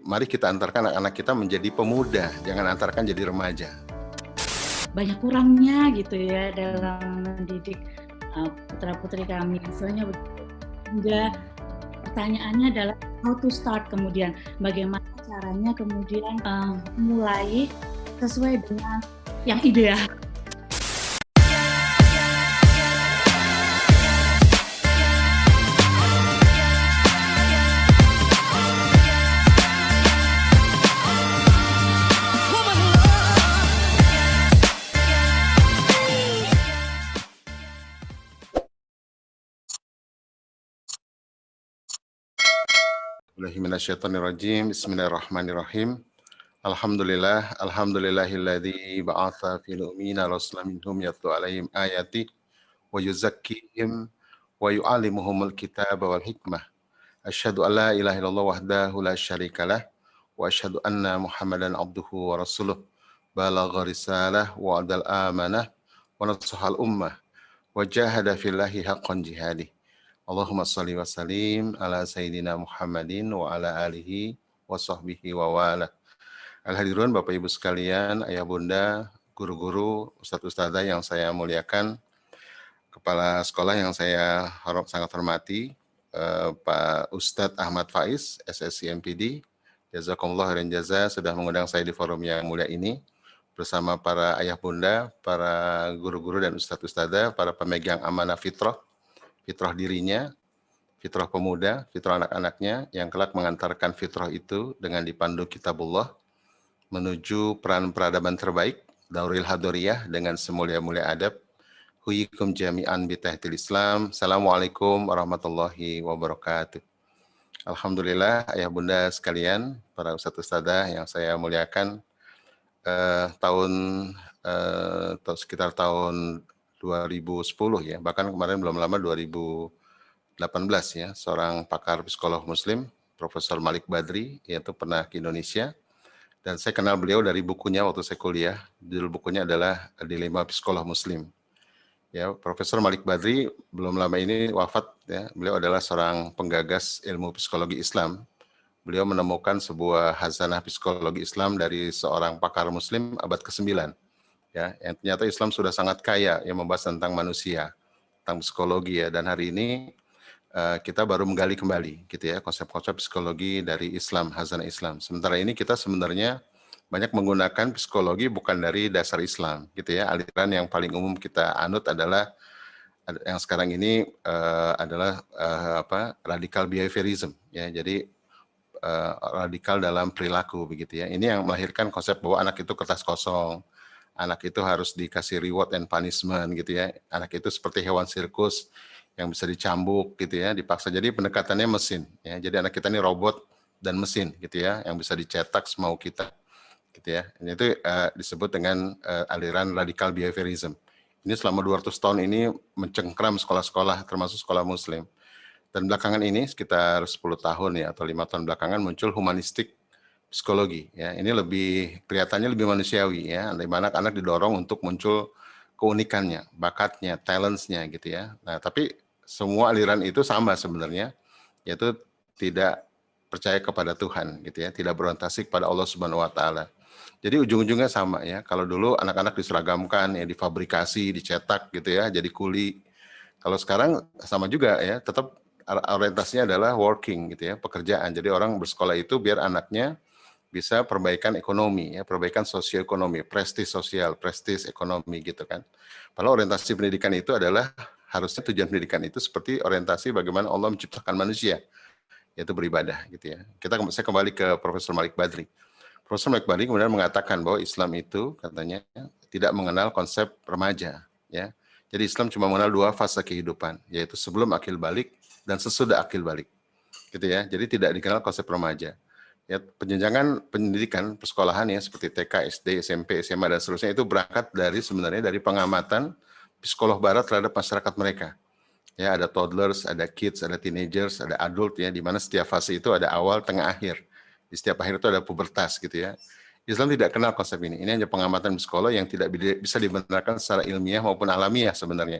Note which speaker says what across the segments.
Speaker 1: mari kita antarkan anak-anak kita menjadi pemuda, jangan antarkan jadi remaja.
Speaker 2: Banyak kurangnya gitu ya dalam mendidik putra-putri kami. Misalnya hingga pertanyaannya adalah how to start, kemudian bagaimana caranya kemudian mulai sesuai dengan yang ideal.
Speaker 1: Bismillahirrahmanirrahim. Alhamdulillahilladzi ba'atha fil ummiyina rasulan minhum yatlu 'alaihim ayati wa yuzakkihim wa yu'allimuhumul kitaba wal hikmah. Asyhadu an la ilaha illallah wahdahu la syarikalah wa asyhadu anna Muhammadan abduhu wa rasuluh. Balagha risalah wa adal amanah wa nasahal ummah wa jahada fillahi haqqan jihadih. Allahumma salli wa sallim ala sayyidina Muhammadin wa ala alihi wa sahbihi wa wala. Al-hadirun Bapak Ibu sekalian, ayah bunda, guru-guru, ustadz-ustadzah yang saya muliakan, kepala sekolah yang saya sangat hormati, Pak Ustadz Ahmad Faiz, SSC MPD, jazakumullah khairan jaza sudah mengundang saya di forum yang mulia ini, bersama para ayah bunda, para guru-guru dan ustadz-ustadzah, para pemegang amanah fitrah dirinya, fitrah pemuda, fitrah anak-anaknya, yang kelak mengantarkan fitrah itu dengan dipandu kitabullah menuju peran peradaban terbaik, Dauril Hadoriyah dengan semulia-mulia adab. Huyikum jami'an bitahtil Islam. Assalamualaikum warahmatullahi wabarakatuh. Alhamdulillah, ayah bunda sekalian, para ustadz-ustadzah yang saya muliakan, sekitar tahun 2010 ya, bahkan kemarin belum lama 2018 ya, seorang pakar psikolog muslim, Profesor Malik Badri, yaitu pernah ke Indonesia, dan saya kenal beliau dari bukunya waktu saya kuliah. Judul bukunya adalah Dilema Psikolog Muslim. Ya, Profesor Malik Badri belum lama ini wafat ya. Beliau adalah seorang penggagas ilmu psikologi Islam. Beliau menemukan sebuah khazanah psikologi Islam dari seorang pakar muslim abad ke-9. Ya, yang ternyata Islam sudah sangat kaya yang membahas tentang manusia, tentang psikologi ya, dan hari ini kita baru menggali kembali gitu ya konsep-konsep psikologi dari Islam, khazanah Islam. Sementara ini kita sebenarnya banyak menggunakan psikologi bukan dari dasar Islam gitu ya. Aliran yang paling umum kita anut adalah yang sekarang ini adalah radikal behaviorism ya. Jadi radikal dalam perilaku begitu ya. Ini yang melahirkan konsep bahwa anak itu kertas kosong. Anak itu harus dikasih reward and punishment gitu ya. Anak itu seperti hewan sirkus yang bisa dicambuk gitu ya, dipaksa. Jadi pendekatannya mesin ya. Jadi anak kita ini robot dan mesin gitu ya, yang bisa dicetak semau kita gitu ya. Ini itu disebut dengan aliran radikal behaviorism. Ini selama 200 tahun ini mencengkram sekolah-sekolah termasuk sekolah muslim. Dan belakangan ini sekitar 10 tahun ya atau 5 tahun belakangan muncul humanistik psikologi ya. Ini lebih kelihatannya lebih manusiawi ya, di mana anak didorong untuk muncul keunikannya, bakatnya, talentsnya gitu ya. Nah, tapi semua aliran itu sama sebenarnya, yaitu tidak percaya kepada Tuhan gitu ya, tidak berorientasi kepada Allah Subhanahu wa taala. Jadi ujung-ujungnya sama ya. Kalau dulu anak-anak diseragamkan ya, difabrikasi, dicetak gitu ya, jadi kuli. Kalau sekarang sama juga ya, tetap orientasinya adalah working gitu ya, pekerjaan. Jadi orang bersekolah itu biar anaknya bisa perbaikan ekonomi, ya, perbaikan sosioekonomi, prestis sosial, prestis ekonomi gitu kan. Padahal orientasi pendidikan itu adalah harusnya tujuan pendidikan itu seperti orientasi bagaimana Allah menciptakan manusia, yaitu beribadah gitu ya. Saya kembali ke Profesor Malik Badri. Profesor Malik Badri kemudian mengatakan bahwa Islam itu katanya tidak mengenal konsep remaja, ya. Jadi Islam cuma mengenal 2 fase kehidupan, yaitu sebelum akil balik dan sesudah akil balik, gitu ya. Jadi tidak dikenal konsep remaja. Ya, penjenjangan pendidikan persekolahan ya seperti TK, SD, SMP, SMA dan seterusnya itu berangkat dari sebenarnya dari pengamatan psikolog barat terhadap masyarakat mereka. Ya, ada toddlers, ada kids, ada teenagers, ada adult ya, di mana setiap fase itu ada awal, tengah, akhir. Di setiap akhir itu ada pubertas gitu ya. Islam tidak kenal konsep ini. Ini hanya pengamatan psikolog yang tidak bisa dibenarkan secara ilmiah maupun alamiah sebenarnya.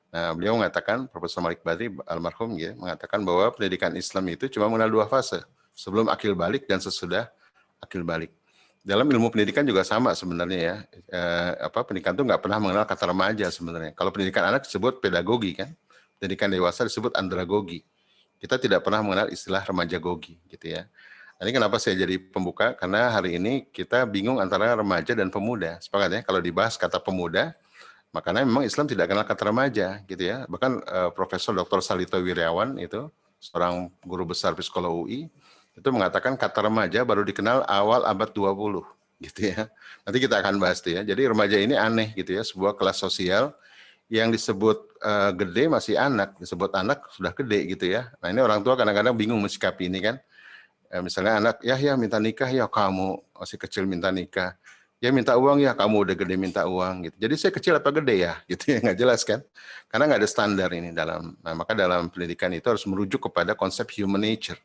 Speaker 1: Nah, beliau mengatakan, Profesor Malik Badri almarhum ya, mengatakan bahwa pendidikan Islam itu cuma mengenal 2 fase. sebelum akil balik dan sesudah akil balik. Dalam ilmu pendidikan juga sama sebenarnya ya. Pendidikan itu nggak pernah mengenal kata remaja sebenarnya. Kalau pendidikan anak disebut pedagogi kan, pendidikan dewasa disebut andragogi. Kita tidak pernah mengenal istilah remaja gogi gitu ya. Ini kenapa saya jadi pembuka, karena hari ini kita bingung antara remaja dan pemuda. Sepakat ya, kalau dibahas kata pemuda, makanya memang Islam tidak kenal kata remaja gitu ya. Bahkan Profesor Dr. Salito Wiryawan itu, seorang guru besar psikologi UI, itu mengatakan kata remaja baru dikenal awal abad 20 gitu ya. Nanti kita akan bahas tuh ya. Jadi remaja ini aneh gitu ya, sebuah kelas sosial yang disebut gede masih anak, disebut anak sudah gede gitu ya. Nah ini orang tua kadang-kadang bingung mensikapi ini kan. Misalnya anak, ya minta nikah, ya kamu masih kecil minta nikah. Ya minta uang, ya kamu udah gede minta uang gitu. Jadi saya kecil apa gede ya gitu ya, nggak jelas kan. Karena nggak ada standar ini dalam, nah maka dalam pendidikan itu harus merujuk kepada konsep human nature.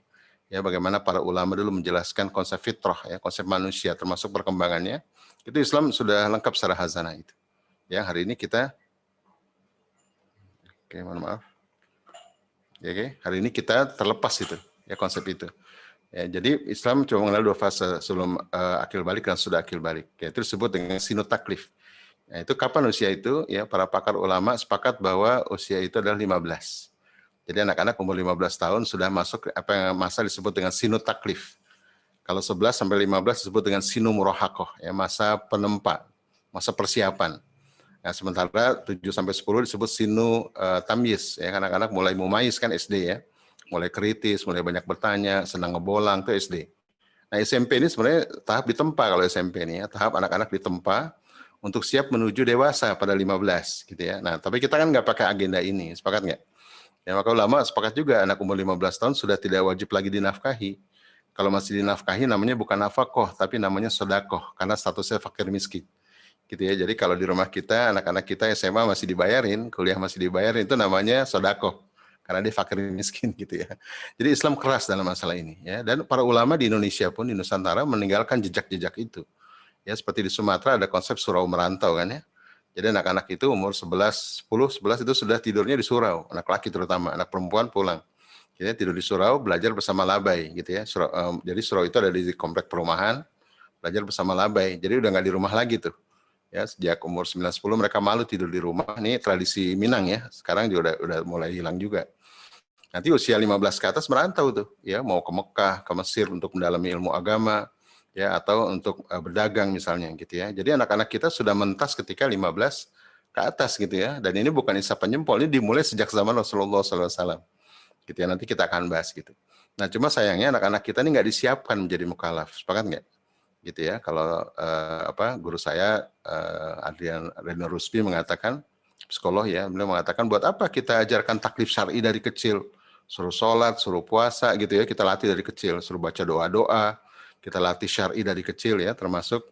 Speaker 1: Ya bagaimana para ulama dulu menjelaskan konsep fitrah ya, konsep manusia termasuk perkembangannya. Itu Islam sudah lengkap secara hazanah itu. Ya hari ini kita, mohon maaf. Ya, hari ini kita terlepas itu ya konsep itu. Ya, jadi Islam cuma mengenal 2 fase sebelum akil balik dan sudah akil balik. Ya, itu disebut dengan sinut taklif. Ya, itu kapan usia itu? Ya, para pakar ulama sepakat bahwa usia itu adalah 15. Jadi anak-anak umur 15 tahun sudah masuk apa yang masa disebut dengan sinut taklif. Kalau 11 sampai 15 disebut dengan sinu murahaqah, ya masa penempa, masa persiapan. Nah, sementara 7 sampai 10 disebut sinu tamyiz, ya anak-anak mulai mumayyiz kan SD ya. Mulai kritis, mulai banyak bertanya, senang ngebolang, itu SD. Nah SMP ini sebenarnya tahap ditempa kalau SMP ini ya, tahap anak-anak ditempa untuk siap menuju dewasa pada 15 gitu ya. Nah tapi kita kan nggak pakai agenda ini, sepakat nggak? Ya maka ulama sepakat juga anak umur 15 tahun sudah tidak wajib lagi dinafkahi. Kalau masih dinafkahi namanya bukan nafkah, tapi namanya sodakoh, karena statusnya fakir miskin. Gitu ya, jadi kalau di rumah kita, anak-anak kita SMA masih dibayarin, kuliah masih dibayarin, itu namanya sodakoh. Karena dia fakir miskin gitu ya. Jadi Islam keras dalam masalah ini ya, dan para ulama di Indonesia pun di Nusantara meninggalkan jejak-jejak itu. Ya seperti di Sumatera ada konsep surau merantau kan ya. Jadi anak-anak itu umur 11, 10, 11 itu sudah tidurnya di surau, anak laki terutama, anak perempuan pulang. Jadi tidur di surau, belajar bersama labai gitu ya. Jadi surau itu ada di komplek perumahan, belajar bersama labai. Jadi udah nggak di rumah lagi tuh. Ya, sejak umur 9-10 mereka malu tidur di rumah. Ini tradisi Minang ya. Sekarang juga udah mulai hilang juga. Nanti usia 15 ke atas merantau tuh, ya mau ke Mekah, ke Mesir untuk mendalami ilmu agama, ya atau untuk berdagang misalnya gitu ya. Jadi anak-anak kita sudah mentas ketika 15 ke atas gitu ya. Dan ini bukan isapan jempol, ini dimulai sejak zaman Rasulullah SAW. Gitu ya, nanti kita akan bahas gitu. Nah cuma sayangnya anak-anak kita ini nggak disiapkan menjadi mukallaf, sepakat nggak? Gitu ya. Kalau guru saya Adrian Reno Ruspi mengatakan, psikolog ya, beliau mengatakan buat apa kita ajarkan taklif syar'i dari kecil, suruh sholat, suruh puasa gitu ya, kita latih dari kecil, suruh baca doa-doa, kita latih syar'i dari kecil ya, termasuk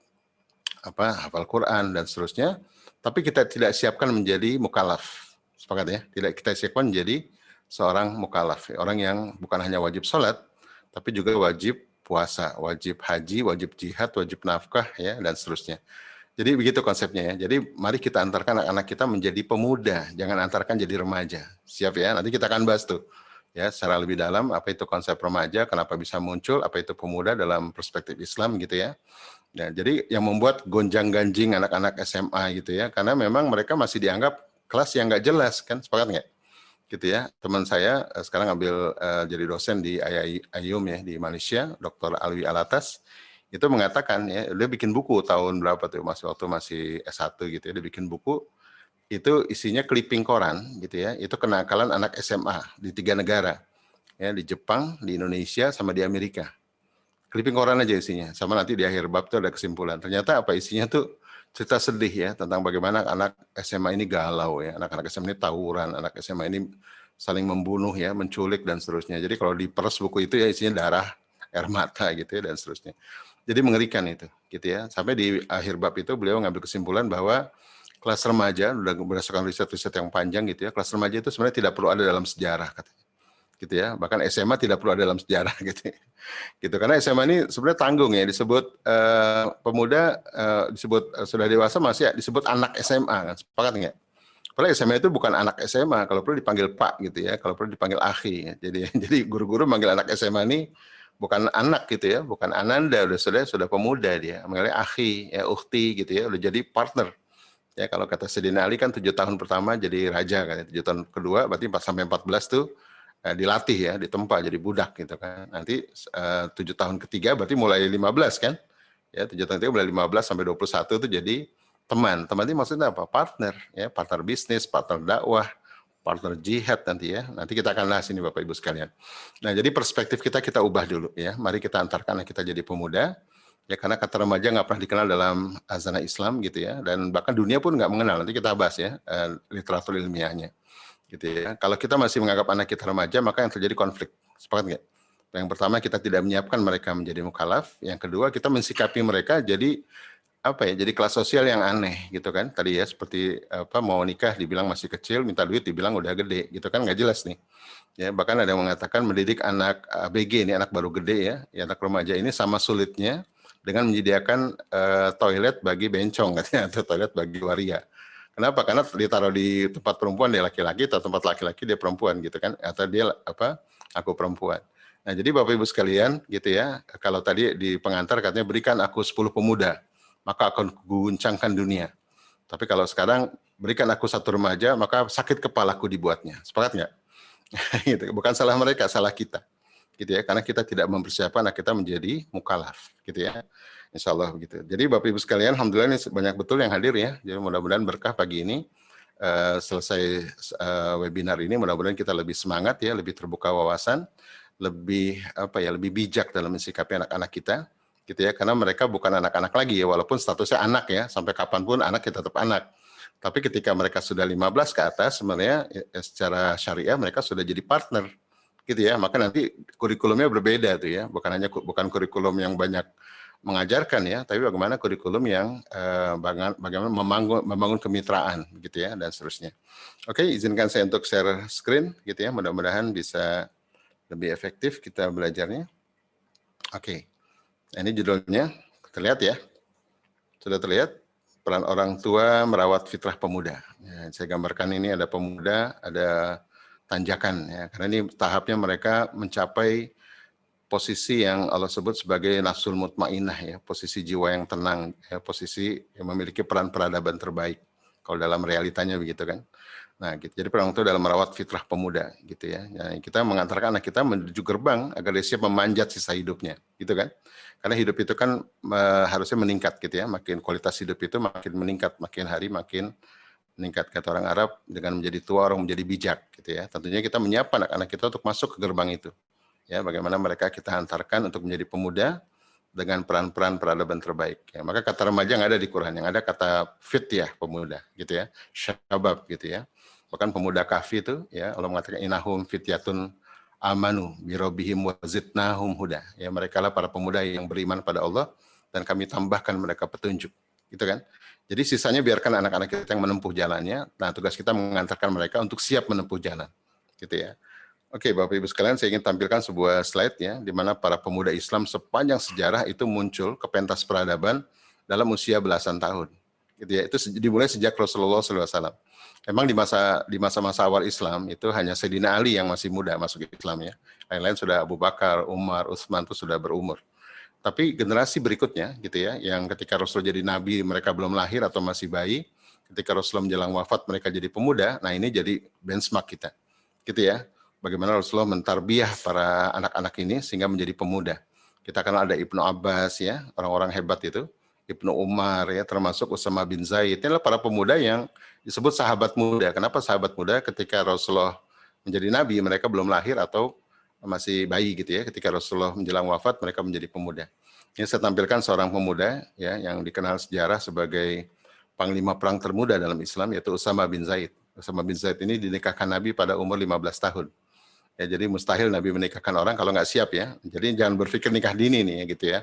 Speaker 1: hafal Quran dan seterusnya, tapi kita tidak siapkan menjadi mukallaf, sepakat ya, tidak kita siapkan menjadi seorang mukallaf, orang yang bukan hanya wajib sholat, tapi juga wajib puasa, wajib haji, wajib jihad, wajib nafkah ya dan seterusnya. Jadi begitu konsepnya ya. Jadi mari kita antarkan anak-anak kita menjadi pemuda, jangan antarkan jadi remaja. Siap ya? Nanti kita akan bahas tuh ya secara lebih dalam apa itu konsep remaja, kenapa bisa muncul, apa itu pemuda dalam perspektif Islam gitu ya. Nah, jadi yang membuat gonjang-ganjing anak-anak SMA gitu ya, karena memang mereka masih dianggap kelas yang nggak jelas kan, sepakat nggak? Gitu ya. Teman saya sekarang ambil jadi dosen di IAIUM ya di Malaysia, Dr. Alwi Alatas. Itu mengatakan ya, dia bikin buku tahun berapa tuh, waktu masih S1 gitu ya, dia bikin buku, itu isinya clipping koran gitu ya, itu kenakalan anak SMA di 3 negara, ya di Jepang, di Indonesia, sama di Amerika. Clipping koran aja isinya, sama nanti di akhir bab tuh ada kesimpulan. Ternyata apa isinya tuh cerita sedih ya, tentang bagaimana anak SMA ini galau ya, anak-anak SMA ini tawuran, anak SMA ini saling membunuh ya, menculik dan seterusnya. Jadi kalau diperes buku itu ya isinya darah, air mata gitu ya dan seterusnya. Jadi mengerikan itu, gitu ya. Sampai di akhir bab itu beliau ngambil kesimpulan bahwa kelas remaja, berdasarkan riset-riset yang panjang gitu ya, kelas remaja itu sebenarnya tidak perlu ada dalam sejarah, katanya. Gitu ya. Bahkan SMA tidak perlu ada dalam sejarah, gitu. Gitu. Karena SMA ini sebenarnya tanggung ya, disebut pemuda, disebut sudah dewasa masih disebut anak SMA, kan? Sepakat nggak? Padahal SMA itu bukan anak SMA, kalau perlu dipanggil Pak gitu ya, kalau perlu dipanggil Akhi. Ya. Jadi guru-guru manggil anak SMA ini bukan anak gitu ya, bukan ananda, sudah pemuda dia, mengenai akhi, ya ukhti gitu ya, udah jadi partner. Ya kalau kata Sayyidina Ali kan 7 tahun pertama jadi raja kan, 7 tahun kedua berarti 4 sampai 14 tuh dilatih ya, ditempa jadi budak gitu kan. Nanti 7 tahun ketiga berarti mulai 15 kan. Ya 7 tahun ketiga mulai 15 sampai 21 itu jadi teman. Teman ini maksudnya apa? Partner ya, partner bisnis, partner dakwah, partner jihad nanti ya. Nanti kita akan bahas ini Bapak Ibu sekalian. Nah, jadi perspektif kita ubah dulu ya. Mari kita antarkan kita jadi pemuda. Ya karena kata remaja nggak pernah dikenal dalam azana Islam gitu ya, dan bahkan dunia pun nggak mengenal. Nanti kita bahas ya literatur ilmiahnya, gitu ya. Kalau kita masih menganggap anak kita remaja, maka yang terjadi konflik. Sepakat nggak? Yang pertama kita tidak menyiapkan mereka menjadi mukallaf. Yang kedua kita mensikapi mereka jadi apa ya? Jadi kelas sosial yang aneh gitu kan. Tadi ya seperti apa mau nikah dibilang masih kecil, minta duit dibilang udah gede, gitu kan nggak jelas nih. Ya bahkan ada yang mengatakan mendidik anak ABG ini anak baru gede ya anak remaja ini sama sulitnya dengan menyediakan toilet bagi bencong katanya, atau toilet bagi waria. Kenapa? Karena ditaruh di tempat perempuan dia laki-laki, atau tempat laki-laki dia perempuan gitu kan, atau dia apa? Aku perempuan. Nah, jadi Bapak Ibu sekalian gitu ya, kalau tadi di pengantar katanya berikan aku 10 pemuda, maka akan guncangkan dunia. Tapi kalau sekarang berikan aku 1 remaja, maka sakit kepalaku dibuatnya. Sepakat nggak? Gitu. Bukan salah mereka, salah kita. Gitu ya, karena kita tidak mempersiapkan anak kita menjadi mukallaf, gitu ya. Insya Allah begitu. Jadi Bapak Ibu sekalian, alhamdulillah ini banyak betul yang hadir ya. Jadi mudah-mudahan berkah pagi ini. Selesai webinar ini, mudah-mudahan kita lebih semangat ya, lebih terbuka wawasan, lebih apa ya, lebih bijak dalam mensikapi anak-anak kita, gitu ya. Karena mereka bukan anak-anak lagi ya, walaupun statusnya anak ya, sampai kapanpun anak kita tetap anak. Tapi ketika mereka sudah 15 ke atas, sebenarnya secara syariah mereka sudah jadi partner, gitu ya. Maka nanti kurikulumnya berbeda tuh ya, bukan kurikulum yang banyak mengajarkan ya, tapi bagaimana kurikulum yang bagaimana membangun kemitraan gitu ya, dan seterusnya. Oke, izinkan saya untuk share screen gitu ya, mudah-mudahan bisa lebih efektif kita belajarnya. Oke, ini judulnya, terlihat ya? Sudah terlihat? Peran orang tua merawat fitrah pemuda. Ya, saya gambarkan ini ada pemuda, ada tanjakan ya, karena ini tahapnya mereka mencapai posisi yang Allah sebut sebagai nafsul mutmainah ya, posisi jiwa yang tenang ya, posisi yang memiliki peran peradaban terbaik kalau dalam realitanya begitu kan. Nah, gitu. Jadi peran itu dalam merawat fitrah pemuda gitu ya. Nah, kita mengantarkan anak kita menuju gerbang agar dia siap memanjat sisa hidupnya, gitu kan. Karena hidup itu kan harusnya meningkat gitu ya. Makin kualitas hidup itu makin meningkat, makin hari makin meningkat, kata orang Arab, dengan menjadi tua orang menjadi bijak gitu ya. Tentunya kita menyiapkan anak-anak kita untuk masuk ke gerbang itu. Ya, bagaimana mereka kita hantarkan untuk menjadi pemuda dengan peran-peran peradaban terbaik. Ya, maka kata remaja nggak ada di Quran, yang ada kata fityah pemuda, gitu ya, syabab gitu ya. Bahkan pemuda kahfi itu, ya Allah mengatakan inahum fityatun amanu birobihim wazidnahum huda. Ya, mereka lah para pemuda yang beriman pada Allah dan kami tambahkan mereka petunjuk, gitu kan. Jadi sisanya biarkan anak-anak kita yang menempuh jalannya. Nah, tugas kita mengantarkan mereka untuk siap menempuh jalan, gitu ya. Oke, Bapak Ibu sekalian, saya ingin tampilkan sebuah slide ya, di mana para pemuda Islam sepanjang sejarah itu muncul ke pentas peradaban dalam usia belasan tahun. Gitu ya, itu dimulai sejak Rasulullah SAW. Memang di masa-masa awal Islam itu hanya Sayyidina Ali yang masih muda masuk Islam ya. Lain-lain sudah Abu Bakar, Umar, Utsman itu sudah berumur. Tapi generasi berikutnya gitu ya, yang ketika Rasul jadi nabi mereka belum lahir atau masih bayi, ketika Rasulullah menjelang wafat mereka jadi pemuda. Nah, ini jadi benchmark kita. Gitu ya. Bagaimana Rasulullah mentarbiyah para anak-anak ini sehingga menjadi pemuda. Kita kenal ada Ibnu Abbas ya, orang-orang hebat itu, Ibnu Umar ya, termasuk Usama bin Zaid. Ini adalah para pemuda yang disebut sahabat muda. Kenapa sahabat muda? Ketika Rasulullah menjadi nabi, mereka belum lahir atau masih bayi gitu ya. Ketika Rasulullah menjelang wafat, mereka menjadi pemuda. Ini saya tampilkan seorang pemuda ya yang dikenal sejarah sebagai panglima perang termuda dalam Islam, yaitu Usama bin Zaid. Usama bin Zaid ini dinikahkan Nabi pada umur 15 tahun. Ya, jadi mustahil Nabi menikahkan orang kalau nggak siap ya. Jadi jangan berpikir nikah dini nih ya gitu ya.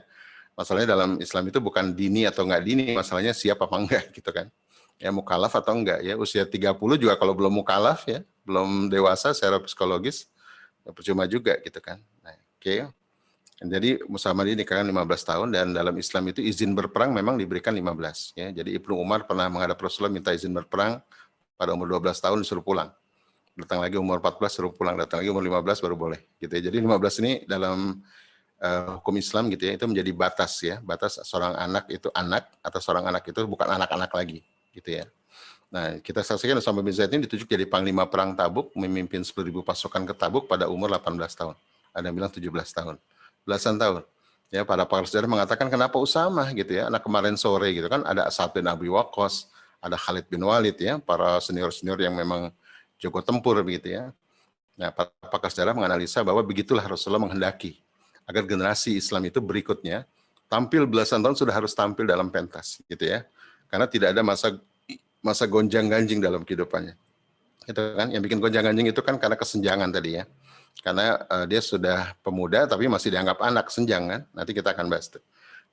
Speaker 1: Masalahnya dalam Islam itu bukan dini atau nggak dini, masalahnya siap apa enggak gitu kan. Ya mukallaf atau enggak ya. Usia 30 juga kalau belum mukallaf ya, belum dewasa secara psikologis, ya percuma juga gitu kan. Nah, oke. Jadi Usama dinikahkan 15 tahun dan dalam Islam itu izin berperang memang diberikan 15 ya. Jadi Ibnu Umar pernah menghadap Rasulullah minta izin berperang pada umur 12 tahun disuruh pulang. Datang lagi umur 14 suruh pulang, datang lagi umur 15 baru boleh gitu ya. Jadi 15 ini dalam hukum Islam gitu ya, itu menjadi batas ya, batas seorang anak itu anak atau seorang anak itu bukan anak-anak lagi gitu ya. Nah, kita saksikan Usama bin Zaid ini ditunjuk jadi panglima perang Tabuk, memimpin 10.000 pasukan ke Tabuk pada umur 18 tahun. Ada yang bilang 17 tahun. Belasan tahun. Ya, para pakar sejarah mengatakan kenapa Usama gitu ya, anak kemarin sore gitu kan, ada Sa'ad bin Abi Waqqas, ada Khalid bin Walid ya, para senior-senior yang memang jago tempur begitu ya. Nah, para pakar sejarah menganalisa bahwa begitulah Rasulullah menghendaki agar generasi Islam itu berikutnya tampil belasan tahun sudah harus tampil dalam pentas gitu ya. Karena tidak ada masa gonjang-ganjing dalam kehidupannya. Itu kan yang bikin gonjang-ganjing itu kan karena kesenjangan tadi ya. Karena dia sudah pemuda tapi masih dianggap anak, senjang kan. Nanti kita akan bahas itu.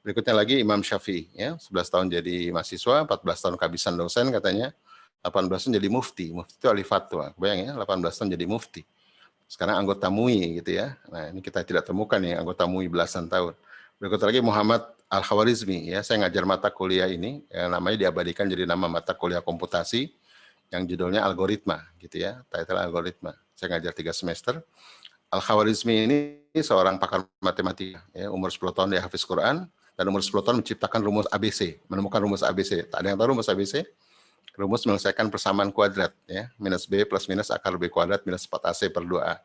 Speaker 1: Berikutnya lagi Imam Syafi'i ya, 11 tahun jadi mahasiswa, 14 tahun kehabisan dosen katanya, 18 tahun jadi mufti. Mufti itu ahli fatwa. Bayang ya, 18 tahun jadi mufti. Sekarang anggota MUI gitu ya. Nah, ini kita tidak temukan nih anggota MUI belasan tahun. Berikut lagi Muhammad Al-Khawarizmi ya, saya ngajar mata kuliah ini, ya, namanya diabadikan jadi nama mata kuliah komputasi yang judulnya algoritma gitu ya, title algoritma. Saya ngajar 3 semester. Al-Khawarizmi ini seorang pakar matematika ya, umur 10 tahun dia hafiz Quran dan umur 10 tahun menciptakan rumus ABC, menemukan rumus ABC. Tak ada yang tahu rumus ABC? Rumus menyelesaikan persamaan kuadrat ya, minus B plus minus akar B kuadrat minus 4AC per 2A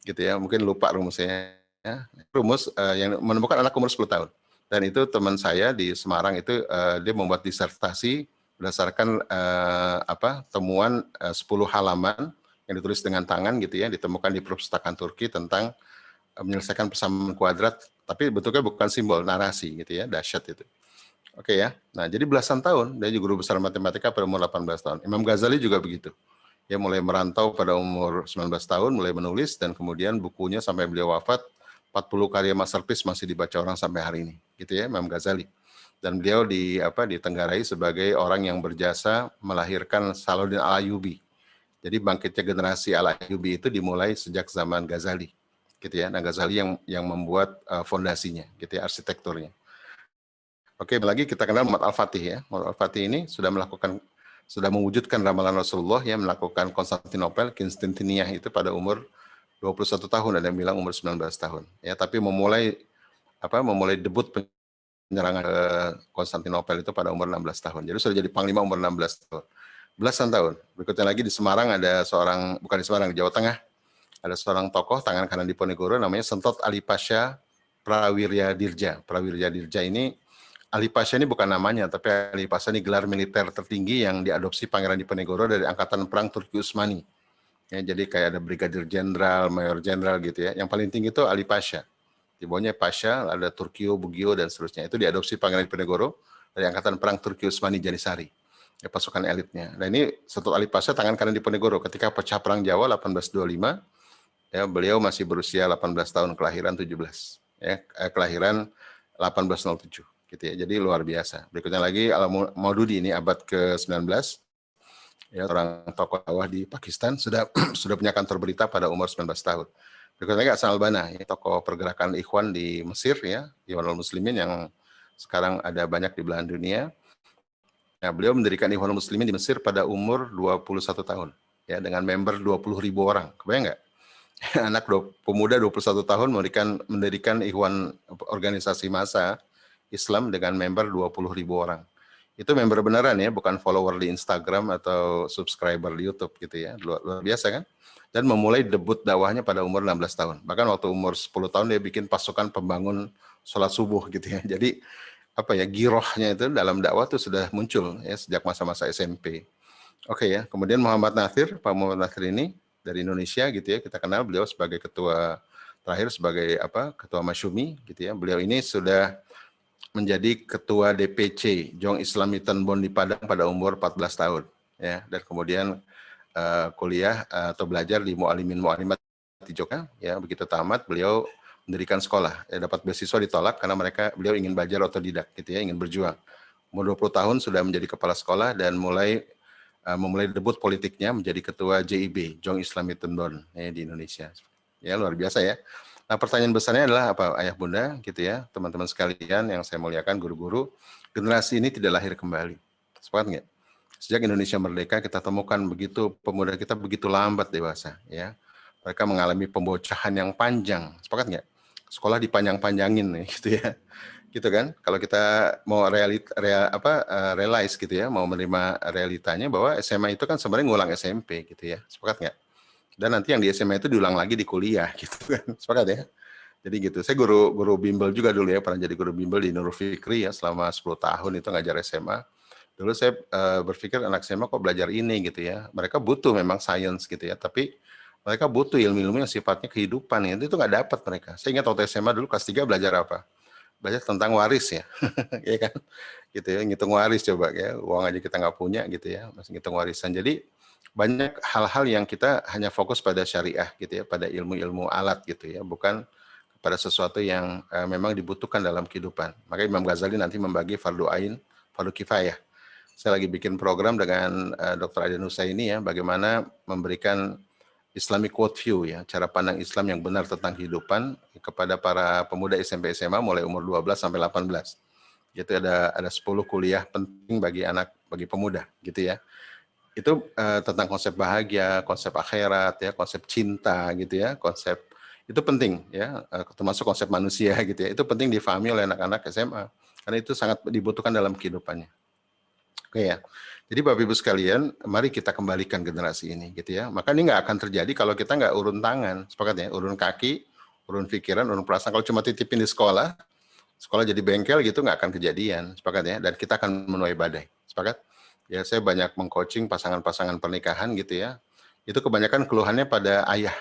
Speaker 1: gitu ya, mungkin lupa rumusnya ya. Rumus yang menemukan anak umur 10 tahun dan itu teman saya di Semarang itu dia membuat disertasi berdasarkan temuan 10 halaman yang ditulis dengan tangan gitu ya, ditemukan di perpustakaan Turki tentang menyelesaikan persamaan kuadrat, tapi bentuknya bukan simbol, narasi gitu ya, dahsyat itu. Oke ya. Nah, jadi belasan tahun dia juga guru besar matematika pada umur 18 tahun. Imam Ghazali juga begitu. Dia mulai merantau pada umur 19 tahun, mulai menulis dan kemudian bukunya sampai beliau wafat 40 karya masterpiece masih dibaca orang sampai hari ini. Gitu ya, Imam Ghazali. Dan beliau ditenggarai sebagai orang yang berjasa melahirkan Salahuddin Al-Ayyubi. Jadi bangkitnya generasi Al-Ayyubi itu dimulai sejak zaman Ghazali. Gitu ya. Nah, Ghazali yang membuat fondasinya, gitu ya, arsitekturnya. Oke, lagi kita kenal Muhammad Al-Fatih ya. Muhammad Al-Fatih ini sudah mewujudkan ramalan Rasulullah yang melakukan Konstantinopel, Konstantinia itu pada umur 21 tahun, ada yang bilang umur 19 tahun. Ya, tapi memulai debut penyerangan ke Konstantinopel itu pada umur 16 tahun. Jadi sudah jadi panglima umur 16 tahun. Belasan tahun. Berikutnya lagi di Semarang ada seorang, bukan di Semarang, di Jawa Tengah, ada seorang tokoh tangan kanan Diponegoro namanya Sentot Ali Pasha Prawirya Dirja. Prawirya Dirja ini Ali Pasha ini bukan namanya, tapi Ali Pasha ini gelar militer tertinggi yang diadopsi Pangeran Diponegoro dari Angkatan Perang Turki Utsmani. Ya, jadi kayak ada Brigadir Jenderal, Mayor Jenderal gitu ya. Yang paling tinggi itu Ali Pasha. Di bawahnya Pasha, ada Turkio, Bugio, dan seterusnya. Itu diadopsi Pangeran Diponegoro dari Angkatan Perang Turki Utsmani Janisari. Ya, pasukan elitnya. Nah ini Sentot Ali Pasha tangan kanan Diponegoro. Ketika pecah Perang Jawa 1825, ya, beliau masih berusia 18 tahun, kelahiran 17. Ya, kelahiran 1807. Gitu ya. Jadi luar biasa. Berikutnya lagi Al-Maududi ini abad ke-19, ya, orang tokoh dakwah di Pakistan sudah punya kantor berita pada umur 19 tahun. Berikutnya lagi Hasan al-Banna, ya, tokoh pergerakan Ikhwan di Mesir ya, Ikhwanul Muslimin yang sekarang ada banyak di belahan dunia. Nah, beliau mendirikan Ikhwanul Muslimin di Mesir pada umur 21 tahun ya, dengan member 20.000 orang. Kebayang nggak? Anak pemuda 21 tahun mendirikan Ikhwan, organisasi massa Islam dengan member 20.000 orang. Itu member beneran ya, bukan follower di Instagram atau subscriber di YouTube gitu ya. Luar biasa kan? Dan memulai debut dakwahnya pada umur 16 tahun. Bahkan waktu umur 10 tahun dia bikin pasukan pembangun sholat subuh gitu ya. Jadi girohnya itu dalam dakwah itu sudah muncul ya sejak masa-masa SMP. Oke ya. Kemudian Muhammad Natsir, Pak Muhammad Natsir ini dari Indonesia gitu ya. Kita kenal beliau sebagai ketua terakhir sebagai ketua Masyumi gitu ya. Beliau ini sudah menjadi ketua DPC Jong Islami Tanbon di Padang pada umur 14 tahun ya, dan kemudian kuliah atau belajar di Mu'alimin Mu'alimat di Jogja ya. Begitu tamat beliau mendirikan sekolah ya, dapat beasiswa ditolak karena beliau ingin belajar otodidak gitu ya, ingin berjuang. Umur 20 tahun sudah menjadi kepala sekolah dan memulai debut politiknya menjadi ketua JIB Jong Islami Tanbon ya, di Indonesia. Ya, luar biasa ya. Nah, pertanyaan besarnya adalah apa, ayah bunda gitu ya, teman-teman sekalian yang saya muliakan, guru-guru, generasi ini tidak lahir kembali. Sepakat nggak? Sejak Indonesia merdeka kita temukan pemuda kita begitu lambat dewasa ya. Mereka mengalami pembocahan yang panjang. Sepakat nggak? sekolah dipanjang-panjangin nih gitu ya. Gitu kan. Kalau kita mau realize gitu ya, mau menerima realitanya bahwa SMA itu kan sebenarnya ngulang SMP gitu ya. Sepakat nggak? Dan nanti yang di SMA itu diulang lagi di kuliah gitu kan. Sepakat ya? Jadi gitu. Saya guru bimbel juga dulu ya, pernah jadi guru bimbel di Nurul Fikri ya selama 10 tahun itu ngajar SMA. Dulu saya berpikir anak SMA kok belajar ini gitu ya. Mereka butuh memang science gitu ya, tapi mereka butuh ilmu-ilmu yang sifatnya kehidupan ya. Itu nggak dapat mereka. Saya ingat waktu SMA dulu kelas 3 belajar apa? Belajar tentang waris ya. Ya kan? Gitu ya, ngitung waris coba ya. Uang aja kita nggak punya gitu ya, masih ngitung warisan. Jadi banyak hal-hal yang kita hanya fokus pada syariah gitu ya, pada ilmu-ilmu alat gitu ya, bukan pada sesuatu yang memang dibutuhkan dalam kehidupan. Maka Imam Ghazali nanti membagi fardu ain, fardu kifayah. Saya lagi bikin program dengan Dr. Aden Husaini ya, bagaimana memberikan Islamic worldview ya, cara pandang Islam yang benar tentang kehidupan kepada para pemuda SMP SMA mulai umur 12 sampai 18. Gitu ada 10 kuliah penting bagi pemuda gitu ya. Itu tentang konsep bahagia, konsep akhirat ya, konsep cinta gitu ya, konsep itu penting ya, termasuk konsep manusia gitu ya. Itu penting difahami oleh anak-anak SMA karena itu sangat dibutuhkan dalam kehidupannya. Oke ya. Jadi Bapak Ibu sekalian, mari kita kembalikan generasi ini gitu ya. Maka ini nggak akan terjadi kalau kita nggak urun tangan, sepakat ya, urun kaki, urun pikiran, urun perasaan. Kalau cuma titipin di sekolah jadi bengkel gitu nggak akan kejadian, sepakat ya. Dan kita akan menuai badai, sepakat? Ya saya banyak mengcoaching pasangan-pasangan pernikahan gitu ya. Itu kebanyakan keluhannya pada ayah,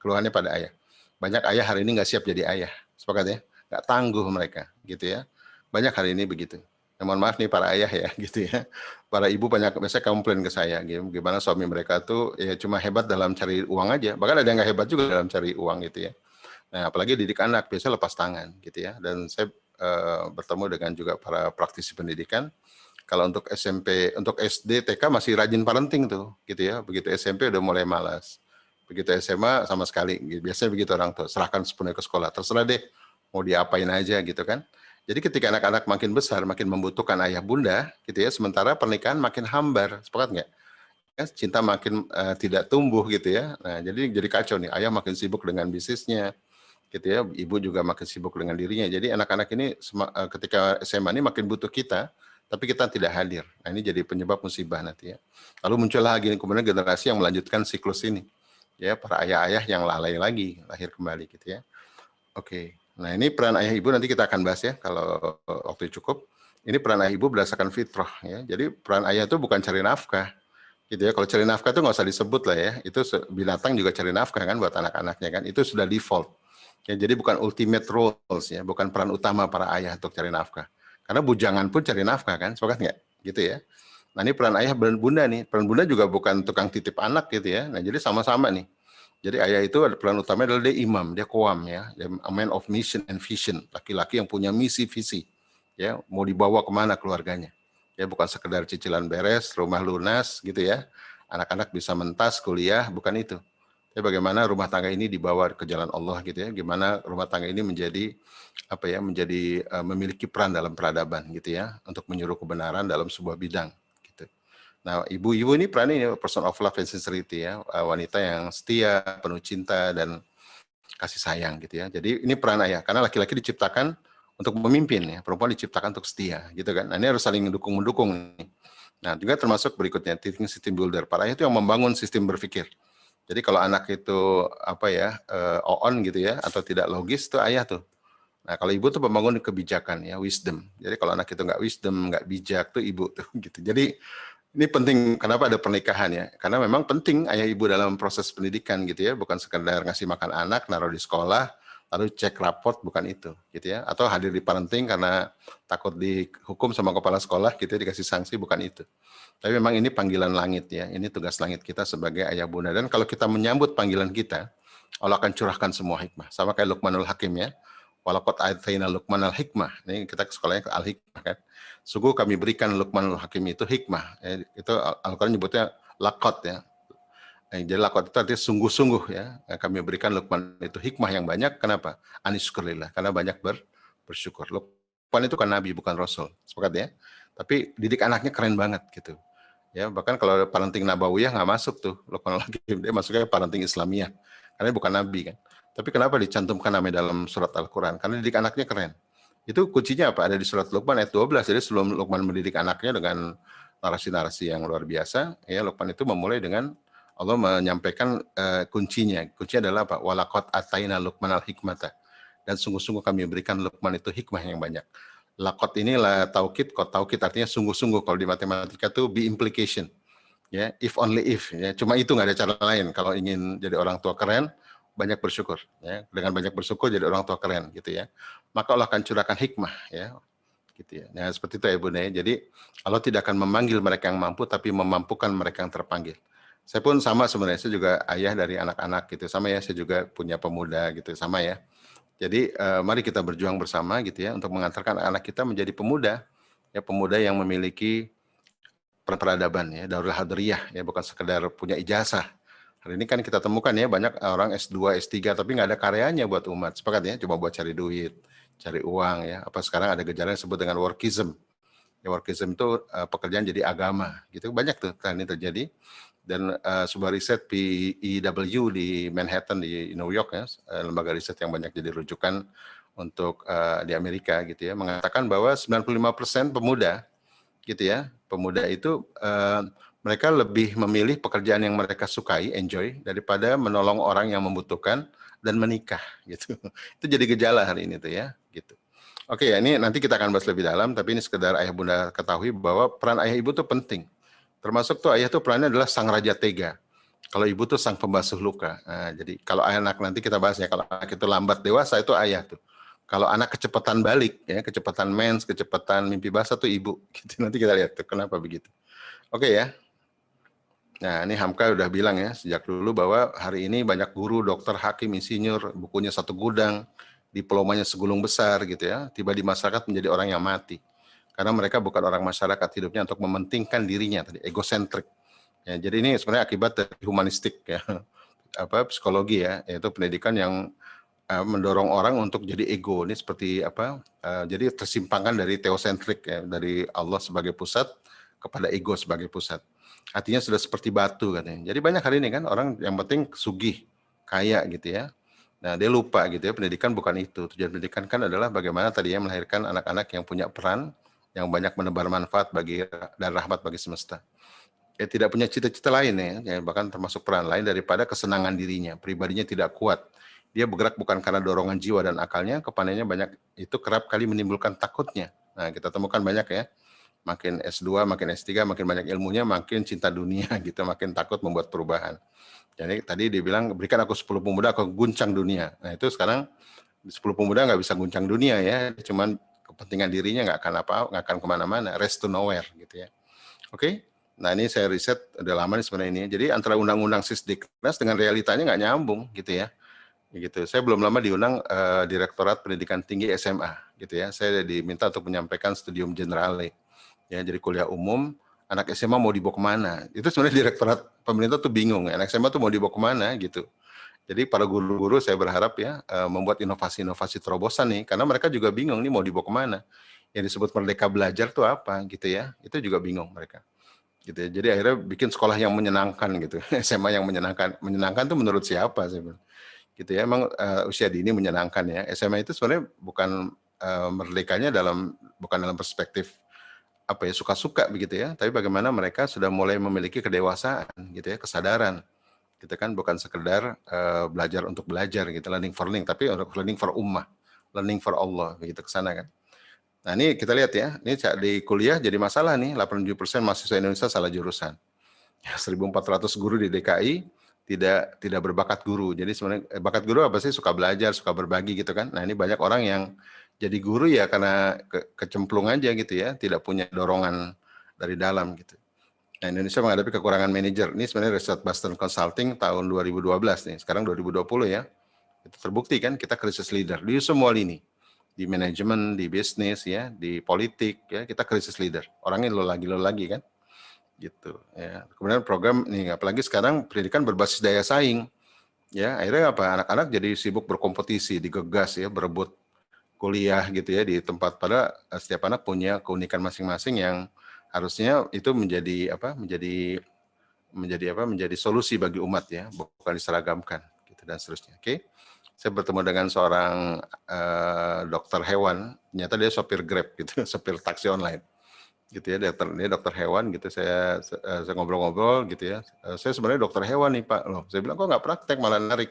Speaker 1: keluhannya pada ayah. Banyak ayah hari ini nggak siap jadi ayah, sepakat ya? Nggak tangguh mereka gitu ya. Banyak hari ini begitu. Ya, mohon maaf nih para ayah ya gitu ya. Para ibu banyak biasanya komplain ke saya gimana suami mereka tuh ya cuma hebat dalam cari uang aja. Bahkan ada yang nggak hebat juga dalam cari uang gitu ya. Nah, apalagi didik anak biasanya lepas tangan gitu ya. Dan saya bertemu dengan juga para praktisi pendidikan. Kalau untuk SMP, untuk SD, TK masih rajin parenting tuh gitu ya. Begitu SMP udah mulai malas. Begitu SMA sama sekali. Biasanya begitu orang tua, serahkan sepenuhnya ke sekolah. Terserah deh mau diapain aja gitu kan. Jadi ketika anak-anak makin besar, makin membutuhkan ayah bunda, gitu ya. Sementara pernikahan makin hambar, sepakat nggak? Ya, cinta makin tidak tumbuh gitu ya. Nah, jadi kacau nih. Ayah makin sibuk dengan bisnisnya, gitu ya. Ibu juga makin sibuk dengan dirinya. Jadi anak-anak ini ketika SMA ini makin butuh kita, tapi kita tidak hadir. Nah, ini jadi penyebab musibah nanti ya. Lalu muncul lagi kemudian generasi yang melanjutkan siklus ini, ya para ayah-ayah yang lalai lagi, lahir kembali gitu ya. Oke. Nah, ini peran ayah ibu nanti kita akan bahas ya kalau waktu cukup. Ini peran ayah ibu berdasarkan fitrah ya. Jadi peran ayah itu bukan cari nafkah. Gitu ya. Kalau cari nafkah itu nggak usah disebut lah ya. Itu binatang juga cari nafkah kan buat anak-anaknya kan. Itu sudah default. Ya, jadi bukan ultimate roles ya, bukan peran utama para ayah untuk cari nafkah. Karena bujangan pun cari nafkah kan, sepakat nggak? Gitu ya. Nah, ini peran ayah dan bunda nih. Peran bunda juga bukan tukang titip anak gitu ya. Nah, jadi sama-sama nih. Jadi ayah itu peran utamanya adalah dia imam, dia koam ya, dia a man of mission and vision, laki-laki yang punya misi visi, ya mau dibawa kemana keluarganya, ya bukan sekedar cicilan beres, rumah lunas gitu ya, anak-anak bisa mentas kuliah, bukan itu. Tapi bagaimana rumah tangga ini dibawa ke jalan Allah gitu ya, gimana rumah tangga ini menjadi apa ya, menjadi memiliki peran dalam peradaban gitu ya, untuk menyuruh kebenaran dalam sebuah bidang. Nah, ibu-ibu ini perannya person of love and sincerity ya, wanita yang setia, penuh cinta dan kasih sayang gitu ya. Jadi ini peran ayah, karena laki-laki diciptakan untuk memimpin ya, perempuan diciptakan untuk setia gitu kan. Nah, ini harus saling mendukung-mendukung. Nah, juga termasuk berikutnya thinking system builder. Para ayah itu yang membangun sistem berpikir. Jadi kalau anak itu apa ya, on gitu ya atau tidak logis tuh ayah tuh. Nah, kalau ibu tuh membangun kebijakan ya, wisdom. Jadi kalau anak itu nggak wisdom, nggak bijak tuh ibu tuh gitu. Jadi ini penting, kenapa ada pernikahan ya? Karena memang penting ayah ibu dalam proses pendidikan gitu ya, bukan sekedar ngasih makan anak, naruh di sekolah, lalu cek raport, bukan itu gitu ya. Atau hadir di parenting karena takut dihukum sama kepala sekolah gitu ya, dikasih sanksi, bukan itu. Tapi memang ini panggilan langit ya, ini tugas langit kita sebagai ayah bunda. Dan kalau kita menyambut panggilan kita, Allah akan curahkan semua hikmah. Sama kayak Luqmanul Hakim ya. Walaqad ataina Luqmanal hikmah. Ini kita sekolahnya ke al-hikmah kan. Sungguh kami berikan Luqmanul Hakim itu hikmah. Itu Al-Quran nyebutnya lakot ya. Jadi lakot itu artinya sungguh-sungguh ya. Kami berikan Luqman itu hikmah yang banyak. Kenapa? Anisyukurillah. Karena banyak bersyukur. Luqman itu kan nabi, bukan rasul. Sepakat ya. Tapi didik anaknya keren banget gitu. Ya, bahkan kalau parenting nabawiyah nggak masuk tuh Luqmanul Hakim. Dia masuknya parenting Islamiyah. Karena bukan nabi kan. Tapi kenapa dicantumkan namanya dalam surat Al-Quran? Karena didik anaknya keren. Itu kuncinya apa? Ada di surat Luqman ayat 12. Jadi sebelum Luqman mendidik anaknya dengan narasi-narasi yang luar biasa, ya Luqman itu memulai dengan Allah menyampaikan kuncinya. Kuncinya adalah apa? Walaqad ataina Luqman al-hikmata. Dan sungguh-sungguh kami berikan Luqman itu hikmah yang banyak. Laqad inilah taukid, qad taukid artinya sungguh-sungguh. Kalau di matematika itu be implication. Ya, if only if. Ya, cuma itu nggak ada cara lain. Kalau ingin jadi orang tua keren, banyak bersyukur. Ya, dengan banyak bersyukur jadi orang tua keren, gitu ya. Maka Allah akan curahkan hikmah, ya, gitu ya. Nah, seperti itu ya Bunda. Jadi Allah tidak akan memanggil mereka yang mampu, tapi memampukan mereka yang terpanggil. Saya pun sama sebenarnya, saya juga ayah dari anak-anak gitu, sama ya. Saya juga punya pemuda gitu, sama ya. Jadi mari kita berjuang bersama gitu ya untuk mengantarkan anak kita menjadi pemuda, ya pemuda yang memiliki peradaban ya, Darul Hadriyah ya, bukan sekedar punya ijazah. Hari ini kan kita temukan ya banyak orang S2, S3 tapi nggak ada karyanya buat umat. Sepakat ya, cuma buat cari duit, cari uang ya. Apa sekarang ada gejala yang disebut dengan workism. Ya, workism itu pekerjaan jadi agama gitu. Banyak tuh kan ini terjadi. Dan sebuah riset PEW di Manhattan di New York ya, lembaga riset yang banyak jadi rujukan untuk di Amerika gitu ya, mengatakan bahwa 95% pemuda gitu ya, pemuda itu mereka lebih memilih pekerjaan yang mereka sukai, enjoy, daripada menolong orang yang membutuhkan dan menikah gitu. Itu jadi gejala hari ini tuh ya, gitu. Oke ya, ini nanti kita akan bahas lebih dalam, tapi ini sekedar ayah bunda ketahui bahwa peran ayah ibu tuh penting. Termasuk tuh ayah tuh perannya adalah sang raja tega. Kalau ibu tuh sang pembasuh luka. Nah, jadi kalau anak nanti kita bahas ya, kalau anak itu lambat dewasa itu ayah tuh. Kalau anak kecepatan balik, ya kecepatan mens, kecepatan mimpi basah tuh ibu. Gitu. Nanti kita lihat tuh kenapa begitu. Oke ya. Nah ini Hamka udah bilang ya sejak dulu bahwa hari ini banyak guru, dokter, hakim, insinyur, bukunya satu gudang, diplomanya segulung besar gitu ya. Tiba di masyarakat menjadi orang yang mati. Karena mereka bukan orang masyarakat, hidupnya untuk mementingkan dirinya, tadi egosentrik. Ya, jadi ini sebenarnya akibat dari humanistik ya, apa psikologi ya, yaitu pendidikan yang mendorong orang untuk jadi ego. Ini seperti apa? Jadi tersimpangkan dari teosentrik ya, dari Allah sebagai pusat kepada ego sebagai pusat. Artinya sudah seperti batu katanya. Jadi banyak hari ini kan orang yang penting sugih, kaya gitu ya. Nah dia lupa gitu ya, pendidikan bukan itu. Tujuan pendidikan kan adalah bagaimana tadinya melahirkan anak-anak yang punya peran, yang banyak menebar manfaat bagi dan rahmat bagi semesta. Ya tidak punya cita-cita lain ya, bahkan termasuk peran lain daripada kesenangan dirinya, pribadinya tidak kuat. Dia bergerak bukan karena dorongan jiwa dan akalnya, kepanaiannya banyak itu kerap kali menimbulkan takutnya. Nah kita temukan banyak ya, makin S2, makin S3, makin banyak ilmunya, makin cinta dunia gitu, makin takut membuat perubahan. Jadi tadi dia bilang, berikan aku 10 pemuda, aku guncang dunia. Nah itu sekarang 10 pemuda nggak bisa guncang dunia ya, cuman kepentingan dirinya nggak akan nggak akan kemana-mana, rest to nowhere gitu ya. Oke, nah ini saya riset udah lama nih sebenarnya ini. Jadi antara undang-undang Sisdiknas dengan realitanya nggak nyambung gitu ya. Gitu. Saya belum lama diundang Direktorat Pendidikan Tinggi SMA gitu ya. Saya diminta untuk menyampaikan studium generale. Ya, jadi kuliah umum, anak SMA mau dibawa kemana? Itu sebenarnya Direktorat pemerintah tuh bingung, anak SMA tuh mau dibawa kemana gitu. Jadi para guru-guru saya berharap ya membuat inovasi-inovasi terobosan nih, karena mereka juga bingung nih mau dibawa kemana. Yang disebut Merdeka Belajar tuh apa gitu ya, itu juga bingung mereka. Gitu ya. Jadi akhirnya bikin sekolah yang menyenangkan gitu, SMA yang menyenangkan. Menyenangkan tuh menurut siapa sih? Gitu ya, emang usia dini menyenangkan ya. SMA itu sebenarnya bukan merdekanya bukan dalam perspektif apa ya suka-suka begitu ya, tapi bagaimana mereka sudah mulai memiliki kedewasaan gitu ya, kesadaran. Kita kan bukan sekedar belajar untuk belajar gitu, learning for learning, tapi untuk learning for ummah, learning for Allah begitu ke sana kan. Nah, ini kita lihat ya, ini di kuliah jadi masalah nih, 87% mahasiswa Indonesia salah jurusan. 1.400 guru di DKI tidak berbakat guru. Jadi sebenarnya bakat guru apa sih? Suka belajar, suka berbagi gitu kan. Nah, ini banyak orang yang jadi guru ya karena kecemplung aja gitu ya, tidak punya dorongan dari dalam gitu. Nah, Indonesia menghadapi kekurangan manajer. Ini sebenarnya riset Boston Consulting tahun 2012 nih. Sekarang 2020 ya. Itu terbukti kan kita krisis leader di semua lini. Di manajemen, di bisnis ya, di politik ya, kita krisis leader. Orangnya lo lagi kan. Gitu ya. Kemudian program nih apalagi sekarang pendidikan berbasis daya saing. Ya, akhirnya apa? Anak-anak jadi sibuk berkompetisi, digegas ya, berebut kuliah gitu ya di tempat, pada setiap anak punya keunikan masing-masing yang harusnya itu menjadi apa? Menjadi solusi bagi umat ya, bukan diseragamkan gitu dan seterusnya. Oke. saya bertemu dengan seorang dokter hewan, ternyata dia sopir Grab gitu, sopir taksi online. Gitu ya, dia dokter hewan gitu, saya ngobrol-ngobrol gitu ya. Saya sebenarnya dokter hewan nih Pak, loh saya bilang kok nggak praktek malah narik.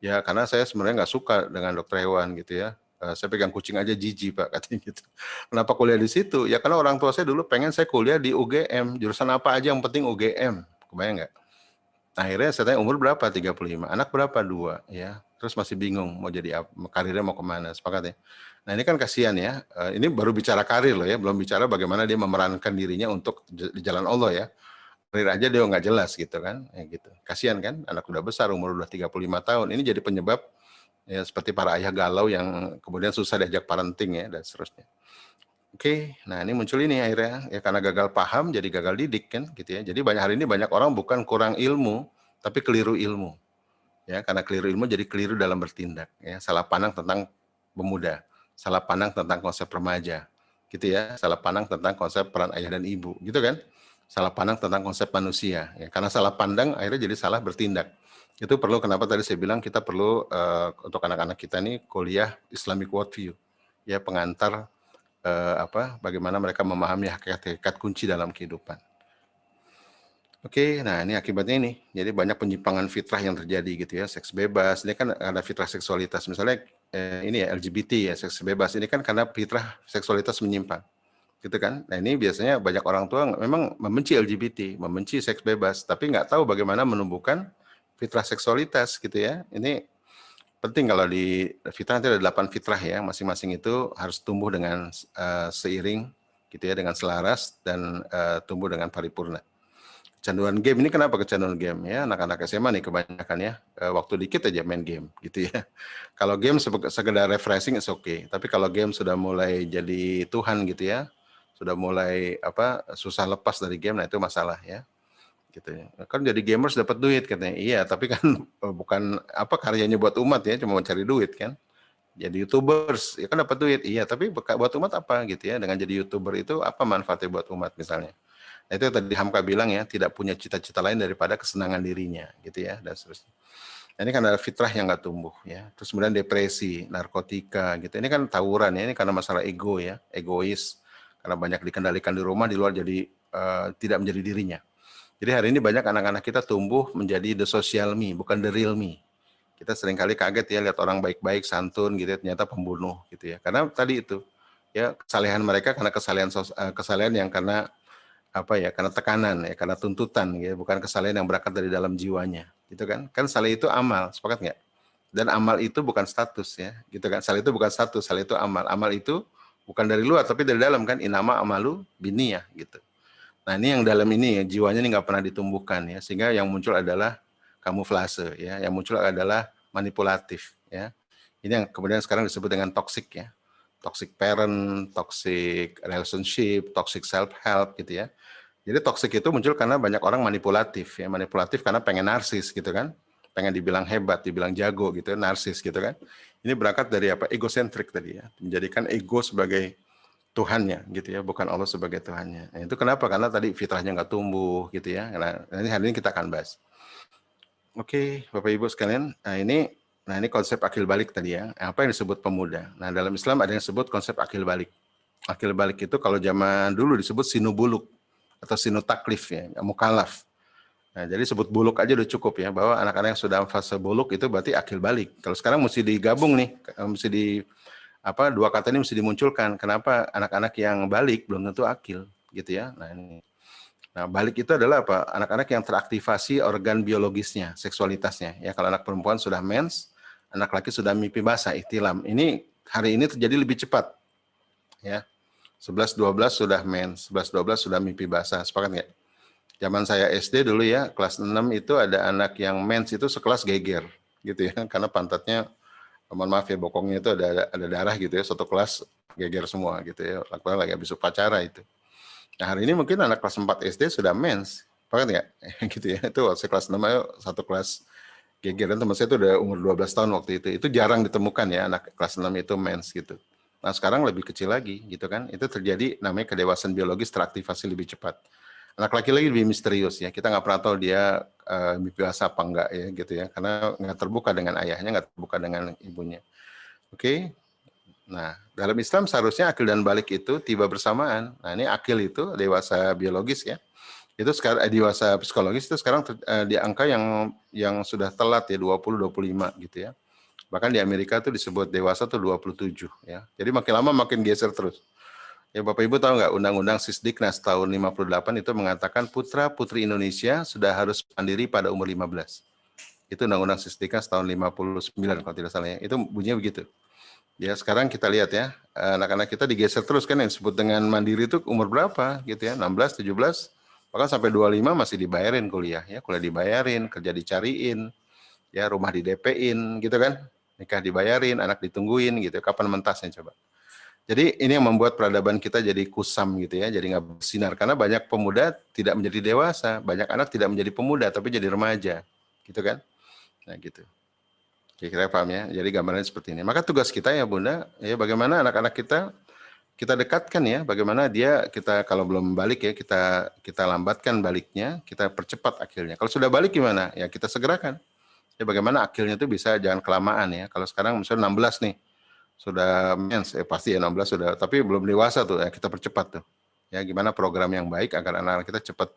Speaker 1: Ya karena saya sebenarnya nggak suka dengan dokter hewan gitu ya. Saya pegang kucing aja jijik Pak katanya gitu. Kenapa kuliah di situ? Ya karena orang tua saya dulu pengen saya kuliah di UGM, jurusan apa aja yang penting UGM, kebayang nggak? Akhirnya saya tanya umur berapa? 35. Anak berapa? 2 ya. Terus masih bingung mau jadi apa, karirnya mau kemana, sepakat ya. Nah ini kan kasihan ya, ini baru bicara karir loh ya, belum bicara bagaimana dia memerankan dirinya untuk di jalan Allah ya. Karir aja dia nggak jelas gitu kan, ya gitu. Kasihan kan, anak udah besar, umur udah 35 tahun, ini jadi penyebab ya seperti para ayah galau yang kemudian susah diajak parenting ya, dan seterusnya. Oke, nah ini muncul ini akhirnya, ya karena gagal paham jadi gagal didik kan gitu ya. Jadi hari ini banyak orang bukan kurang ilmu, tapi keliru ilmu. Ya, karena keliru ilmu jadi keliru dalam bertindak ya, salah pandang tentang pemuda, salah pandang tentang konsep remaja, gitu ya, salah pandang tentang konsep peran ayah dan ibu, gitu kan? Salah pandang tentang konsep manusia, ya, karena salah pandang akhirnya jadi salah bertindak. Itu perlu kenapa tadi saya bilang kita perlu untuk anak-anak kita nih kuliah Islamic Worldview, ya pengantar bagaimana mereka memahami hakikat-hakikat kunci dalam kehidupan. Oke, nah ini akibatnya ini. Jadi banyak penyimpangan fitrah yang terjadi gitu ya, seks bebas. Ini kan ada fitrah seksualitas. Misalnya ini ya LGBT ya, seks bebas. Ini kan karena fitrah seksualitas menyimpang. Gitu kan. Nah ini biasanya banyak orang tua memang membenci LGBT, membenci seks bebas, tapi nggak tahu bagaimana menumbuhkan fitrah seksualitas gitu ya. Ini penting kalau di fitrah itu ada 8 fitrah ya, masing-masing itu harus tumbuh dengan seiring gitu ya, dengan selaras dan tumbuh dengan paripurna. Kecanduan game ini kenapa kecanduan game ya, anak-anak SMA nih kebanyakan ya, waktu dikit aja main game gitu ya. Kalau game sekedar refreshing is okay, tapi kalau game sudah mulai jadi Tuhan gitu ya, sudah mulai susah lepas dari game, nah itu masalah ya. Gitu ya. Kan jadi gamers dapat duit katanya. Iya, tapi kan bukan karyanya buat umat ya, cuma mencari duit kan. Jadi YouTubers ya kan dapat duit. Iya, tapi buat umat apa gitu ya. Dengan jadi YouTuber itu apa manfaatnya buat umat misalnya. Nah, itu tadi Hamka bilang ya, tidak punya cita-cita lain daripada kesenangan dirinya gitu ya, dan seterusnya. Nah, ini kan ada fitrah yang nggak tumbuh ya. Terus kemudian depresi, narkotika gitu. Ini kan tawuran ya, ini karena masalah ego ya, egois. Karena banyak dikendalikan di rumah, di luar jadi tidak menjadi dirinya. Jadi hari ini banyak anak-anak kita tumbuh menjadi the social me, bukan the real me. Kita seringkali kaget ya lihat orang baik-baik, santun gitu ya, ternyata pembunuh gitu ya. Karena tadi itu ya kesalehan mereka karena kesalehan yang karena karena tekanan ya, karena tuntutan ya, bukan kesalehan yang berangkat dari dalam jiwanya, gitu kan? Kan saleh itu amal, sepakat nggak? Dan amal itu bukan status ya, gitu kan? Saleh itu bukan status, saleh itu amal. Amal itu bukan dari luar tapi dari dalam kan, inama amalu biniyah gitu. Nah ini yang dalam ini ya, jiwanya ini nggak pernah ditumbuhkan ya, sehingga yang muncul adalah kamuflase ya, yang muncul adalah manipulatif ya. Ini yang kemudian sekarang disebut dengan toxic ya, toxic parent, toxic relationship, toxic self help gitu ya. Jadi toxic itu muncul karena banyak orang manipulatif ya, manipulatif karena pengen narsis gitu kan, pengen dibilang hebat, dibilang jago gitu, narsis gitu kan. Ini berangkat dari egosentrik tadi ya, menjadikan ego sebagai Tuhannya gitu ya, bukan Allah sebagai Tuhannya. Nah, itu kenapa? Karena tadi fitrahnya nggak tumbuh gitu ya. Nah, hari ini kita akan bahas. Oke, Bapak Ibu sekalian, nah ini konsep akil balik tadi ya. Apa yang disebut pemuda? Nah, dalam Islam ada yang disebut konsep akil balik. Akil balik itu kalau zaman dulu disebut sinubuluk atau sinutaklif ya, mukalaf. Nah, jadi sebut buluk aja udah cukup ya, bahwa anak-anak yang sudah fase buluk itu berarti akil balik. Kalau sekarang mesti digabung nih, mesti dua kata ini mesti dimunculkan. Kenapa anak-anak yang balik belum tentu akil gitu ya. Nah, balik itu adalah anak-anak yang teraktivasi organ biologisnya, seksualitasnya ya. Kalau anak perempuan sudah mens, anak laki sudah mimpi basah, ihtilam. Ini hari ini terjadi lebih cepat ya. 11-12 sudah mens, 11-12 sudah mimpi basah, sepakat nggak? Zaman saya SD dulu ya, kelas 6 itu ada anak yang mens itu sekelas geger gitu ya, karena pantatnya, mohon maaf ya, bokongnya itu ada darah gitu ya, satu kelas geger semua gitu ya, lakukan lagi habis upacara itu. Nah hari ini mungkin anak kelas 4 SD sudah mens, paham nggak? Gitu ya, itu waktu kelas 6 ayo satu kelas geger, dan teman saya itu udah umur 12 tahun waktu itu jarang ditemukan ya anak kelas 6 itu mens gitu. Nah sekarang lebih kecil lagi gitu kan, itu terjadi namanya kedewasaan biologis teraktivasi lebih cepat. Anak laki-laki lebih misterius ya, kita nggak pernah tahu dia mimpi basah apa enggak ya gitu ya, karena nggak terbuka dengan ayahnya, nggak terbuka dengan ibunya. Oke, nah dalam Islam seharusnya akil dan balik itu tiba bersamaan. Nah ini akil itu dewasa biologis ya, itu sekarang dewasa psikologis itu sekarang di angka yang sudah telat ya 20-25 gitu ya. Bahkan di Amerika tuh disebut dewasa tuh 27 ya. Jadi makin lama makin geser terus. Ya Bapak Ibu tahu nggak Undang-Undang Sisdiknas tahun 58 itu mengatakan putra putri Indonesia sudah harus mandiri pada umur 15. Itu Undang-Undang Sisdiknas tahun 59 kalau tidak salah ya. Itu bunyinya begitu. Ya sekarang kita lihat ya, anak-anak kita digeser terus kan yang disebut dengan mandiri itu umur berapa gitu ya, 16, 17, bahkan sampai 25 masih dibayarin kuliah ya, kuliah dibayarin, kerja dicariin, ya rumah di DP-in gitu kan, nikah dibayarin, anak ditungguin gitu, kapan mentasnya coba. Jadi ini yang membuat peradaban kita jadi kusam gitu ya, jadi nggak bersinar karena banyak pemuda tidak menjadi dewasa, banyak anak tidak menjadi pemuda tapi jadi remaja, gitu kan? Nah gitu. Kira-kira paham ya. Jadi gambarannya seperti ini. Maka tugas kita ya Bunda, ya bagaimana anak-anak kita dekatkan ya, bagaimana dia kita kalau belum balik ya kita lambatkan baliknya, kita percepat akhirnya. Kalau sudah balik gimana? Ya kita segerakan. Ya bagaimana akhirnya itu bisa jangan kelamaan ya. Kalau sekarang misalnya 16 nih sudah mens, pasti ya 16 sudah, tapi belum dewasa tuh, ya kita percepat tuh. Ya gimana program yang baik agar anak-anak kita cepat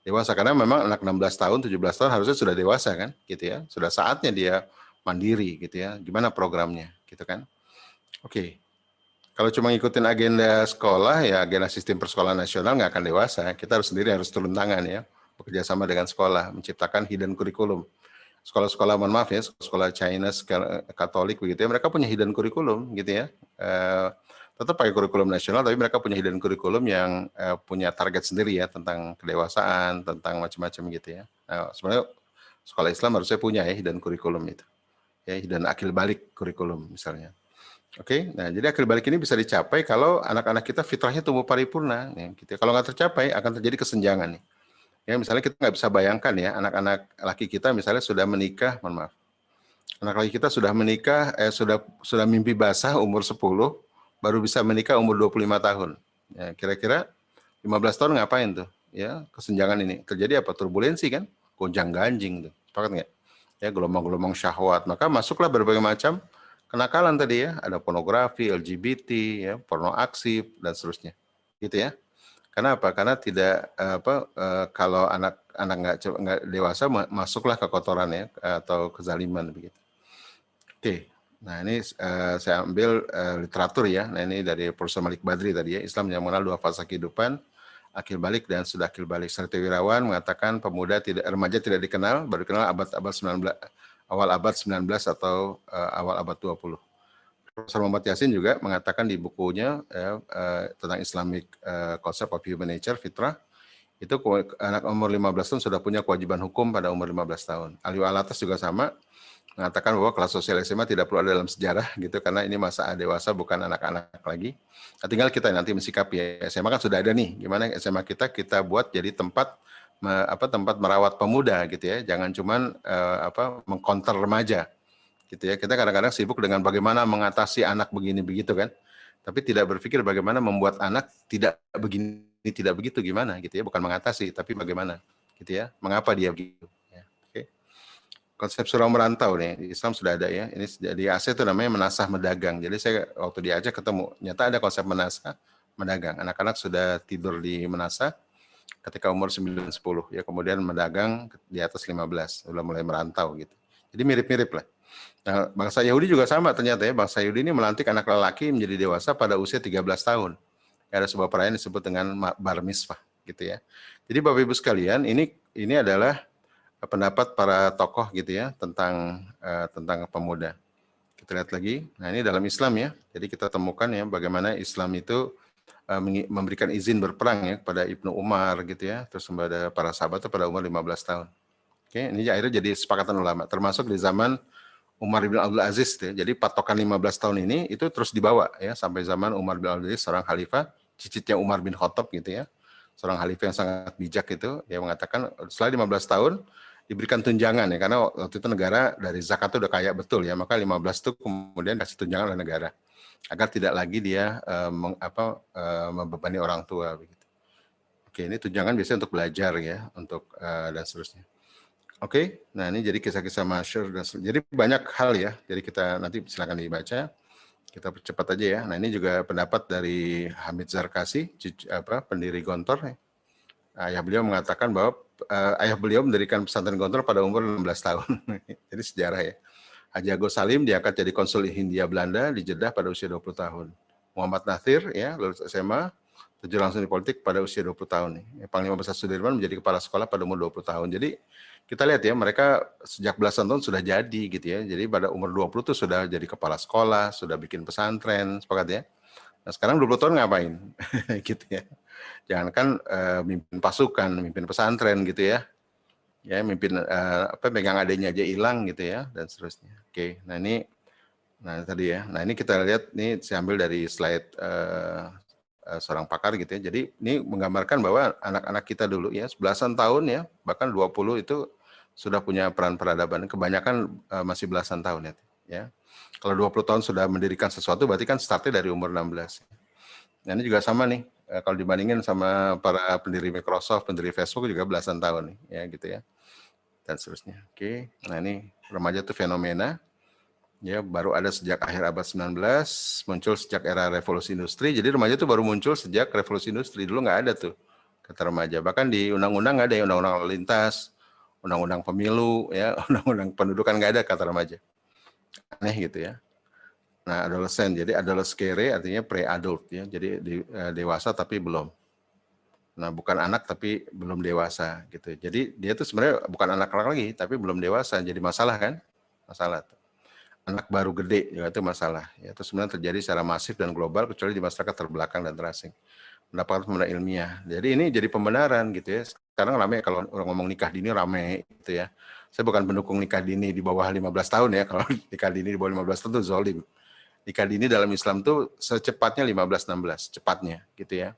Speaker 1: dewasa, karena memang anak 16 tahun, 17 tahun harusnya sudah dewasa kan, gitu ya. Sudah saatnya dia mandiri gitu ya. Gimana programnya, gitu kan. Oke. Kalau cuma ngikutin agenda sekolah, ya agenda sistem persekolahan nasional nggak akan dewasa. Kita harus sendiri harus turun tangan ya, bekerja sama dengan sekolah, menciptakan hidden curriculum. Sekolah-sekolah, mohon maaf ya, sekolah China, Katolik begitu ya, mereka punya hidden curriculum gitu ya. Tetap pakai kurikulum nasional, tapi mereka punya hidden curriculum yang punya target sendiri ya, tentang kedewasaan, tentang macam-macam gitu ya. Nah, sebenarnya sekolah Islam harusnya punya ya hidden curriculum itu. Ya, hidden akil balik kurikulum misalnya. Oke, nah jadi akil balik ini bisa dicapai kalau anak-anak kita fitrahnya tumbuh paripurna. Ya, gitu ya. Kalau nggak tercapai, akan terjadi kesenjangan nih. Ya, misalnya kita nggak bisa bayangkan ya, anak-anak laki kita misalnya sudah menikah, mohon maaf, anak laki kita sudah menikah, sudah mimpi basah umur 10, baru bisa menikah umur 25 tahun. Ya, kira-kira 15 tahun ngapain tuh? Ya, kesenjangan ini. Terjadi apa? Turbulensi kan? Gonjang-ganjing tuh. Sepakat nggak? Ya, gelombang-gelombang syahwat. Maka masuklah berbagai macam kenakalan tadi ya. Ada pornografi, LGBT, ya, porno aksi, dan seterusnya. Gitu ya. Karena apa? Karena tidak kalau anak nggak dewasa masuklah ke kotoran ya atau kezaliman begitu. Oke, nah ini saya ambil literatur ya. Nah ini dari Profesor Malik Badri tadi ya, Islam yang mengenal dua fase kehidupan, akil balik dan sudah akil balik. Serti Wirawan mengatakan remaja tidak dikenal, baru dikenal awal abad 19 atau awal abad 20. Profesor Muhammad Yasin juga mengatakan di bukunya tentang Islamic Concept of Human Nature, Fitrah, itu anak umur 15 tahun sudah punya kewajiban hukum pada umur 15 tahun. Aliu Alatas juga sama, mengatakan bahwa kelas sosial SMA tidak perlu ada dalam sejarah gitu, karena ini masa dewasa bukan anak-anak lagi. Nah, tinggal kita nanti mensikapi ya. SMA kan sudah ada nih, gimana SMA kita buat jadi tempat tempat merawat pemuda gitu ya, jangan cuman mengkonter remaja. Gitu ya. Kita kadang-kadang sibuk dengan bagaimana mengatasi anak begini begitu kan. Tapi tidak berpikir bagaimana membuat anak tidak begini, tidak begitu gimana gitu ya, bukan mengatasi tapi bagaimana gitu ya. Mengapa dia begitu ya. Oke. Konsep surau merantau nih di Islam sudah ada ya. Ini di Aceh itu namanya menasah medagang. Jadi saya waktu di Aceh ketemu, nyata ada konsep menasah medagang. Anak-anak sudah tidur di menasah ketika umur 9-10 ya, kemudian medagang di atas 15, sudah mulai merantau gitu. Jadi mirip-mirip lah. Nah, bangsa Yahudi juga sama ternyata ya. Bangsa Yahudi ini melantik anak lelaki menjadi dewasa pada usia 13 tahun. Ada sebuah perayaan disebut dengan bar mitzvah gitu ya. Jadi Bapak Ibu sekalian, ini adalah pendapat para tokoh gitu ya tentang pemuda. Kita lihat lagi. Nah, ini dalam Islam ya. Jadi kita temukan ya bagaimana Islam itu memberikan izin berperang ya kepada Ibnu Umar gitu ya. Terus kepada para sahabat itu pada umur 15 tahun. Oke, ini akhirnya jadi sepakatan ulama, termasuk di zaman Umar bin Abdul Aziz ya. Jadi patokan 15 tahun ini itu terus dibawa ya sampai zaman Umar bin Abdul Aziz, seorang khalifah, cicitnya Umar bin Khattab gitu ya. Seorang khalifah yang sangat bijak itu, dia mengatakan setelah 15 tahun diberikan tunjangan ya, karena waktu itu negara dari zakat itu udah kaya betul ya, maka 15 itu kemudian kasih tunjangan oleh negara agar tidak lagi dia membebani orang tua begitu. Oke, ini tunjangan biasanya untuk belajar ya, untuk dan seterusnya. Oke, nah ini jadi kisah-kisah masyhur dan jadi banyak hal ya. Jadi kita nanti silakan dibaca. Kita percepat aja ya. Nah ini juga pendapat dari Hamid Zarkasi, pendiri Gontor. Ayah beliau mengatakan bahwa ayah beliau mendirikan pesantren Gontor pada umur 16 tahun. Jadi sejarah ya. Haji Agus Salim diangkat jadi konsul Hindia Belanda di Jeddah pada usia 20 tahun. Muhammad Nathir ya lulus SMA, terjun langsung di politik pada usia 20 tahun nih. Panglima Besar Sudirman menjadi kepala sekolah pada umur 20 tahun. Jadi kita lihat ya, mereka sejak belasan tahun sudah jadi gitu ya. Jadi pada umur 20 tuh sudah jadi kepala sekolah, sudah bikin pesantren, sepakat ya. Nah, sekarang 20 tahun ngapain? Gitu ya. Jangankan mimpin pasukan, mimpin pesantren gitu ya. Ya, mimpin pegang adanya aja hilang gitu ya dan seterusnya. Oke, nah ini tadi ya. Nah, ini kita lihat nih saya ambil dari slide seorang pakar gitu ya. Jadi ini menggambarkan bahwa anak-anak kita dulu ya, belasan tahun ya, bahkan 20 itu sudah punya peran peradaban. Kebanyakan masih belasan tahun ya. Kalau 20 tahun sudah mendirikan sesuatu berarti kan startnya dari umur 16. Nah, ini juga sama nih. Kalau dibandingin sama para pendiri Microsoft, pendiri Facebook juga belasan tahun nih ya gitu ya. Dan seterusnya. Oke. Nah, ini remaja itu fenomena ya baru ada sejak akhir abad 19, muncul sejak era revolusi industri. Jadi remaja itu baru muncul sejak revolusi industri. Dulu nggak ada tuh kata remaja. Bahkan di undang-undang nggak ada ya, undang-undang lalu lintas, undang-undang pemilu ya, undang-undang pendudukan nggak ada kata remaja. Aneh gitu ya. Nah, adolescent, jadi adolescere artinya pre-adult ya, jadi dewasa tapi belum. Nah, bukan anak tapi belum dewasa gitu. Jadi dia tuh sebenarnya bukan anak-anak lagi, tapi belum dewasa. Jadi masalah kan? Masalah. Anak baru gede juga itu masalah. Ya, itu sebenarnya terjadi secara masif dan global kecuali di masyarakat terbelakang dan terasing. Mendapatkan pembenaran ilmiah. Jadi ini jadi pembenaran gitu ya. Sekarang ramai kalau orang ngomong nikah dini ramai gitu ya. Saya bukan pendukung nikah dini di bawah 15 tahun ya. Kalau nikah dini di bawah 15 tahun itu zolim. Nikah dini dalam Islam tuh secepatnya 15-16, cepatnya gitu ya.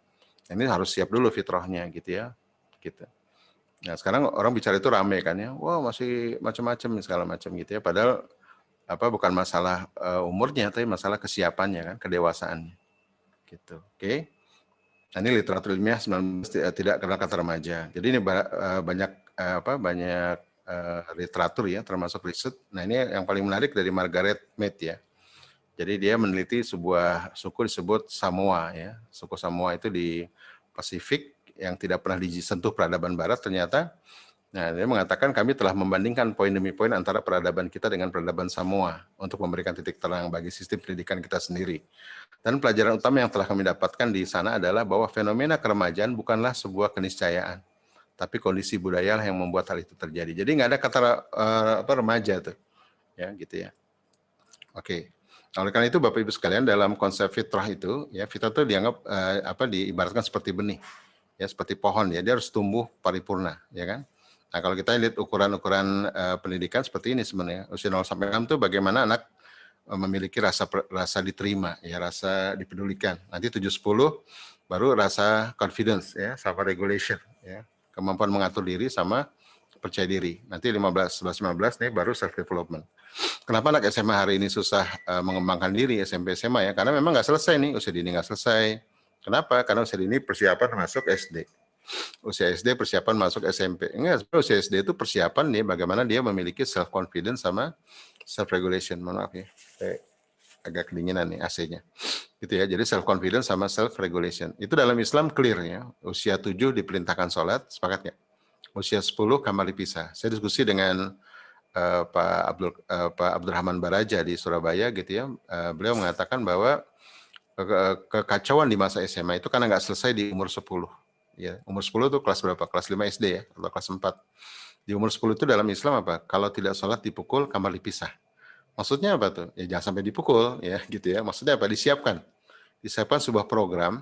Speaker 1: Ini harus siap dulu fitrahnya gitu ya. Gitu. Nah, sekarang orang bicara itu rame kan ya. Wah, masih macam-macam segala macam gitu ya. Padahal bukan masalah umurnya tapi masalah kesiapannya kan, kedewasaannya. Gitu. Oke. Nah, ini literatur ilmiah 19 tidak kenal kata remaja. Jadi ini banyak literatur ya termasuk riset. Nah, ini yang paling menarik dari Margaret Mead ya. Jadi dia meneliti sebuah suku disebut Samoa ya. Suku Samoa itu di Pasifik yang tidak pernah disentuh peradaban barat ternyata. Nah, dia mengatakan kami telah membandingkan poin demi poin antara peradaban kita dengan peradaban Samoa untuk memberikan titik terang bagi sistem pendidikan kita sendiri. Dan pelajaran utama yang telah kami dapatkan di sana adalah bahwa fenomena keremajaan bukanlah sebuah keniscayaan, tapi kondisi budaya yang membuat hal itu terjadi. Jadi nggak ada kata remaja tuh, ya gitu ya. Oke. Oleh karena itu Bapak Ibu sekalian dalam konsep fitrah itu ya fitrah itu dianggap diibaratkan seperti benih ya seperti pohon ya dia harus tumbuh paripurna ya kan. Nah kalau kita lihat ukuran-ukuran pendidikan seperti ini sebenarnya usia 0 sampai 6 itu bagaimana anak memiliki rasa diterima ya rasa dipedulikan. Nanti 7-10 baru rasa confidence ya self regulation ya kemampuan mengatur diri sama percaya diri. Nanti 15, 11, 15 nih baru self development. Kenapa anak SMA hari ini susah mengembangkan diri SMP SMA ya? Karena memang nggak selesai nih usia dini nggak selesai. Kenapa? Karena usia dini persiapan masuk SD. Usia SD persiapan masuk SMP. Enggak, usia SD itu persiapan nih bagaimana dia memiliki self confidence sama self regulation. Mohon maaf ya, agak kedinginan nih AC-nya. Gitu ya. Jadi self confidence sama self regulation. Itu dalam Islam clear ya. Usia 7 diperintahkan sholat, sepakat ya? Usia 10 kamar dipisah. Saya diskusi dengan Pak Abdurrahman Baraja di Surabaya gitu ya. Beliau mengatakan bahwa kekacauan di masa SMA itu karena nggak selesai di umur 10. Ya, umur 10 itu kelas berapa? Kelas 5 SD ya, atau kelas 4. Di umur 10 itu dalam Islam apa? Kalau tidak sholat dipukul, kamar dipisah. Maksudnya apa tuh? Ya jangan sampai dipukul ya gitu ya. Maksudnya apa? Disiapkan. Disiapkan sebuah program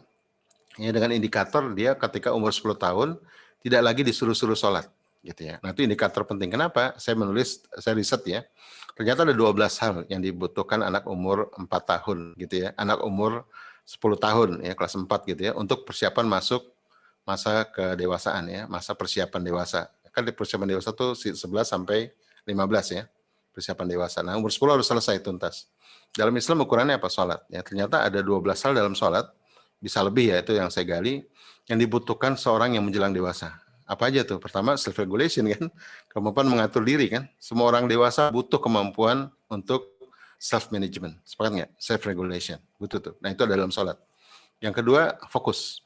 Speaker 1: ya dengan indikator dia ketika umur 10 tahun tidak lagi disuruh-suruh sholat. Gitu ya. Nah, itu indikator penting. Kenapa? Saya riset ya. Ternyata ada 12 hal yang dibutuhkan anak umur 4 tahun gitu ya. Anak umur 10 tahun ya, kelas 4 gitu ya, untuk persiapan masuk masa kedewasaan ya, masa persiapan dewasa. Kan di persiapan dewasa tuh 11 sampai 15 ya. Persiapan dewasa. Nah, umur 10 harus selesai tuntas. Dalam Islam ukurannya apa? Sholat. Ya, ternyata ada 12 hal dalam sholat, bisa lebih ya, itu yang saya gali. yang dibutuhkan seorang yang menjelang dewasa. Apa aja tuh? Pertama, self-regulation kan, kemampuan mengatur diri kan. Semua orang dewasa butuh kemampuan untuk self-management. Sepakat nggak? Self-regulation. Butuh tuh. Nah, itu ada dalam sholat. Yang kedua, fokus.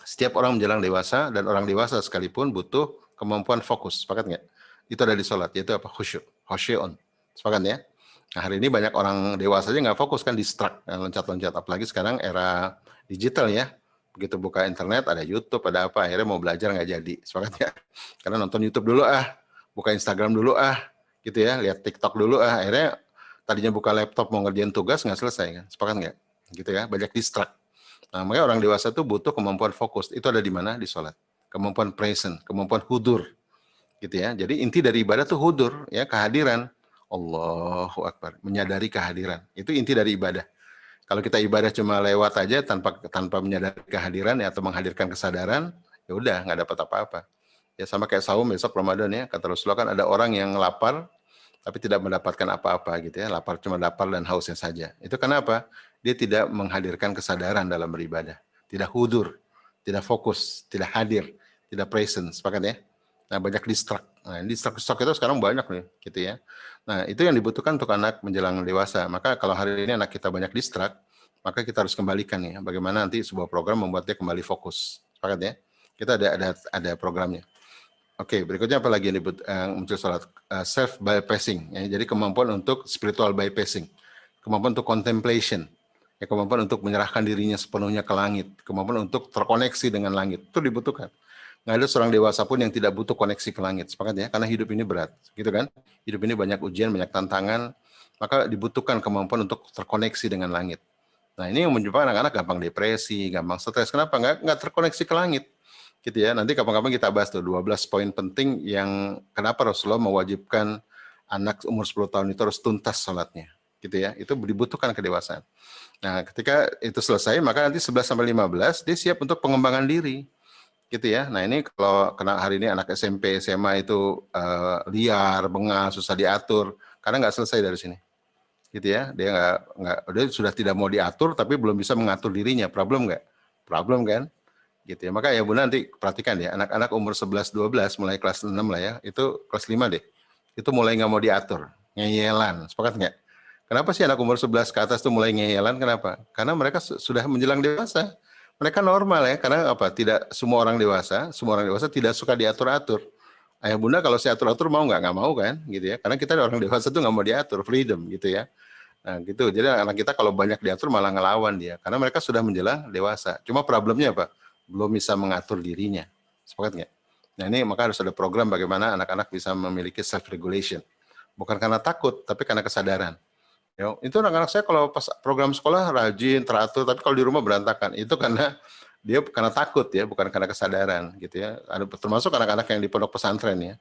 Speaker 1: Setiap orang menjelang dewasa dan orang dewasa sekalipun butuh kemampuan fokus. Sepakat nggak? Itu ada di sholat, yaitu apa? Khusyuk. Khusyu'un. Sepakat ya? Nah, hari ini banyak orang dewasa aja nggak fokus kan, distract, loncat-loncat. Apalagi sekarang era digital ya. Begitu buka internet, ada YouTube, ada apa, akhirnya mau belajar nggak jadi. Sepakat ya? Karena nonton YouTube dulu buka Instagram dulu gitu ya, lihat TikTok dulu akhirnya tadinya buka laptop mau ngerjain tugas nggak selesai kan. Sepakat nggak? Gitu ya, banyak distract. Nah, makanya orang dewasa itu butuh kemampuan fokus. Itu ada di mana? Di sholat. Kemampuan present, kemampuan hudur. Gitu ya. Jadi inti dari ibadah tuh hudur, ya, kehadiran. Allahu Akbar, menyadari kehadiran. Itu inti dari ibadah. Kalau kita ibadah cuma lewat aja tanpa menyadari kehadiran ya, atau menghadirkan kesadaran, ya udah nggak dapat apa-apa. Ya sama kayak saum besok Ramadan ya, kata Rasulullah kan ada orang yang lapar tapi tidak mendapatkan apa-apa gitu ya, lapar cuma lapar dan hausnya saja. Itu kenapa? Dia tidak menghadirkan kesadaran dalam beribadah, tidak hudur, tidak fokus, tidak hadir, tidak presence, sepakat ya? Nah, banyak distract. Nah, distract itu sekarang banyak nih, gitu ya. Nah, itu yang dibutuhkan untuk anak menjelang dewasa. Maka kalau hari ini anak kita banyak distract, maka kita harus kembalikan ya, bagaimana nanti sebuah program membuat dia kembali fokus. Sepakat ya? Kita ada programnya. Oke, berikutnya apa lagi yang muncul sholat? Self bypassing, ya, jadi kemampuan untuk spiritual bypassing, kemampuan untuk contemplation, ya, kemampuan untuk menyerahkan dirinya sepenuhnya ke langit, kemampuan untuk terkoneksi dengan langit, itu dibutuhkan. Nggak ada seorang dewasa pun yang tidak butuh koneksi ke langit, sepakat ya? Karena hidup ini berat, gitu kan? Hidup ini banyak ujian, banyak tantangan, maka dibutuhkan kemampuan untuk terkoneksi dengan langit. Nah, ini yang menyebabkan anak-anak gampang depresi, gampang stres. Kenapa? Nggak terkoneksi ke langit. Gitu ya. Nanti kapan-kapan kita bahas tuh 12 poin penting yang kenapa Rasulullah mewajibkan anak umur 10 tahun itu harus tuntas sholatnya. Gitu ya. Itu dibutuhkan kedewasaan. Nah, ketika itu selesai, maka nanti 11 sampai 15 dia siap untuk pengembangan diri. Gitu ya. Nah, ini kalau kena hari ini anak SMP, SMA itu liar, bengal, susah diatur karena nggak selesai dari sini. Gitu ya. Dia sudah tidak mau diatur tapi belum bisa mengatur dirinya. Problem nggak? Problem kan? Gitu ya. Maka ya Bunda nanti perhatikan ya, anak-anak umur 11-12 mulai kelas 6 lah ya, itu kelas 5 deh. Itu mulai nggak mau diatur, ngeyelan. Sepakat nggak? Kenapa sih anak umur 11 ke atas tuh mulai ngeyelan? Kenapa? Karena mereka sudah menjelang dewasa. Mereka normal ya, karena apa? Tidak semua orang dewasa tidak suka diatur-atur. Ayah Bunda kalau saya atur-atur mau nggak? Nggak mau kan? Gitu ya. Karena kita orang dewasa tuh nggak mau diatur, freedom gitu ya. Nah gitu, jadi anak kita kalau banyak diatur malah ngelawan dia. Karena mereka sudah menjelang dewasa. Cuma problemnya apa? Belum bisa mengatur dirinya. Sepakat nggak? Nah ini maka harus ada program bagaimana anak-anak bisa memiliki self-regulation. Bukan karena takut, tapi karena kesadaran. Ya, itu anak-anak saya kalau pas program sekolah rajin, teratur, tapi kalau di rumah berantakan. Itu karena dia karena takut ya, bukan karena kesadaran gitu ya. Ada termasuk anak-anak yang di pondok pesantren ya.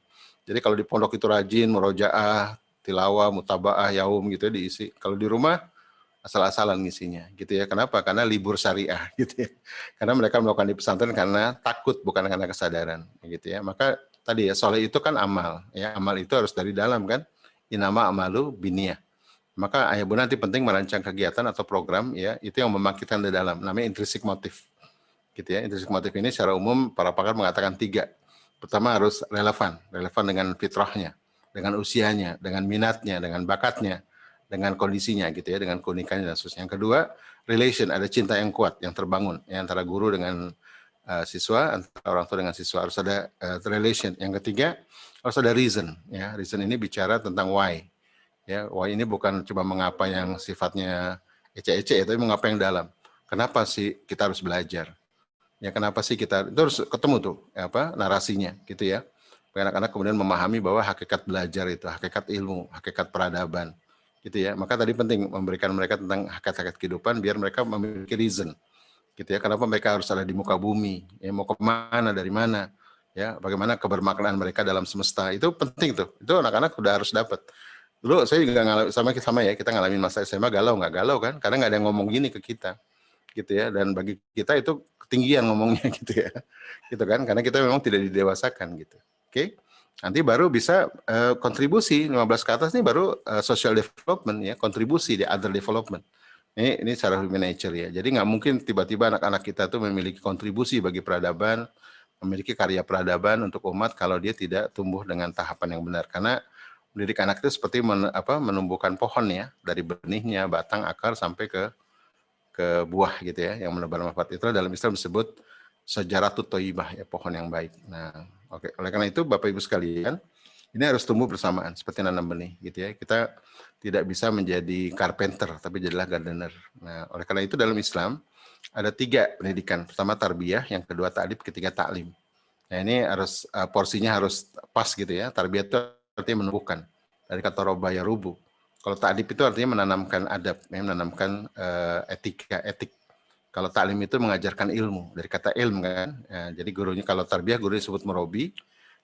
Speaker 1: Jadi kalau di pondok itu rajin, murojaah, tilawah, mutabaah, yaum gitu ya diisi. Kalau di rumah asal-asalan ngisinya gitu ya. Kenapa? Karena libur syariah gitu ya. Karena mereka melakukan di pesantren karena takut bukan karena kesadaran gitu ya. Maka tadi ya soleh itu kan amal ya. Amal itu harus dari dalam kan. Inama amalu biniyah. Maka ayah bunda nanti penting merancang kegiatan atau program ya itu yang membangkitkan dari dalam. Namanya intrinsic motif. Gitu ya. Intrinsic motif ini secara umum para pakar mengatakan 3. Pertama harus relevan dengan fitrahnya, dengan usianya, dengan minatnya, dengan bakatnya, dengan kondisinya gitu ya, dengan keunikannya dan seterusnya. Yang kedua, relation, ada cinta yang kuat yang terbangun ya, antara guru dengan siswa, antara orang tua dengan siswa, harus ada relation. Yang ketiga, harus ada reason ya. Reason ini bicara tentang why. Ya, why ini bukan cuma mengapa yang sifatnya ece-ece ya, tapi mengapa yang dalam. Kenapa sih kita harus belajar? Ya, kenapa sih kita itu harus ketemu tuh apa narasinya gitu ya. Anak-anak kemudian memahami bahwa hakikat belajar itu, hakikat ilmu, hakikat peradaban gitu ya. Maka tadi penting memberikan mereka tentang hakikat kehidupan biar mereka memiliki reason gitu ya. Kenapa mereka harus ada di muka bumi, ya, mau kemana, dari mana, ya, bagaimana kebermaknaan mereka dalam semesta, itu penting tuh. Itu anak-anak udah harus dapat. Dulu saya juga ngalamin sama ya, kita ngalamin masa SMA galau nggak galau kan, karena nggak ada yang ngomong gini ke kita gitu ya. Dan bagi kita itu ketinggian ngomongnya gitu ya, gitu kan, karena kita memang tidak didewasakan gitu. Oke. Nanti baru bisa kontribusi 15 ke atas nih baru social development ya, kontribusi di other development. Ini secara human nature ya. Jadi nggak mungkin tiba-tiba anak-anak kita tuh memiliki kontribusi bagi peradaban, memiliki karya peradaban untuk umat kalau dia tidak tumbuh dengan tahapan yang benar. Karena mendidik anak itu seperti menumbuhkan pohon ya, dari benihnya, batang, akar sampai ke buah gitu ya, yang menebar manfaat. Itu dalam Islam disebut syajaratut thayyibah ya, pohon yang baik. Nah, oke. Oleh karena itu Bapak Ibu sekalian, ini harus tumbuh bersamaan seperti nanam benih gitu ya. Kita tidak bisa menjadi carpenter tapi jadilah gardener. Nah, oleh karena itu dalam Islam ada 3 pendidikan. Pertama tarbiyah, yang kedua ta'dib, ketiga taklim. Nah, ini harus porsinya harus pas gitu ya. Tarbiyah itu artinya menumbuhkan. Dari kata roba ya rubu. Kalau ta'dib itu artinya menanamkan adab, ya, menanamkan etik. Kalau taklim itu mengajarkan ilmu, dari kata ilm kan. Ya, jadi gurunya, kalau tarbiyah gurunya disebut murabi,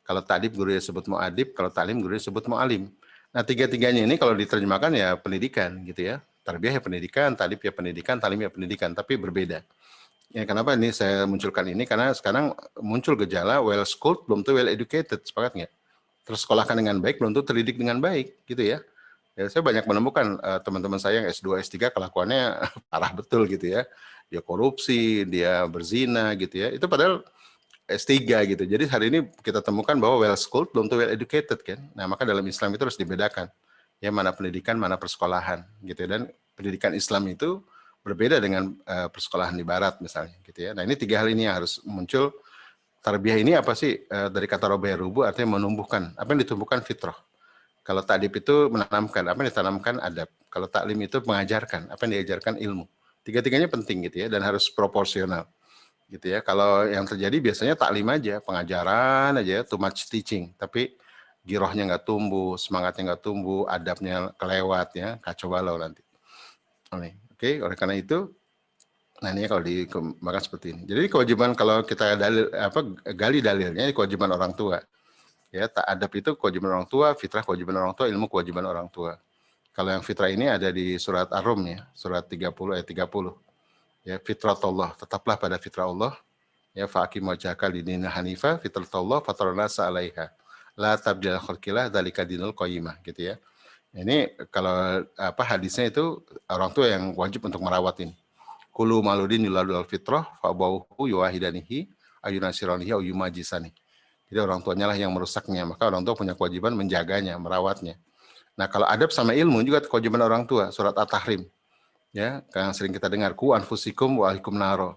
Speaker 1: kalau ta'dib gurunya disebut mu'adib, kalau taklim gurunya disebut mu'alim. Nah, 3-tiganya ini kalau diterjemahkan ya pendidikan gitu ya. Tarbiyah ya pendidikan, ta'dib ya pendidikan, taklim ya pendidikan, tapi berbeda. Ya, kenapa ini saya munculkan ini? Karena sekarang muncul gejala well schooled belum tentu well educated, sepakat nggak? Tersekolahkan dengan baik belum tentu terdidik dengan baik, gitu ya. Ya, saya banyak menemukan teman-teman saya yang S2, S3 kelakuannya parah betul gitu ya. Dia korupsi, dia berzina gitu ya. Itu padahal S3 gitu. Jadi hari ini kita temukan bahwa well schooled belum tentu well educated kan. Nah, maka dalam Islam itu harus dibedakan. Ya, mana pendidikan, mana persekolahan gitu ya. Dan pendidikan Islam itu berbeda dengan persekolahan di barat misalnya gitu ya. Nah, ini 3 hal ini yang harus muncul. Tarbiyah ini apa sih? Dari kata robaya rubu artinya menumbuhkan. Apa yang ditumbuhkan? Fitrah. Kalau ta'dib itu menanamkan, apa yang ditanamkan? Adab. Kalau taklim itu mengajarkan, apa yang diajarkan? Ilmu. 3-tiganya penting gitu ya, dan harus proporsional gitu ya. Kalau yang terjadi biasanya taklim aja, pengajaran aja, too much teaching, tapi girohnya nggak tumbuh, semangatnya nggak tumbuh, adabnya kelewat ya, kacau balau nanti. Oke, oleh karena itu, nah ini kalau dikembangkan seperti ini. Jadi kewajiban kalau kita gali dalilnya, kewajiban orang tua. Ya, adab itu kewajiban orang tua, fitrah kewajiban orang tua, ilmu kewajiban orang tua. Kalau yang fitrah ini ada di surat Ar-Rum ya, surat 30 ayat 30. Ya, fitratullah, tetaplah pada fitrah Allah. Ya, fa'aqim wajhaka lidinil hanifah, fitratullah fatarnasa 'alaiha. La tabdila khalqillah dzalika dinul qayyimah gitu ya. Ini kalau hadisnya itu orang tua yang wajib untuk merawat ini. Kulu maludin yuladul fitrah fa'abawahu yuwahidanihi ayunasiranihi ayumajisani. Jadi orang tuanya lah yang merusaknya, maka orang tua punya kewajiban menjaganya, merawatnya. Nah, kalau adab sama ilmu juga kewajiban orang tua, surat At-Tahrim. Ya, yang sering kita dengar, ku anfusikum wa ahlikum naro.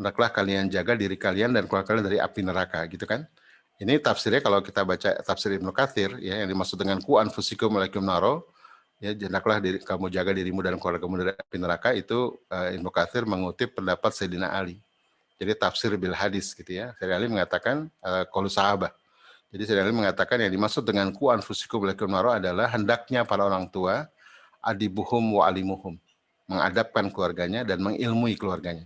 Speaker 1: Hendaklah kalian jaga diri kalian dan keluarga kalian dari api neraka, gitu kan? Ini tafsirnya kalau kita baca tafsir Ibnu Katsir ya, yang dimaksud dengan ku anfusikum wa ahlikum naro, ya, hendaklah kamu jaga dirimu dan keluargamu dari api neraka, itu Ibnu Katsir mengutip pendapat Sayyidina Ali. Jadi tafsir bil hadis gitu ya. Sayyidina Ali mengatakan qaulu sahabat. Jadi Sayyidina Ali mengatakan yang dimaksud dengan ku anfusikum lakum naro adalah hendaknya para orang tua adibuhum wa alimuhum, mengadabkan keluarganya dan mengilmui keluarganya.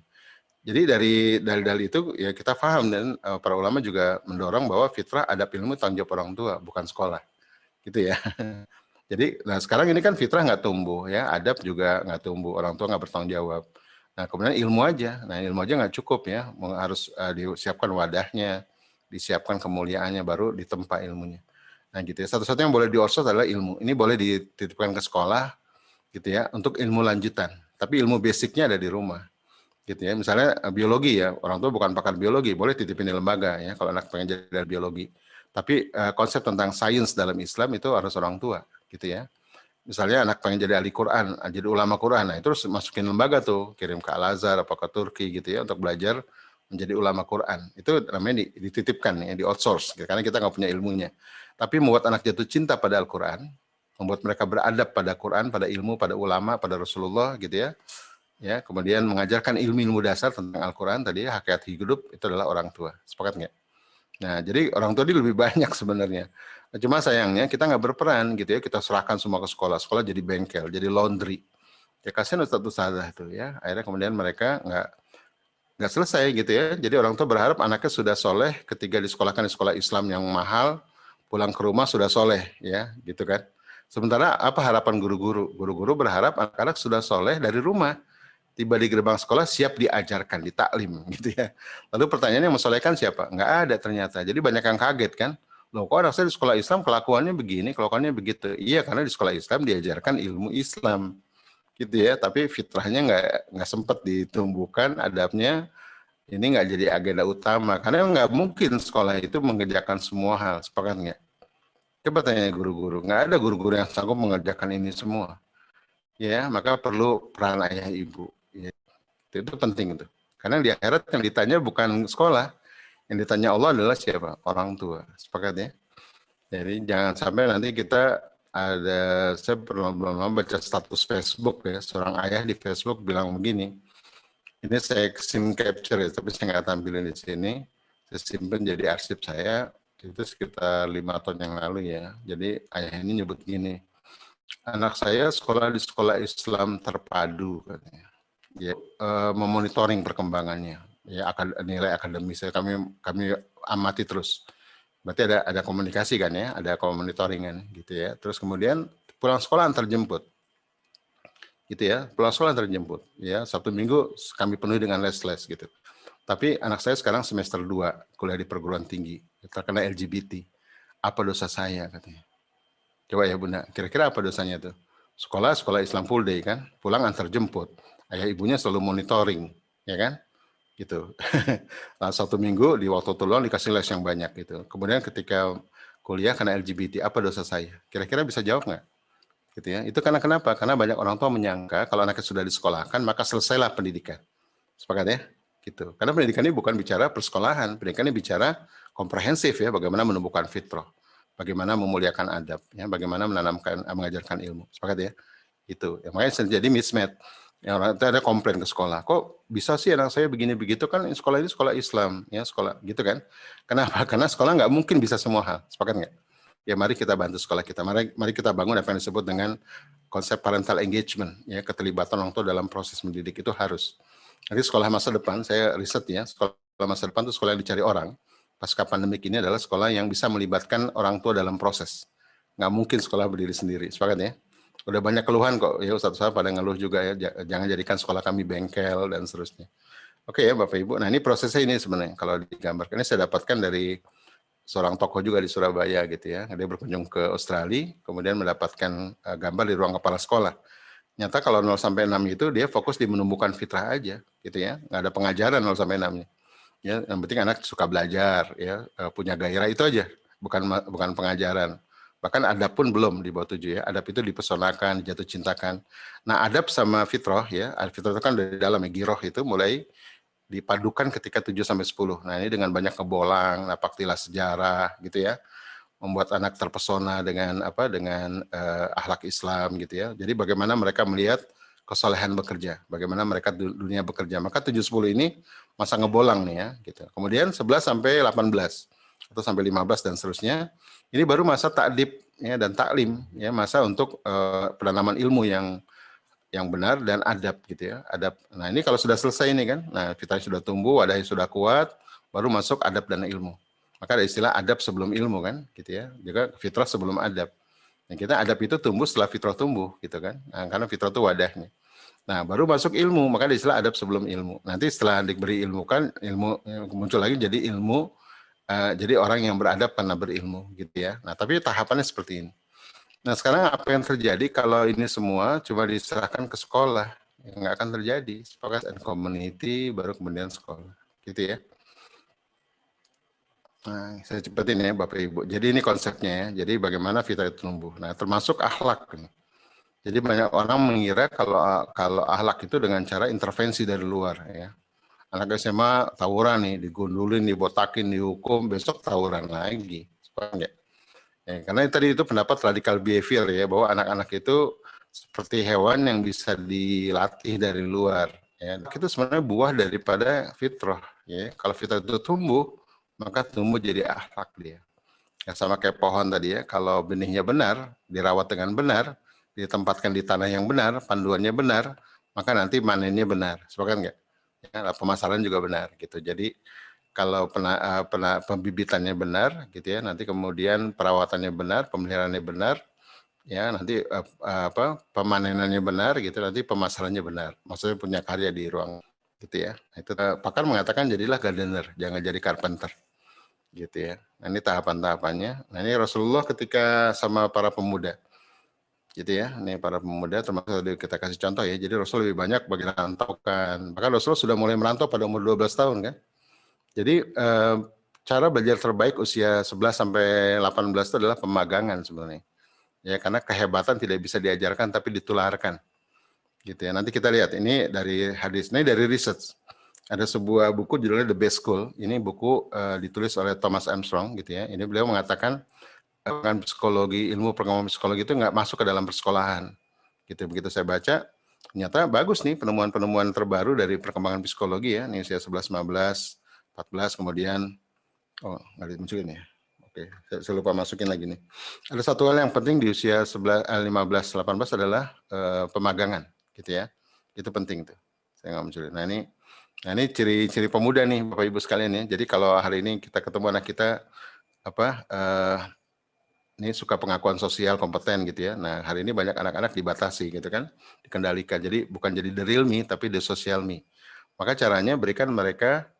Speaker 1: Jadi dari dalil-dalil itu ya kita paham, dan para ulama juga mendorong bahwa fitrah adab ilmu tanggung jawab orang tua, bukan sekolah. Gitu ya. Jadi nah sekarang ini kan fitrah nggak tumbuh ya, adab juga nggak tumbuh, orang tua nggak bertanggung jawab. Nah, kemudian ilmu aja. Nah, ilmu aja nggak cukup ya, harus disiapkan wadahnya, disiapkan kemuliaannya, baru ditempa ilmunya. Nah, gitu ya. Satu-satunya yang boleh diorsos adalah ilmu. Ini boleh dititipkan ke sekolah, gitu ya, untuk ilmu lanjutan. Tapi ilmu basicnya ada di rumah, gitu ya. Misalnya biologi ya, orang tua bukan pakar biologi, boleh titipin di lembaga ya, kalau anak pengen jadi biologi. Tapi konsep tentang sains dalam Islam itu harus orang tua, gitu ya. Misalnya anak pengen jadi ahli Quran, jadi ulama Quran, nah itu harus masukin lembaga tuh, kirim ke Al-Azhar, apa ke Turki gitu ya, untuk belajar menjadi ulama Quran. Itu namanya dititipkan ya, di outsource, gitu, karena kita nggak punya ilmunya. Tapi membuat anak jatuh cinta pada Al-Quran, membuat mereka beradab pada Quran, pada ilmu, pada ulama, pada Rasulullah gitu ya. Ya, kemudian mengajarkan ilmu-ilmu dasar tentang Al-Quran tadi ya, hakikat hidup, itu adalah orang tua. Sepakat nggak? Nah, jadi orang tua ini lebih banyak sebenarnya. Cuma sayangnya kita nggak berperan gitu ya, kita serahkan semua ke sekolah. Sekolah jadi bengkel, jadi laundry. Ya kasihan ustadz-ustadzah itu ya. Akhirnya kemudian mereka nggak selesai gitu ya. Jadi orang tua berharap anaknya sudah soleh ketika disekolahkan di sekolah Islam yang mahal, pulang ke rumah sudah soleh ya, gitu kan. Sementara apa harapan guru-guru? Guru-guru berharap anak-anak sudah soleh dari rumah, tiba di gerbang sekolah siap diajarkan, ditaklim gitu ya. Lalu pertanyaannya yang mensolehkan siapa? Nggak ada ternyata. Jadi banyak yang kaget kan. Loh kok anak saya di sekolah Islam kelakuannya begini, kelakuannya begitu. Iya, karena di sekolah Islam diajarkan ilmu Islam. gitu ya. Tapi fitrahnya nggak sempat ditumbuhkan, adabnya ini nggak jadi agenda utama. Karena nggak mungkin sekolah itu mengerjakan semua hal, sepakat nggak? Coba tanya guru-guru, nggak ada guru-guru yang sanggup mengerjakan ini semua. Ya, maka perlu peran ayah ibu. Ya, itu penting itu. Karena di akhirat yang ditanya bukan sekolah, yang ditanya Allah adalah siapa? Orang tua. Sepakat ya? Jadi jangan sampai nanti kita saya belum baca status Facebook ya, seorang ayah di Facebook bilang begini, ini saya screen capture ya, tapi saya nggak tampilin di sini, saya simpan jadi arsip saya, itu sekitar 5 tahun yang lalu ya. Jadi ayah ini nyebut gini, anak saya sekolah di sekolah Islam terpadu katanya. Ya, memonitoring perkembangannya, ya nilai akademisnya kami amati terus. Berarti ada komunikasi kan ya, ada monitoring kan gitu ya. Terus kemudian pulang sekolah antar jemput, gitu ya. Pulang sekolah antar jemput, ya. Sabtu Minggu kami penuhi dengan les-les gitu. Tapi anak saya sekarang semester 2 kuliah di perguruan tinggi, terkena LGBT. Apa dosa saya katanya? Coba ya Bunda, kira-kira apa dosanya tuh? Sekolah Islam full day kan, pulang antar jemput. Ayah ibunya selalu monitoring, ya kan? Gitu. Nah, Sabtu Minggu di waktu luang dikasih les yang banyak gitu. Kemudian ketika kuliah kena LGBT, apa dosa saya? Kira-kira bisa jawab nggak? Gitu ya. Itu karena kenapa? Karena banyak orang tua menyangka kalau anaknya sudah disekolahkan maka selesailah pendidikan. Sepakat ya? Gitu. Karena pendidikan ini bukan bicara persekolahan, pendidikan ini bicara komprehensif ya, bagaimana menumbuhkan fitrah, bagaimana memuliakan adab, ya, bagaimana mengajarkan ilmu. Sepakat ya? Itu. Ya, makanya jadi mismatch. Ya, orang itu ada komplain ke sekolah. Kok bisa sih anak saya begini begitu, kan sekolah ini sekolah Islam, ya sekolah gitu kan? Kenapa? Karena sekolah nggak mungkin bisa semua hal. Sepakat nggak? Ya mari kita bantu sekolah kita. Mari kita bangun apa yang disebut dengan konsep parental engagement, ya keterlibatan orang tua dalam proses mendidik itu harus. Jadi sekolah masa depan, saya riset ya, sekolah masa depan itu sekolah yang dicari orang. Pasca pandemik ini adalah sekolah yang bisa melibatkan orang tua dalam proses. Nggak mungkin sekolah berdiri sendiri. Sepakat ya? Udah banyak keluhan kok ya, Ustaz pada ngeluh juga ya, jangan jadikan sekolah kami bengkel dan seterusnya. Oke ya Bapak Ibu, nah ini prosesnya ini sebenarnya kalau digambarkan, ini saya dapatkan dari seorang tokoh juga di Surabaya gitu ya, dia berkunjung ke Australia, kemudian mendapatkan gambar di ruang kepala sekolah. Nyata kalau 0 sampai 6 itu dia fokus di menumbuhkan fitrah aja gitu ya, nggak ada pengajaran 0 sampai 6-nya. Ya, yang penting anak suka belajar ya, punya gairah itu aja, bukan pengajaran. Bahkan adab pun belum di bawah 7 ya. Adab itu dipesonakan, dijatuh cintakan. Nah, adab sama fitrah ya, fitrah itu kan dari dalam ya, giroh itu mulai dipadukan ketika 7 sampai 10. Nah, ini dengan banyak kebolang, napaktilah sejarah gitu ya. Membuat anak terpesona dengan akhlak Islam gitu ya. Jadi bagaimana mereka melihat kesolehan bekerja, bagaimana mereka dunia bekerja. Maka 7-10 ini masa ngebolang nih ya gitu. Kemudian 11 sampai 18 atau sampai 15 dan seterusnya. Ini baru masa takdib ya dan taklim ya, masa untuk penanaman ilmu yang benar dan adab gitu ya, adab. Nah, ini kalau sudah selesai ini kan. Nah, kita sudah tumbuh, wadahnya sudah kuat, baru masuk adab dan ilmu. Maka ada istilah adab sebelum ilmu kan, gitu ya. Juga fitrah sebelum adab. Nah, kita adab itu tumbuh setelah fitrah tumbuh gitu kan. Nah, karena fitrah itu wadahnya. Nah, baru masuk ilmu, maka ada istilah adab sebelum ilmu. Nanti setelah diberi ilmu kan, ilmu muncul lagi jadi ilmu, jadi orang yang beradab karena berilmu gitu ya. Nah, tapi tahapannya seperti ini. Nah, sekarang apa yang terjadi kalau ini semua cuma diserahkan ke sekolah? Ya, nggak akan terjadi. Sepakat and community, baru kemudian sekolah. Gitu ya. Nah, saya cepetin ya Bapak Ibu. Jadi ini konsepnya ya. Jadi bagaimana fitrah itu tumbuh. Nah, termasuk akhlak. Jadi banyak orang mengira kalau akhlak itu dengan cara intervensi dari luar ya. Anak SMA tawuran nih, digundulin, dibotakin, dihukum, besok tawuran lagi. Ya, karena tadi itu pendapat radikal behavior ya, bahwa anak-anak itu seperti hewan yang bisa dilatih dari luar. Ya, itu sebenarnya buah daripada fitrah. Ya, kalau fitrah itu tumbuh, maka tumbuh jadi akhlak dia. Ya, sama kayak pohon tadi ya, kalau benihnya benar, dirawat dengan benar, ditempatkan di tanah yang benar, panduannya benar, maka nanti panennya benar. Sepakat nggak? Ya, pemasaran juga benar gitu. Jadi kalau pembibitannya benar gitu ya, nanti kemudian perawatannya benar, pemeliharaannya benar, ya nanti pemanenannya benar gitu, nanti pemasarannya benar. Maksudnya punya karya di ruang gitu ya. Nah, itu pakar mengatakan jadilah gardener, jangan jadi carpenter gitu ya. Nah, ini tahapan-tahapannya. Nah, ini Rasulullah ketika sama para pemuda. gitu ya. Ini para pemuda termasuk tadi kita kasih contoh ya. Jadi Rasul lebih banyak bagi rantaukan. Bahkan Rasul sudah mulai merantau pada umur 12 tahun kan. Jadi cara belajar terbaik usia 11 sampai 18 itu adalah pemagangan sebenarnya. Ya, karena kehebatan tidak bisa diajarkan tapi ditularkan. Gitu ya. Nanti kita lihat ini dari hadis, ini dari research. Ada sebuah buku judulnya The Best School. Ini buku ditulis oleh Thomas Armstrong gitu ya. Ini beliau mengatakan psikologi, ilmu perkembangan psikologi itu nggak masuk ke dalam persekolahan. Gitu, begitu saya baca, ternyata bagus nih penemuan-penemuan terbaru dari perkembangan psikologi ya. Ini usia 11, 15, 14, kemudian nggak dimunculin ya. Oke, saya lupa masukin lagi nih. Ada satu hal yang penting di usia 11, 15, 18 adalah pemagangan, gitu ya. Itu penting tuh. Saya nggak munculin. Nah ini ciri-ciri pemuda nih, Bapak Ibu sekalian ya. Jadi kalau hari ini kita ketemu anak kita ini suka pengakuan sosial kompeten gitu ya. Nah hari ini banyak anak-anak dibatasi gitu kan, dikendalikan. Jadi bukan jadi the real me, tapi the social me. Maka caranya berikan mereka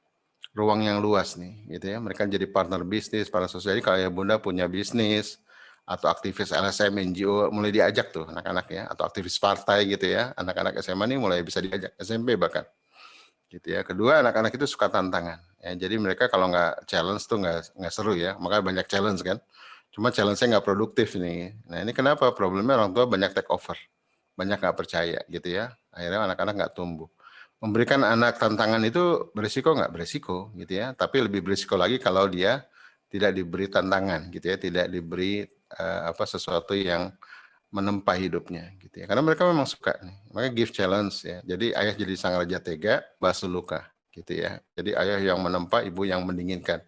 Speaker 1: ruang yang luas nih, gitu ya. Mereka jadi partner bisnis, partner sosial. Jadi kalau ya Bunda punya bisnis atau aktivis LSM, NGO, mulai diajak tuh anak-anak ya, atau aktivis partai gitu ya. Anak-anak SMA nih mulai bisa diajak, SMP bahkan. Gitu ya. Kedua, anak-anak itu suka tantangan. Ya, jadi mereka kalau nggak challenge tuh nggak seru ya. Makanya banyak challenge kan. Cuma challenge-nya nggak produktif nih. Nah ini kenapa? Problemnya orang tua banyak take over. Banyak nggak percaya gitu ya. Akhirnya anak-anak nggak tumbuh. Memberikan anak tantangan itu berisiko nggak? Berisiko gitu ya. Tapi lebih berisiko lagi kalau dia tidak diberi tantangan gitu ya. Tidak diberi sesuatu yang menempa hidupnya gitu ya. Karena mereka memang suka nih. Makanya give challenge ya. Jadi ayah jadi sang raja tega, basuh luka gitu ya. Jadi ayah yang menempa, ibu yang mendinginkan.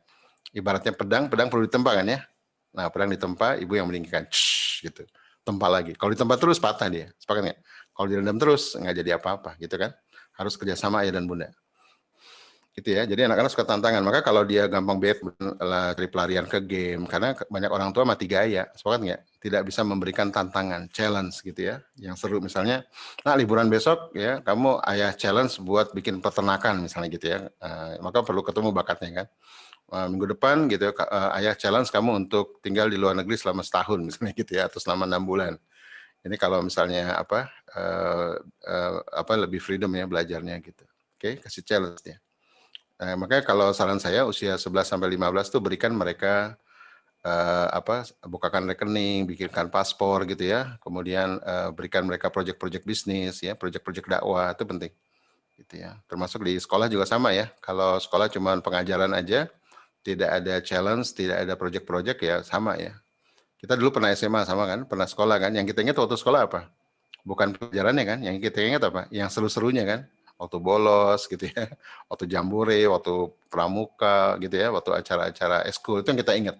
Speaker 1: Ibaratnya pedang perlu ditempa kan ya. Nah, pedang ditempa, ibu yang mendinginkan. Gitu. Tempa lagi. Kalau ditempa terus patah dia. Sepakat nggak? Kalau direndam terus nggak jadi apa-apa gitu kan. Harus kerjasama ayah dan bunda. Gitu ya. Jadi anak-anak suka tantangan. Maka kalau dia gampang bad, cari pelarian ke game. Karena banyak orang tua mati gaya. Sepakat nggak? Tidak bisa memberikan tantangan, challenge gitu ya. Yang seru misalnya, nah liburan besok ya, kamu ayah challenge buat bikin peternakan misalnya gitu ya. Maka perlu ketemu bakatnya kan. Minggu depan gitu ayah challenge kamu untuk tinggal di luar negeri selama setahun misalnya gitu ya, atau selama 6 bulan. Ini kalau misalnya lebih freedom ya belajarnya gitu. Oke, kasih challenge ya. Makanya kalau saran saya usia 11 sampai 15 tuh berikan mereka bukakan rekening, bikinkan paspor gitu ya. Kemudian berikan mereka proyek-proyek bisnis ya, proyek-proyek dakwah itu penting. Gitu ya. Termasuk di sekolah juga sama ya. Kalau sekolah cuma pengajaran aja, tidak ada challenge, tidak ada project-project ya sama ya. Kita dulu pernah SMA sama kan, pernah sekolah kan. Yang kita ingat waktu sekolah apa? Bukan pelajarannya kan, yang kita ingat apa? Yang seru-serunya kan. Waktu bolos gitu ya, waktu jambore, waktu pramuka gitu ya, waktu acara-acara eskul itu yang kita ingat.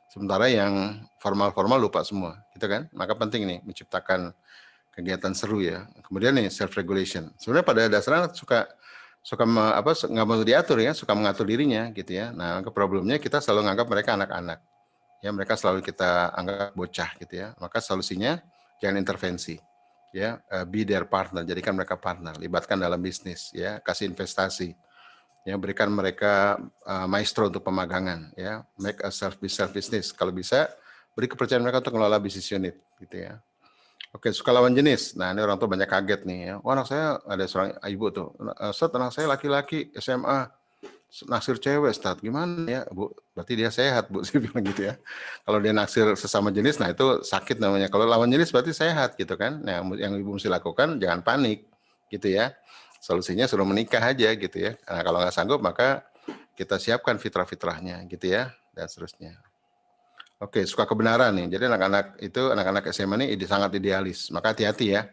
Speaker 1: Sementara yang formal-formal lupa semua, gitu kan. Maka penting nih menciptakan kegiatan seru ya. Kemudian nih self regulation. Sebenarnya pada dasarnya nggak mau diatur ya, suka mengatur dirinya gitu ya. Nah, problemnya kita selalu menganggap mereka anak-anak. Ya, mereka selalu kita anggap bocah gitu ya. Maka solusinya jangan intervensi. Ya, be their partner, jadikan mereka partner, libatkan dalam bisnis ya, kasih investasi. Ya, berikan mereka maestro untuk pemagangan ya, make a self business. Kalau bisa beri kepercayaan mereka untuk mengelola bisnis unit gitu ya. Oke, suka lawan jenis. Nah, ini orang tua banyak kaget nih ya. Wah, anak saya ada seorang ibu tuh. Ustaz, anak saya laki-laki SMA, naksir cewek, Ustaz. Gimana ya, Bu? Berarti dia sehat, Bu. Saya bilang gitu ya. Kalau dia naksir sesama jenis, nah itu sakit namanya. Kalau lawan jenis berarti sehat gitu kan. Nah, yang ibu mesti lakukan, jangan panik gitu ya. Solusinya suruh menikah aja gitu ya. Nah, kalau nggak sanggup, maka kita siapkan fitrah-fitrahnya gitu ya, dan seterusnya. Oke, suka kebenaran nih. Jadi anak-anak SMA ini sangat idealis. Maka hati-hati ya.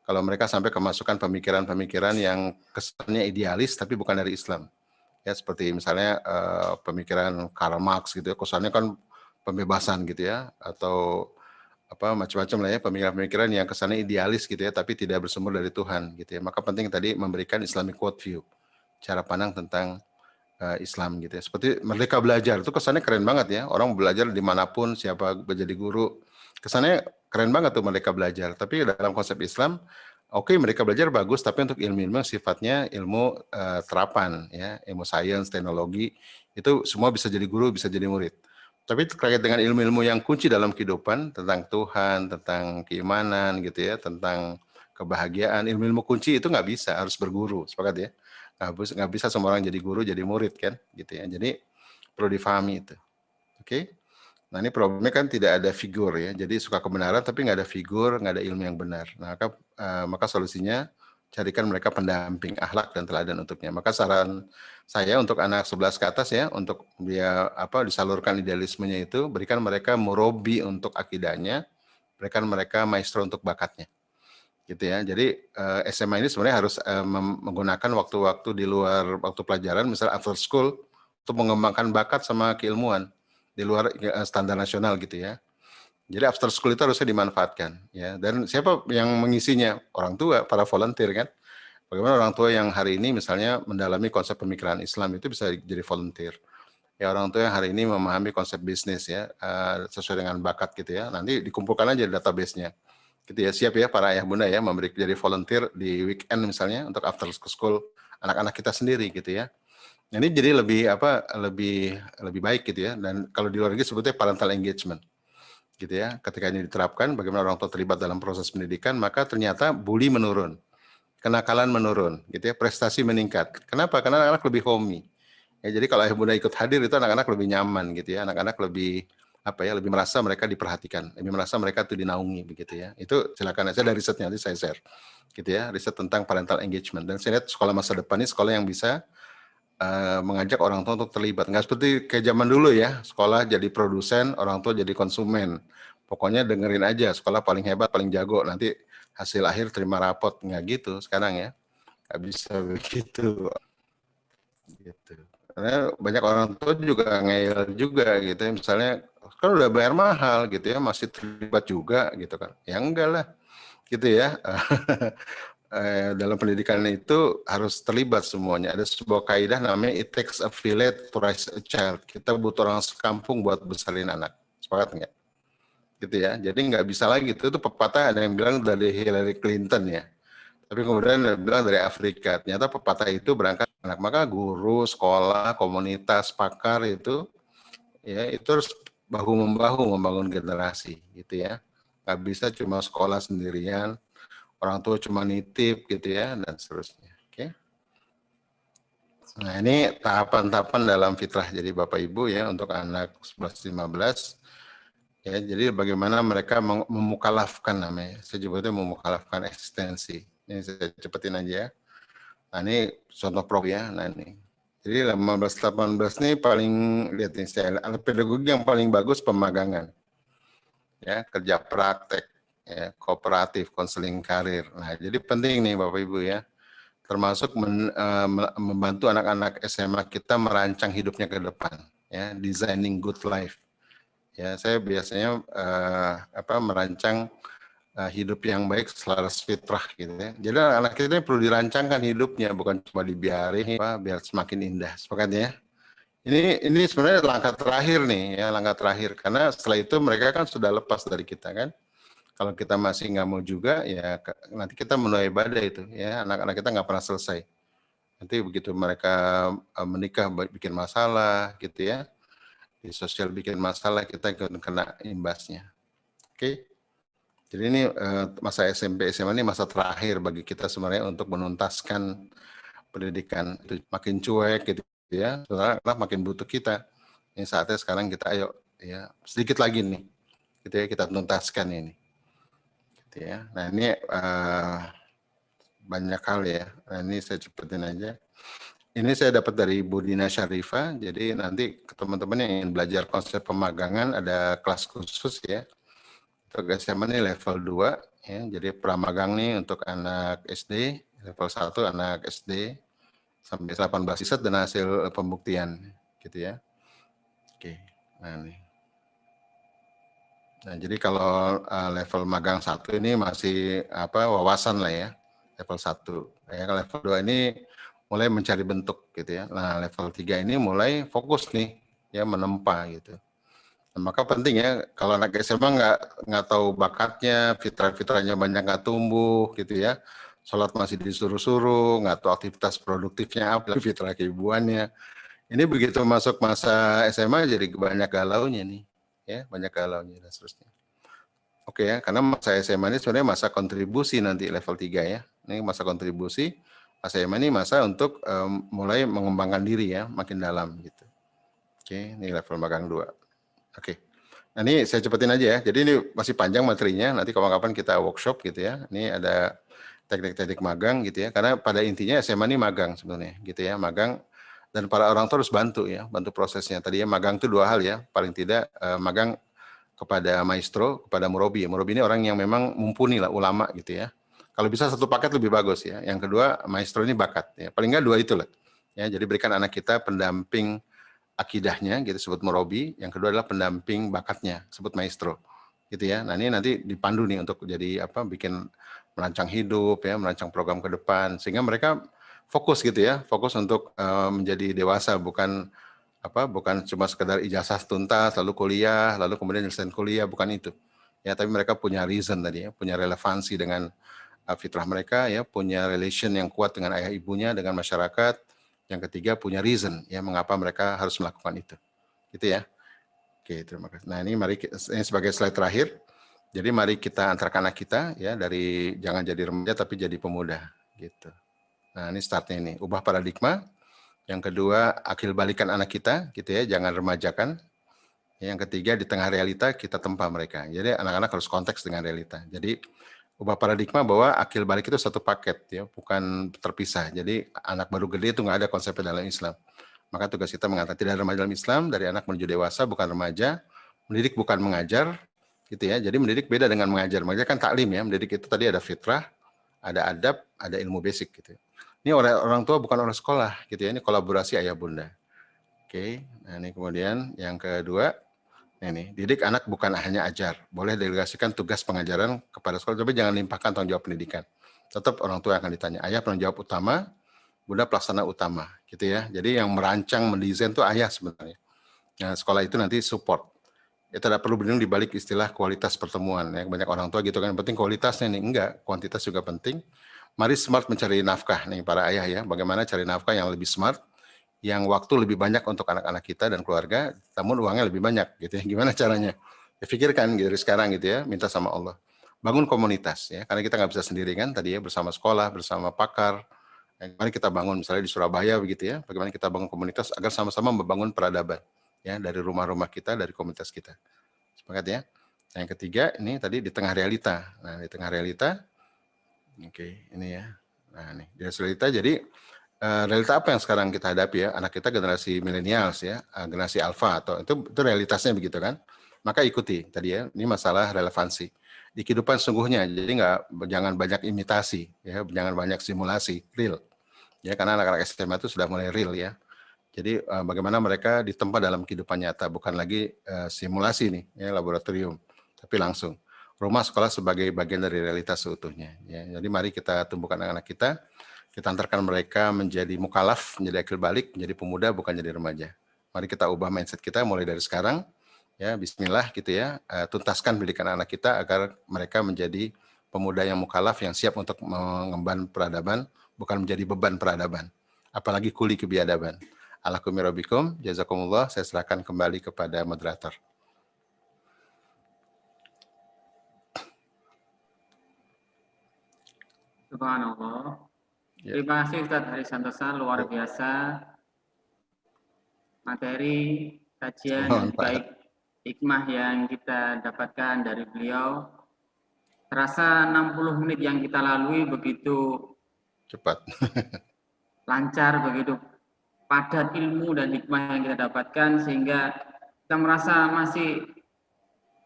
Speaker 1: Kalau mereka sampai kemasukan pemikiran-pemikiran yang kesannya idealis tapi bukan dari Islam. Ya seperti misalnya pemikiran Karl Marx gitu ya. Kesannya kan pembebasan gitu ya, atau macam-macam lah ya, pemikiran-pemikiran yang kesannya idealis gitu ya, tapi tidak bersumber dari Tuhan gitu ya. Maka penting tadi memberikan Islamic worldview, cara pandang tentang Islam gitu ya. Seperti Merdeka Belajar itu kesannya keren banget ya. Orang belajar dimanapun, siapa menjadi guru. Kesannya keren banget tuh Merdeka Belajar. Tapi dalam konsep Islam, oke, Merdeka Belajar bagus, tapi untuk ilmu-ilmu sifatnya ilmu terapan ya, ilmu sains, teknologi, itu semua bisa jadi guru, bisa jadi murid. Tapi terkait dengan ilmu-ilmu yang kunci dalam kehidupan, tentang Tuhan, tentang keimanan gitu ya, tentang kebahagiaan, ilmu-ilmu kunci itu nggak bisa, harus berguru, sepakat ya? Nggak bisa semua orang jadi guru, jadi murid kan, gitu ya. Jadi perlu difahami itu, oke? Nah ini problemnya kan tidak ada figur ya, jadi suka kebenaran tapi nggak ada figur, nggak ada ilmu yang benar. Nah, maka solusinya carikan mereka pendamping akhlak dan teladan untuknya. Maka saran saya untuk anak 11 ke atas ya, untuk dia disalurkan idealismenya itu, berikan mereka murabi untuk akidahnya, berikan mereka maestro untuk bakatnya. Gitu ya. Jadi SMA ini sebenarnya harus menggunakan waktu-waktu di luar waktu pelajaran, misalnya after school, untuk mengembangkan bakat sama keilmuan di luar standar nasional gitu ya. Jadi after school itu harusnya dimanfaatkan ya. Dan siapa yang mengisinya? Orang tua, para volunteer kan. Bagaimana orang tua yang hari ini misalnya mendalami konsep pemikiran Islam itu bisa jadi volunteer. Ya orang tua yang hari ini memahami konsep bisnis ya, sesuai dengan bakat gitu ya. Nanti dikumpulkan aja database-nya. Gitu ya, siap ya para ayah bunda ya memberi jadi volunteer di weekend misalnya untuk after school anak-anak kita sendiri gitu ya. Ini jadi lebih baik gitu ya. Dan kalau di luar negeri sebutnya parental engagement gitu ya. Ketika ini diterapkan, bagaimana orang tua terlibat dalam proses pendidikan, maka ternyata bully menurun, kenakalan menurun, gitu ya, prestasi meningkat. Kenapa? Karena anak-anak lebih homey. Ya, jadi kalau ayah bunda ikut hadir itu anak-anak lebih nyaman gitu ya, anak-anak lebih lebih merasa mereka diperhatikan, lebih merasa mereka tuh dinaungi begitu ya. Itu silakan aja dari risetnya nanti saya share, gitu ya, riset tentang parental engagement. Dan saya lihat sekolah masa depan ini sekolah yang bisa mengajak orang tua untuk terlibat. Nggak seperti kayak zaman dulu ya, sekolah jadi produsen, orang tua jadi konsumen. Pokoknya dengerin aja, sekolah paling hebat, paling jago, nanti hasil akhir terima rapot. Nggak gitu sekarang ya, nggak bisa begitu. Gitu. Karena banyak orang tua juga ngeyel juga gitu ya, misalnya kan udah bayar mahal gitu ya, masih terlibat juga gitu kan. Ya enggak lah, gitu ya. Dalam pendidikan itu harus terlibat semuanya. Ada sebuah kaidah namanya it takes a village to raise a child. Kita butuh orang sekampung buat besarin anak. Sepakat nggak? Gitu ya. Jadi nggak bisa lagi. Itu pepatah ada yang bilang dari Hillary Clinton ya. Tapi kemudian ada yang bilang dari Afrika. Ternyata pepatah itu berangkat anak. Maka guru, sekolah, komunitas, pakar itu ya itu harus bahu membahu membangun generasi gitu ya. Nggak bisa cuma sekolah sendirian, orang tua cuma nitip gitu ya, dan seterusnya. Oke. Nah ini tahapan-tahapan dalam fitrah jadi Bapak Ibu ya untuk anak 11-15. Ya, jadi bagaimana mereka memukalafkan namanya. Saya sebutnya memukalafkan eksistensi. Ini saya cepetin aja ya. Nah ini contoh prok ya. Nah ini. Jadi 15-18 ini paling, lihat nih, alat pedagogi yang paling bagus pemagangan. Ya, kerja praktek. Ya, kooperatif, konseling karir. Nah, jadi penting nih Bapak Ibu ya, termasuk membantu anak-anak SMA kita merancang hidupnya ke depan, ya, designing good life. Ya, saya biasanya merancang hidup yang baik selaras fitrah gitu ya. Jadi anak-anak kita perlu dirancangkan hidupnya, bukan cuma dibiarin biar semakin indah. Sepakat ya? Ini sebenarnya langkah terakhir nih ya, langkah terakhir, karena setelah itu mereka kan sudah lepas dari kita kan. Kalau kita masih nggak mau juga, ya nanti kita menuai badai itu, ya anak-anak kita nggak pernah selesai. Nanti begitu mereka menikah bikin masalah, gitu ya, di sosial bikin masalah, kita kena imbasnya. Oke, jadi ini masa SMP SMA ini masa terakhir bagi kita sebenarnya untuk menuntaskan pendidikan. Itu makin cuek, gitu ya, sebenarnya makin butuh kita. Ini saatnya sekarang kita ayo, ya sedikit lagi nih, gitu ya, kita tuntaskan ini. Ya. Nah ini banyak hal ya. Nah ini saya cepetin aja. Ini saya dapat dari Bu Dina Syarifah. Jadi nanti teman-teman yang ingin belajar konsep pemagangan ada kelas khusus ya. Untuk SMA ini level 2 ya. Jadi pramagang nih untuk anak SD, level 1 anak SD sampai 18 riset dan hasil pembuktian gitu ya. Oke. Nah ini. Nah, jadi kalau level magang 1 ini masih wawasan lah ya, level 1. Ya, level 2 ini mulai mencari bentuk gitu ya. Nah, level 3 ini mulai fokus nih ya menempa gitu. Nah, maka penting ya kalau anak SMA nggak tahu bakatnya, fitrah-fitrahnya banyak nggak tumbuh gitu ya. Sholat masih disuruh-suruh, nggak tahu aktivitas produktifnya apa, fitrah keibuannya. Ini begitu masuk masa SMA jadi banyak galaunya nih, ya banyak galaunya dan seterusnya. Oke ya, karena masa SMA ini sebenarnya masa kontribusi nanti level 3 ya. Ini masa kontribusi, masa SMA ini masa untuk mulai mengembangkan diri ya, makin dalam gitu. Oke, ini level magang 2. Oke. Nah ini saya cepetin aja ya, jadi ini masih panjang materinya, nanti kapan-kapan kita workshop gitu ya. Ini ada teknik-teknik magang gitu ya, karena pada intinya SMA ini magang sebenarnya gitu ya, magang dan para orang tua harus bantu ya, bantu prosesnya. Tadi ya magang itu 2 hal ya, paling tidak magang kepada maestro, kepada murabi. Murabi ini orang yang memang mumpuni lah, ulama gitu ya. Kalau bisa satu paket lebih bagus ya. Yang kedua, maestro ini bakat ya. Paling enggak 2 itulah. Ya, jadi berikan anak kita pendamping akidahnya gitu sebut murabi, yang kedua adalah pendamping bakatnya sebut maestro. Gitu ya. Nah, ini nanti dipandu nih untuk jadi apa? Bikin merancang hidup ya, merancang program ke depan sehingga mereka fokus gitu ya, fokus untuk menjadi dewasa, bukan cuma sekedar ijazah tuntas lalu kuliah lalu kemudian nyelesain kuliah, bukan itu ya, tapi mereka punya reason tadi ya, punya relevansi dengan fitrah mereka ya, punya relation yang kuat dengan ayah ibunya, dengan masyarakat. Yang ketiga punya reason ya, mengapa mereka harus melakukan itu gitu ya. Oke, terima kasih. Nah ini ini sebagai slide terakhir, jadi mari kita antarkan anak kita ya, dari jangan jadi remaja tapi jadi pemuda gitu. Nah ini startnya, ini ubah paradigma. Yang kedua, akil balikan anak kita, gitu ya, jangan remajakan. Yang ketiga, di tengah realita kita tempa mereka. Jadi anak-anak harus konteks dengan realita. Jadi ubah paradigma bahwa akil balik itu satu paket, ya, bukan terpisah. Jadi anak baru gede itu nggak ada konsepnya dalam Islam. Maka tugas kita mengatakan tidak ada remaja dalam Islam, dari anak menuju dewasa bukan remaja, mendidik bukan mengajar, gitu ya. Jadi mendidik beda dengan mengajar. Mengajar kan taklim ya, mendidik itu tadi ada fitrah, ada adab, ada ilmu basic gitu. Ini orang tua bukan orang sekolah gitu ya, ini kolaborasi ayah bunda. Oke, nah ini kemudian yang kedua, ini didik anak bukan hanya ajar, boleh delegasikan tugas pengajaran kepada sekolah, tapi jangan limpahkan tanggung jawab pendidikan. Tetap orang tua akan ditanya, ayah penanggung jawab utama, bunda pelaksana utama, gitu ya. Jadi yang merancang, mendesain itu ayah sebenarnya. Nah, sekolah itu nanti support. Ya tidak perlu berlindung di balik istilah kualitas pertemuan. Ya, banyak orang tua gitu kan, yang penting kualitasnya nih, enggak, kuantitas juga penting. Mari smart mencari nafkah nih para ayah ya. Bagaimana cari nafkah yang lebih smart, yang waktu lebih banyak untuk anak-anak kita dan keluarga, namun uangnya lebih banyak gitu ya. Gimana caranya? Ya, pikirkan gitu dari sekarang gitu ya, minta sama Allah. Bangun komunitas ya, karena kita nggak bisa sendiri kan tadi ya, bersama sekolah, bersama pakar. Mari kita bangun misalnya di Surabaya begitu ya, bagaimana kita bangun komunitas agar sama-sama membangun peradaban ya, dari rumah-rumah kita, dari komunitas kita. Sepakat ya? Nah, yang ketiga ini tadi di tengah realita. Nah, di tengah realita, oke, ini ya. Nah, nih, di realita jadi realita apa yang sekarang kita hadapi ya? Anak kita generasi milenials ya, generasi alfa atau itu realitasnya begitu kan? Maka ikuti tadi ya. Ini masalah relevansi di kehidupan sungguhnya. Jadi jangan banyak imitasi ya, jangan banyak simulasi, real. Ya, karena anak-anak SMA itu sudah mulai real ya. Jadi bagaimana mereka ditempa dalam kehidupan nyata, bukan lagi simulasi nih, ya, laboratorium, tapi langsung rumah sekolah sebagai bagian dari realitas seutuhnya. Ya. Jadi mari kita tumbuhkan anak-anak kita antarkan mereka menjadi mukalaf, menjadi akil balik, menjadi pemuda, bukan jadi remaja. Mari kita ubah mindset kita mulai dari sekarang. Ya, Bismillah gitu ya, tuntaskan pendidikan anak kita agar mereka menjadi pemuda yang mukalaf, yang siap untuk mengemban peradaban, bukan menjadi beban peradaban, apalagi kuli kebiadaban. Alakum rabbikum, jazakumullah. Saya serahkan kembali kepada moderator.
Speaker 3: Subhanallah. Ya. Terima kasih Ustaz Hari Santosa, luar biasa materi, kajian, dan baik hikmah yang kita dapatkan dari beliau. Terasa 60 menit yang kita lalui begitu
Speaker 1: cepat,
Speaker 3: lancar, begitu padat ilmu dan hikmah yang kita dapatkan, sehingga kita merasa masih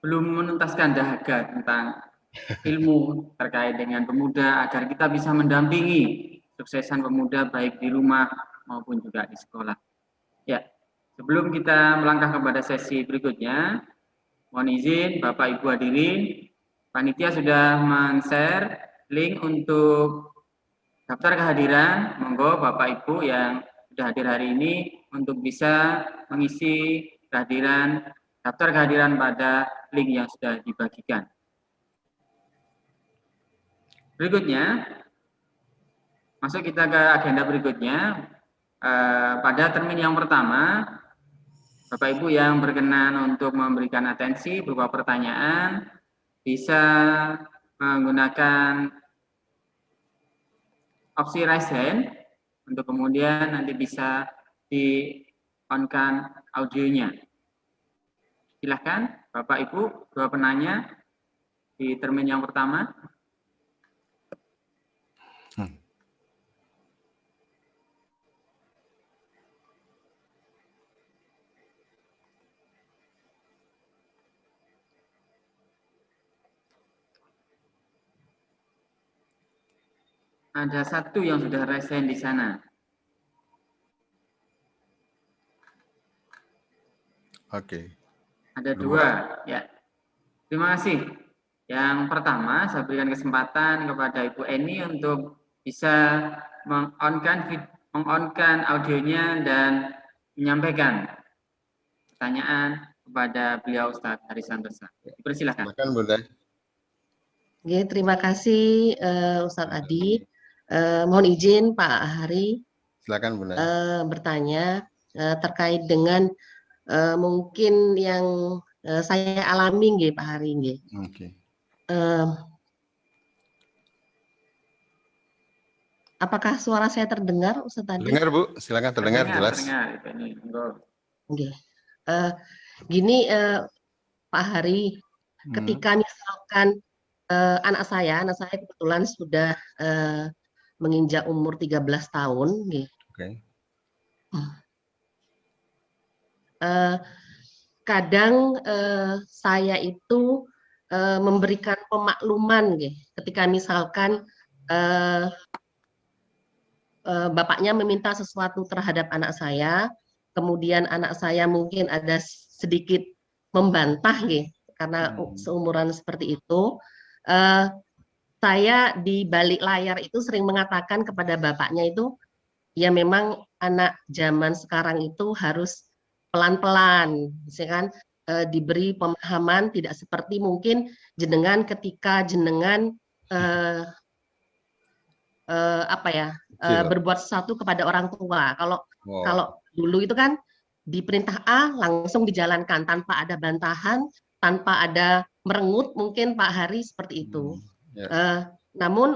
Speaker 3: belum menuntaskan dahaga tentang ilmu terkait dengan pemuda, agar kita bisa mendampingi suksesan pemuda baik di rumah maupun juga di sekolah. Ya, sebelum kita melangkah kepada sesi berikutnya, mohon izin Bapak Ibu hadirin, panitia sudah men-share link untuk daftar kehadiran. Monggo Bapak Ibu yang sudah hadir hari ini untuk bisa mengisi daftar kehadiran pada link yang sudah dibagikan. Berikutnya, masuk kita ke agenda berikutnya. pada termin yang pertama, Bapak Ibu yang berkenan untuk memberikan atensi berupa pertanyaan bisa menggunakan opsi raise hand untuk kemudian nanti bisa di-on-kan audionya. Silahkan Bapak Ibu, dua penanya di termin yang pertama. Ada satu yang sudah raise hand di sana.
Speaker 1: Oke.
Speaker 3: Ada dua, ya. Terima kasih. Yang pertama, saya berikan kesempatan kepada Ibu Eni untuk bisa meng-on-kan audionya dan menyampaikan pertanyaan kepada beliau Ustadz Haris Santosa. Dipersilakan.
Speaker 1: Silakan Bunda.
Speaker 4: Oke, terima kasih Ustadz Adi. Mohon izin Pak Hari
Speaker 1: Silakan Bunda.
Speaker 4: bertanya terkait dengan mungkin yang saya alami nggih Pak Hari nggih.
Speaker 1: Oke.
Speaker 4: Apakah suara saya terdengar Ustadz Adi?
Speaker 1: Terdengar Bu, silakan terdengar jelas.
Speaker 3: Terdengar, Ibu Eni.
Speaker 4: Oke. Gini Pak Hari, ketika misalkan anak saya kebetulan sudah menginjak umur 13 tahun, nggih.
Speaker 1: Oke.
Speaker 4: Kadang saya itu memberikan pemakluman, nggih, ketika misalkan bapaknya meminta sesuatu terhadap anak saya, kemudian anak saya mungkin ada sedikit membantah, nggih, karena seumuran seperti itu. Saya di balik layar itu sering mengatakan kepada bapaknya itu, ya memang anak zaman sekarang itu harus pelan-pelan, misalkan diberi pemahaman tidak seperti mungkin jenengan ketika jenengan berbuat sesuatu kepada orang tua. Kalau dulu itu kan diperintah A langsung dijalankan tanpa ada bantahan, tanpa ada merengut mungkin Pak Hari seperti itu. Namun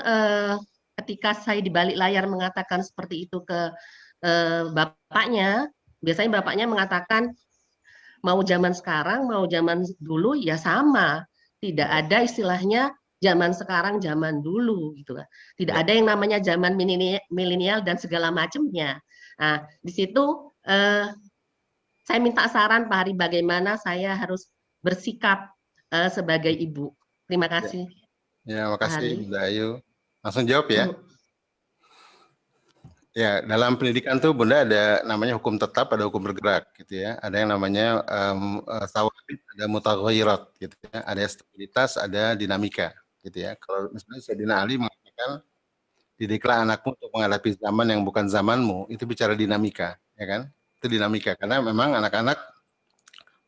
Speaker 4: ketika saya di balik layar mengatakan seperti itu ke bapaknya, biasanya bapaknya mengatakan mau zaman sekarang, mau zaman dulu ya sama. Tidak ada istilahnya zaman sekarang, zaman dulu gitu kan. Tidak ada yang namanya zaman milenial dan segala macamnya. Nah, di situ saya minta saran Pak Hari bagaimana saya harus bersikap sebagai ibu. Terima kasih.
Speaker 1: Ya, makasih Bunda Ayu. Langsung jawab ya. Ya, dalam pendidikan tuh Bunda ada namanya hukum tetap, ada hukum bergerak gitu ya. Ada yang namanya thawabit, ada mutaghayyirat gitu ya. Ada stabilitas, ada dinamika gitu ya. Kalau misalnya Sayyidina Ali mengatakan didiklah anakmu untuk menghadapi zaman yang bukan zamanmu, itu bicara dinamika, ya kan? Itu dinamika karena memang anak-anak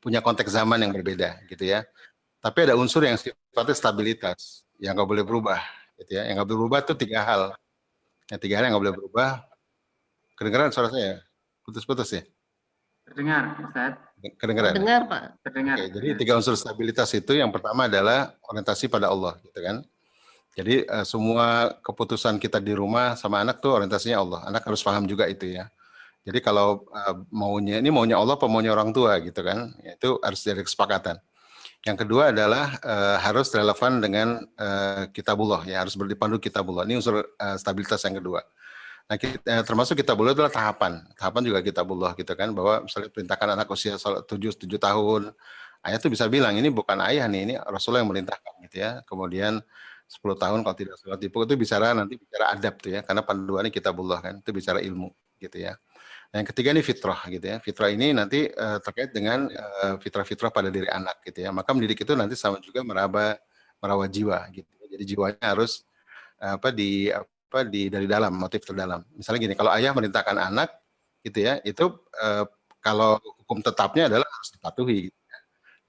Speaker 1: punya konteks zaman yang berbeda gitu ya. Tapi ada unsur yang sifatnya stabilitas yang nggak boleh berubah gitu ya. Yang nggak boleh berubah itu tiga hal. Yang tiga hal yang nggak boleh berubah. Kedengeran suara saya? Putus-putus ya?
Speaker 3: Terdengar, Ustaz.
Speaker 1: Kedengeran?
Speaker 4: Terdengar, Pak.
Speaker 3: Terdengar.
Speaker 1: Oke, jadi tiga unsur stabilitas itu yang pertama adalah orientasi pada Allah gitu kan. Jadi semua keputusan kita di rumah sama anak tuh orientasinya Allah. Anak harus paham juga itu ya. Jadi kalau maunya Allah apa maunya orang tua gitu kan. Itu harus dari kesepakatan. Yang kedua adalah harus relevan dengan kitabullah ya, harus berdipandu kitabullah. Ini unsur stabilitas yang kedua. Nah, termasuk kitabullah adalah tahapan. Tahapan juga kitabullah gitu kan, bahwa misalnya perintahkan anak usia 7 tahun, ayah tuh bisa bilang ini bukan ayah nih, ini Rasulullah yang merintahkan gitu ya. Kemudian 10 tahun kalau tidak sholat tipu itu bicara adab tuh ya, karena panduannya kitabullah kan, itu bicara ilmu gitu ya. Nah, yang ketiga ini fitrah gitu ya. Fitrah ini nanti terkait dengan fitrah-fitrah pada diri anak gitu ya. Maka mendidik itu nanti sama juga merawat jiwa gitu. Jadi jiwanya harus dari dalam, motif terdalam. Misalnya gini, kalau ayah merintahkan anak gitu ya, itu kalau hukum tetapnya adalah harus dipatuhi gitu ya.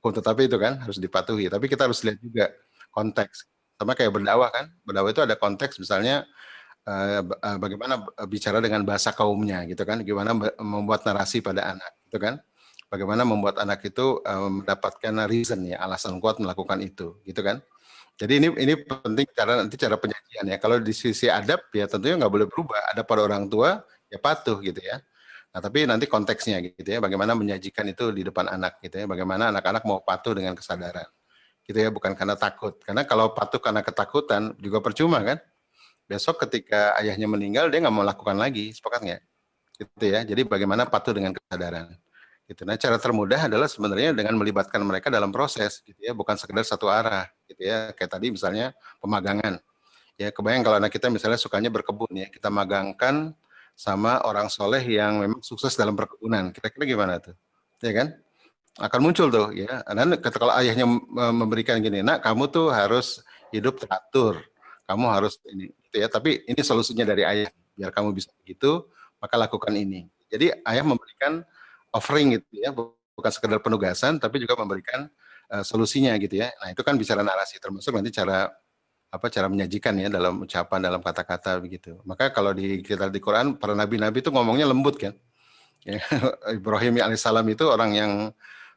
Speaker 1: Hukum tetapnya itu kan harus dipatuhi, tapi kita harus lihat juga konteks. Sama kayak berdakwah kan. Berdakwah itu ada konteks, misalnya bagaimana bicara dengan bahasa kaumnya gitu kan, gimana membuat narasi pada anak gitu kan, bagaimana membuat anak itu mendapatkan reason ya, alasan kuat melakukan itu gitu kan. Jadi ini penting cara penyajian ya. Kalau di sisi adab ya tentunya nggak boleh berubah. Ada pada orang tua ya patuh gitu ya. Nah tapi nanti konteksnya gitu ya, bagaimana menyajikan itu di depan anak gitu ya, bagaimana anak-anak mau patuh dengan kesadaran gitu ya, bukan karena takut. Karena kalau patuh karena ketakutan juga percuma kan. Besok ketika ayahnya meninggal dia nggak mau lakukan lagi, sepakat nggak? Gitu ya. Jadi bagaimana patuh dengan kesadaran. Gitu. Nah, cara termudah adalah sebenarnya dengan melibatkan mereka dalam proses, gitu ya, bukan sekedar satu arah, gitu ya. Kayak tadi misalnya pemagangan. Ya, kebayang kalau anak kita misalnya sukanya berkebun ya, kita magangkan sama orang soleh yang memang sukses dalam perkebunan. Kira-kira gimana tuh? Ya kan? Akan muncul tuh ya. Dan kalau ayahnya memberikan gini, nak kamu tuh harus hidup teratur, kamu harus ini, gitu ya. Tapi ini solusinya dari ayah, biar kamu bisa begitu, maka lakukan ini. Jadi ayah memberikan offering gitu ya, bukan sekedar penugasan, tapi juga memberikan solusinya gitu ya. Nah itu kan bicara narasi, termasuk nanti cara menyajikan ya dalam ucapan, dalam kata-kata begitu. Maka kalau kita di Quran, para nabi-nabi itu ngomongnya lembut kan. Ya, Ibrahim alaihissalam itu orang yang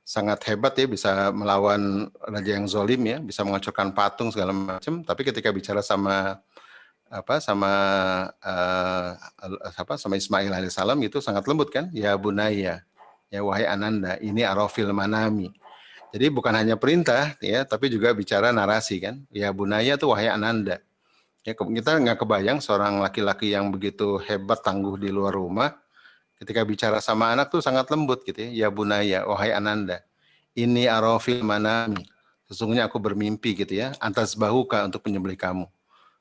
Speaker 1: sangat hebat ya, bisa melawan raja yang zolim ya, bisa menghancurkan patung segala macam. Tapi ketika bicara sama sama Ismail alaihissalam itu sangat lembut kan, ya bunaya, ya wahai ananda, ini arafil manami. Jadi bukan hanya perintah ya, tapi juga bicara narasi kan, ya bunaya tuh wahai ananda. Ya kita nggak kebayang seorang laki-laki yang begitu hebat tangguh di luar rumah, ketika bicara sama anak tuh sangat lembut gitu ya, ya bunaya, wahai ananda, ini arafil manami, sesungguhnya aku bermimpi gitu ya, antas bahuka untuk menyembelih kamu.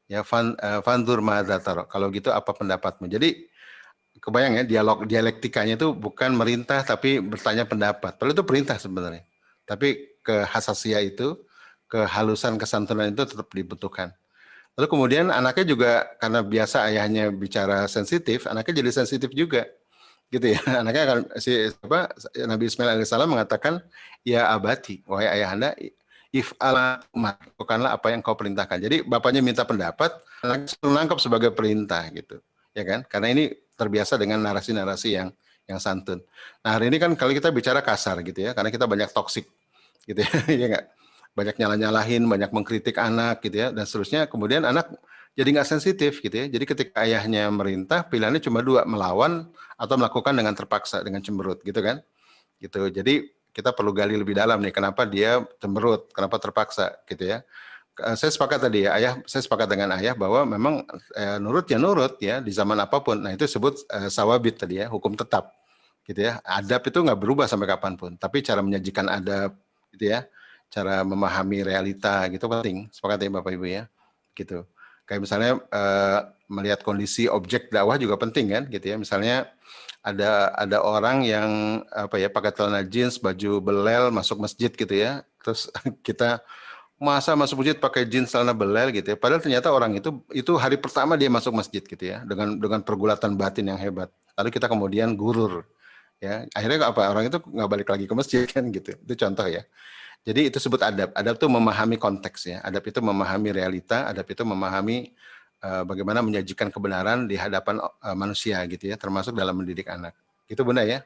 Speaker 1: Ya fandur madzatar. Kalau gitu apa pendapatmu? Jadi kebayang ya dialektikanya itu bukan merintah tapi bertanya pendapat. Padahal itu perintah sebenarnya. Tapi kehasasia itu, kehalusan kesantunan itu tetap dibutuhkan. Lalu kemudian anaknya juga karena biasa ayahnya bicara sensitif, anaknya jadi sensitif juga. Gitu ya. Anaknya akan Nabi Ismail alaihissalam mengatakan, ya abati, wahai ayahanda, if'ala lakukanlah apa yang kau perintahkan. Jadi bapaknya minta pendapat, anaknya menangkap sebagai perintah gitu. Ya kan? Karena ini terbiasa dengan narasi-narasi yang santun. Nah, hari ini kan kalau kita bicara kasar gitu ya, karena kita banyak toksik gitu ya, ya enggak? Banyak nyalah-nyalahin, banyak mengkritik anak gitu ya, dan seterusnya. Kemudian anak jadi nggak sensitif gitu ya. Jadi ketika ayahnya merintah, pilihannya cuma dua, melawan atau melakukan dengan terpaksa, dengan cemberut gitu kan. Gitu. Jadi kita perlu gali lebih dalam nih, kenapa dia cemberut, kenapa terpaksa gitu ya. Saya sepakat tadi ya, saya sepakat dengan ayah bahwa memang nurut ya di zaman apapun. Nah itu disebut sawabit tadi ya, hukum tetap gitu ya. Adab itu nggak berubah sampai kapanpun, tapi cara menyajikan adab gitu ya, cara memahami realita gitu penting. Sepakat ya Bapak Ibu ya, gitu. Kayak misalnya melihat kondisi objek dakwah juga penting kan, gitu ya. Misalnya ada orang yang pakai celana jeans, baju belel masuk masjid gitu ya. Terus kita masa masuk masjid pakai jeans celana belel gitu ya. Padahal ternyata orang itu hari pertama dia masuk masjid gitu ya, dengan pergulatan batin yang hebat. Lalu kita kemudian gurur ya. Akhirnya orang itu nggak balik lagi ke masjid kan gitu. Itu contoh ya. Jadi itu sebut adab. Adab itu memahami konteks ya. Adab itu memahami realita. Adab itu memahami bagaimana menyajikan kebenaran di hadapan manusia gitu ya, termasuk dalam mendidik anak. Gitu Bunda ya.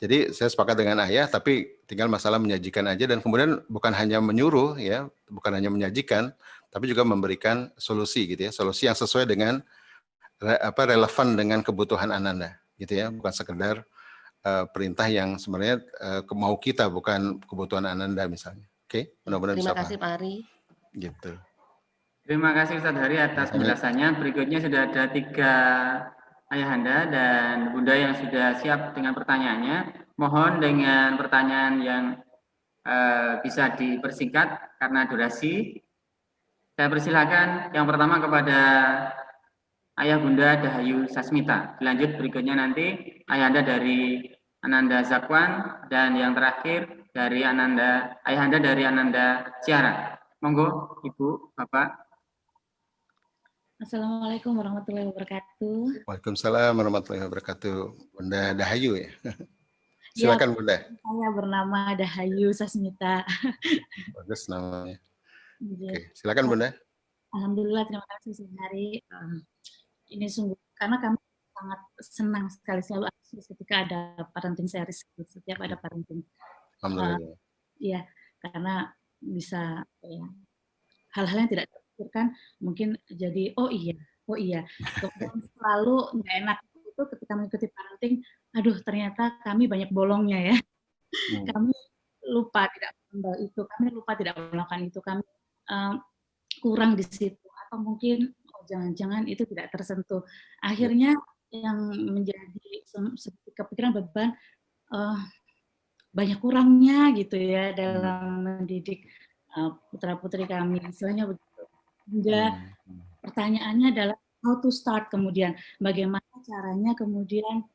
Speaker 1: Jadi saya sepakat dengan ayah, tapi tinggal masalah menyajikan aja, dan kemudian bukan hanya menyuruh ya, bukan hanya menyajikan, tapi juga memberikan solusi gitu ya, solusi yang sesuai dengan relevan dengan kebutuhan Ananda gitu ya, bukan sekedar perintah yang sebenarnya mau kita, bukan kebutuhan Ananda misalnya. Oke, mudah-mudahan bisa paham.
Speaker 4: Terima kasih Pak Ari.
Speaker 1: Gitu.
Speaker 3: Terima kasih Ustadz Hari atas penjelasannya. Berikutnya sudah ada 3 ayahanda dan bunda yang sudah siap dengan pertanyaannya. Mohon dengan pertanyaan yang bisa dipersingkat karena durasi. Saya persilakan yang pertama kepada Ayah Bunda Dahayu Sasmita. Dilanjut berikutnya nanti ayahanda dari Ananda Zakwan, dan yang terakhir dari ayahanda dari Ananda Ciara. Monggo Ibu, Bapak.
Speaker 2: Assalamualaikum warahmatullahi wabarakatuh.
Speaker 1: Waalaikumsalam warahmatullahi wabarakatuh. Bunda Dahayu ya. Silakan Bunda.
Speaker 2: Saya bernama Dahayu Sasmita.
Speaker 1: Bagus namanya. Oke, silakan Bunda.
Speaker 2: Alhamdulillah, terima kasih Hari. ini sungguh karena kami sangat senang sekali selalu antusias ketika ada parenting series, setiap ada parenting.
Speaker 1: Alhamdulillah.
Speaker 2: Iya, karena bisa ya, hal-hal yang tidak terpikirkan mungkin jadi oh iya. Kemudian selalu nggak enak itu ketika mengikuti parenting, aduh ternyata kami banyak bolongnya ya. Kami lupa tidak melakukan itu, kami lupa tidak melakukan itu, kami kurang di situ atau mungkin jangan-jangan itu tidak tersentuh. Akhirnya yang menjadi seperti kepikiran beban banyak kurangnya gitu ya dalam mendidik putra-putri kami, istilahnya begitu. Hingga pertanyaannya adalah how to start, kemudian bagaimana caranya kemudian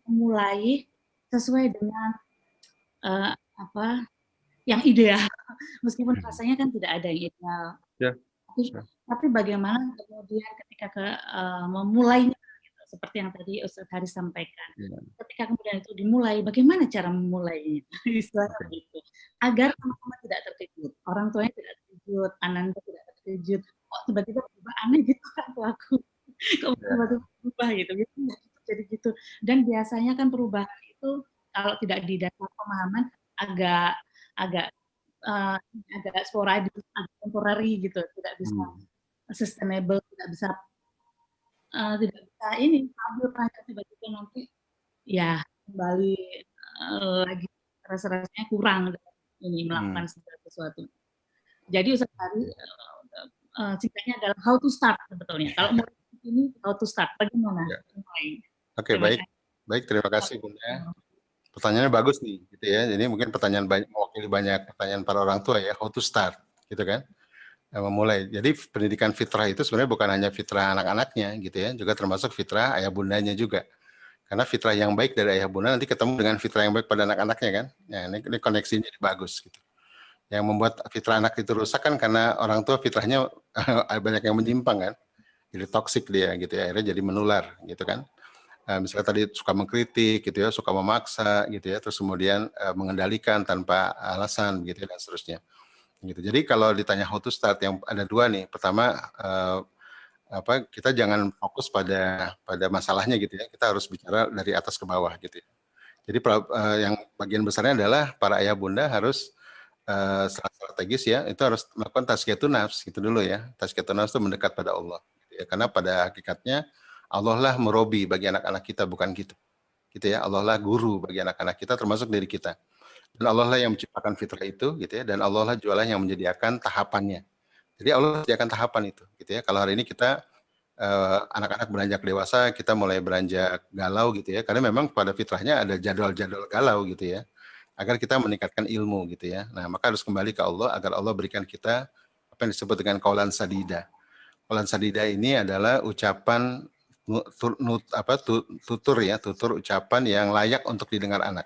Speaker 2: memulai sesuai dengan apa yang ideal, meskipun rasanya kan tidak ada yang ideal. Tapi bagaimana kemudian ketika memulainya, gitu, seperti yang tadi Ustaz Haris sampaikan. Ketika kemudian itu dimulai, bagaimana cara memulainya? Istilahnya begitu. Agar teman-teman tidak terkejut, orang tuanya tidak terkejut, ananda tidak terkejut. Kok tiba-tiba berubah aneh gitu kan pelaku. Kok tiba-tiba berubah gitu. Jadi gitu. Dan biasanya kan perubahan itu kalau tidak didasar pemahaman agak sporadis, agak temporary gitu, tidak bisa sustainable, tidak bisa ini stabil, tiba-tiba nanti ya kembali lagi rasa-rasanya kurang ini melakukan sesuatu. Jadi Ustaz Hari singkatnya adalah how to start sebetulnya. Kalau mau ini how to start, bagaimana?
Speaker 1: Oke, baik, terima kasih Bunda. Pertanyaannya bagus nih, gitu ya. Jadi mungkin pertanyaan mewakili banyak pertanyaan para orang tua ya, how to start, gitu kan? Memulai. Jadi pendidikan fitrah itu sebenarnya bukan hanya fitrah anak-anaknya, gitu ya, juga termasuk fitrah ayah bundanya juga. Karena fitrah yang baik dari ayah bunda nanti ketemu dengan fitrah yang baik pada anak-anaknya kan. Ya, ini koneksinya jadi bagus gitu. Yang membuat fitrah anak itu rusak kan karena orang tua fitrahnya banyak yang menyimpang kan. Jadi toksik dia gitu ya, akhirnya jadi menular gitu kan. Misalnya tadi suka mengkritik gitu ya, suka memaksa gitu ya, terus kemudian mengendalikan tanpa alasan gitu ya, dan seterusnya. Gitu. Jadi kalau ditanya how to start, yang ada dua nih. Pertama kita jangan fokus pada masalahnya gitu ya. Kita harus bicara dari atas ke bawah gitu ya. Jadi yang bagian besarnya adalah para ayah bunda harus strategis ya, itu harus melakukan tazkiyatun nafs gitu dulu ya. Tazkiyatun nafs itu mendekat pada Allah. Gitu ya. Karena pada hakikatnya Allah lah merobi bagi anak-anak kita, bukan kita. Gitu ya, Allah lah guru bagi anak-anak kita, termasuk diri kita. Dan Allah lah yang menciptakan fitrah itu, gitu ya. Dan Allah lah jualah yang menyediakan tahapannya. Jadi Allah menyediakan tahapan itu, gitu ya. Kalau hari ini kita anak-anak beranjak dewasa, kita mulai beranjak galau, gitu ya. Karena memang pada fitrahnya ada jadwal-jadwal galau, gitu ya. Agar kita meningkatkan ilmu, gitu ya. Nah, maka harus kembali ke Allah agar Allah berikan kita apa yang disebut dengan qaulan sadida. Qaulan sadida ini adalah ucapan tutur ucapan yang layak untuk didengar anak,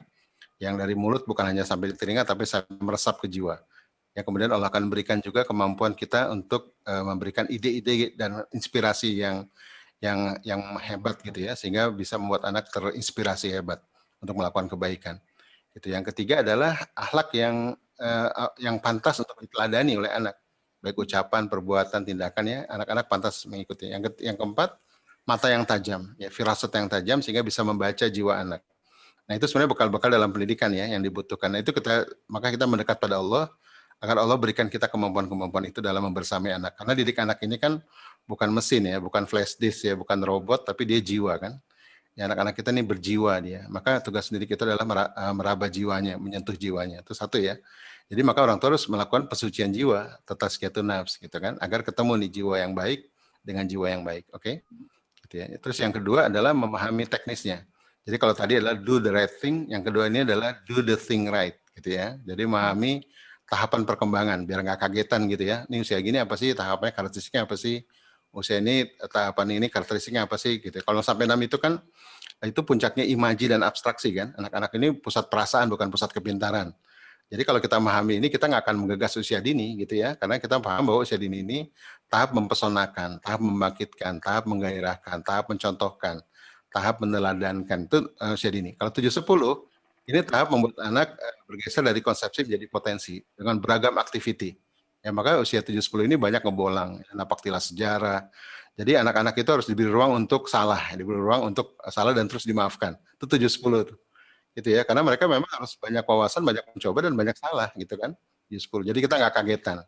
Speaker 1: yang dari mulut bukan hanya sampai di telinga tapi sampai meresap ke jiwa, yang kemudian Allah akan berikan juga kemampuan kita untuk memberikan ide-ide dan inspirasi yang hebat gitu ya, sehingga bisa membuat anak terinspirasi hebat untuk melakukan kebaikan gitu. Yang ketiga adalah akhlak yang pantas untuk diteladani oleh anak, baik ucapan, perbuatan, tindakannya, anak-anak pantas mengikuti. Yang keempat, mata yang tajam, ya, firasat yang tajam sehingga bisa membaca jiwa anak. Nah, itu sebenarnya bekal-bekal dalam pendidikan ya yang dibutuhkan. Nah, itu maka kita mendekat pada Allah agar Allah berikan kita kemampuan-kemampuan itu dalam membersamai anak. Karena didik anak ini kan bukan mesin ya, bukan flash disk ya, bukan robot, tapi dia jiwa kan. Ya, anak-anak kita ini berjiwa dia. Maka tugas didik itu adalah meraba jiwanya, menyentuh jiwanya. Itu satu ya. Jadi maka orang tua harus melakukan pesucian jiwa, tazkiyatun nafs gitu kan, agar ketemu nih jiwa yang baik dengan jiwa yang baik. Oke? Gitu ya. Terus yang kedua adalah memahami teknisnya. Jadi kalau tadi adalah do the right thing, yang kedua ini adalah do the thing right, gitu ya. Jadi memahami tahapan perkembangan, biar nggak kagetan gitu ya. Ini usia gini apa sih tahapannya, karakteristiknya apa sih? Usia ini tahapan ini karakteristiknya apa sih? Gitu. Kalau sampai 6 itu kan itu puncaknya imaji dan abstraksi kan. Anak-anak ini pusat perasaan bukan pusat kepintaran. Jadi kalau kita memahami ini, kita nggak akan menggegas usia dini gitu ya, karena kita paham bahwa usia dini ini tahap mempesonakan, tahap membangkitkan, tahap menggairahkan, tahap mencontohkan, tahap meneladankan, itu usia dini. Kalau 7-10, ini tahap membuat anak bergeser dari konsepsi menjadi potensi dengan beragam aktiviti. Ya, maka usia 7-10 ini banyak ngebolang, napak tilas sejarah, Jadi anak-anak itu harus diberi ruang untuk salah, diberi ruang untuk salah dan terus dimaafkan. Itu 7-10 tuh. Gitu ya. Karena mereka memang harus banyak wawasan, banyak mencoba dan banyak salah gitu kan. 7-10. Jadi kita nggak kagetan.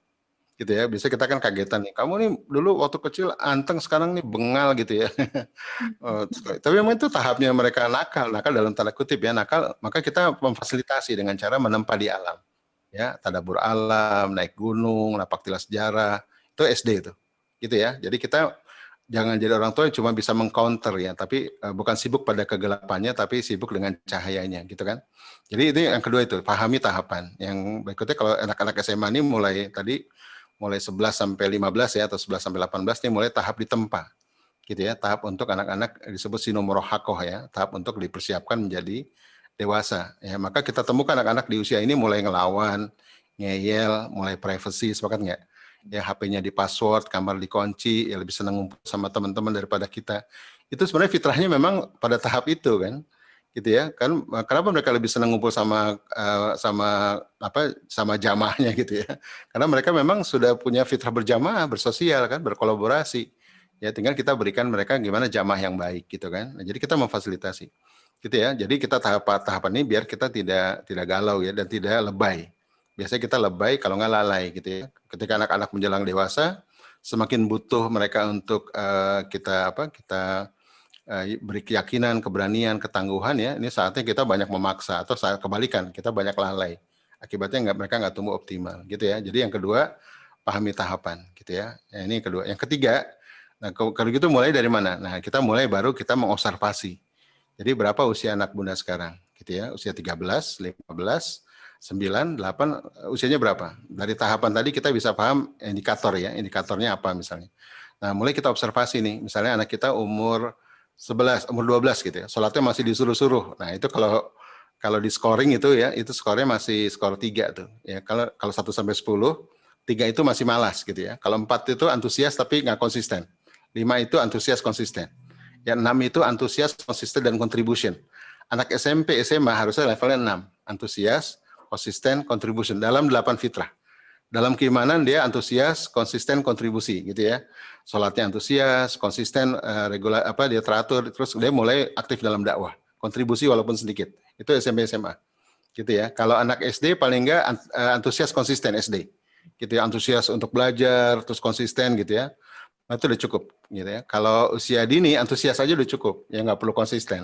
Speaker 1: Gitu ya. Biasanya kita kan kagetan nih. Kamu nih dulu waktu kecil anteng, sekarang nih bengal gitu ya. Tapi memang itu tahapnya mereka nakal dalam tanda kutip ya, nakal, maka kita memfasilitasi dengan cara menempa di alam. Ya, tadabur alam, naik gunung, napak tilas sejarah, itu SD itu. Gitu ya. Jadi kita jangan jadi orang tua yang cuma bisa mengcounter ya, tapi bukan sibuk pada kegelapannya, tapi sibuk dengan cahayanya, gitu kan. Jadi itu yang kedua itu, pahami tahapan. Yang berikutnya kalau anak-anak SMA ini mulai 11 sampai 15 ya, atau 11 sampai 18 ini mulai tahap ditempa. Gitu ya, tahap untuk anak-anak disebut sinomorohakoh ya, tahap untuk dipersiapkan menjadi dewasa. Ya, maka kita temukan anak-anak di usia ini mulai ngelawan, ngeyel, mulai privacy, sepakat nggak? Ya, HP-nya di password, kamar dikunci, ya lebih senang ngumpul sama teman-teman daripada kita. Itu sebenarnya fitrahnya memang pada tahap itu kan, gitu ya. Kan kenapa mereka lebih senang ngumpul sama jamaahnya gitu ya? Karena mereka memang sudah punya fitrah berjamaah, bersosial kan, berkolaborasi. Ya, tinggal kita berikan mereka gimana jamaah yang baik gitu kan. Nah, jadi kita memfasilitasi. Gitu ya. Jadi kita tahapan ini biar kita tidak galau ya dan tidak lebay. Biasanya kita lebay kalau nggak lalai gitu ya. Ketika anak-anak menjelang dewasa, semakin butuh mereka untuk kita beri keyakinan, keberanian, ketangguhan ya. Ini saatnya kita banyak memaksa atau saat kebalikan kita banyak lalai. Akibatnya mereka nggak tumbuh optimal gitu ya. Jadi yang kedua pahami tahapan gitu ya. Ini yang kedua. Yang ketiga, nah kalau gitu mulai dari mana? Nah kita baru kita mengobservasi. Jadi berapa usia anak Bunda sekarang gitu ya? Usia 13, 15, 9, 8, usianya berapa? Dari tahapan tadi kita bisa paham indikator ya, indikatornya apa misalnya. Nah, mulai kita observasi nih, misalnya anak kita umur 11, umur 12 gitu ya, sholatnya masih disuruh-suruh. Nah, itu kalau di scoring itu ya, itu skornya masih skor 3 tuh. Ya, kalau 1 sampai 10, 3 itu masih malas gitu ya. Kalau 4 itu antusias tapi nggak konsisten. 5 itu antusias konsisten. Yang 6 itu antusias, konsisten, dan contribution. Anak SMP, SMA harusnya levelnya 6. Antusias, konsisten, contribution. Dalam 8 fitrah. Dalam keimanan dia antusias, konsisten, kontribusi gitu ya. Sholatnya antusias, konsisten, regular, dia teratur, terus dia mulai aktif dalam dakwah. Kontribusi walaupun sedikit. Itu SMP, SMA. Gitu ya. Kalau anak SD paling enggak antusias, konsisten SD. Gitu ya, antusias untuk belajar, terus konsisten gitu ya. Nah, itu udah cukup gitu ya. Kalau usia dini antusias aja udah cukup, ya nggak perlu konsisten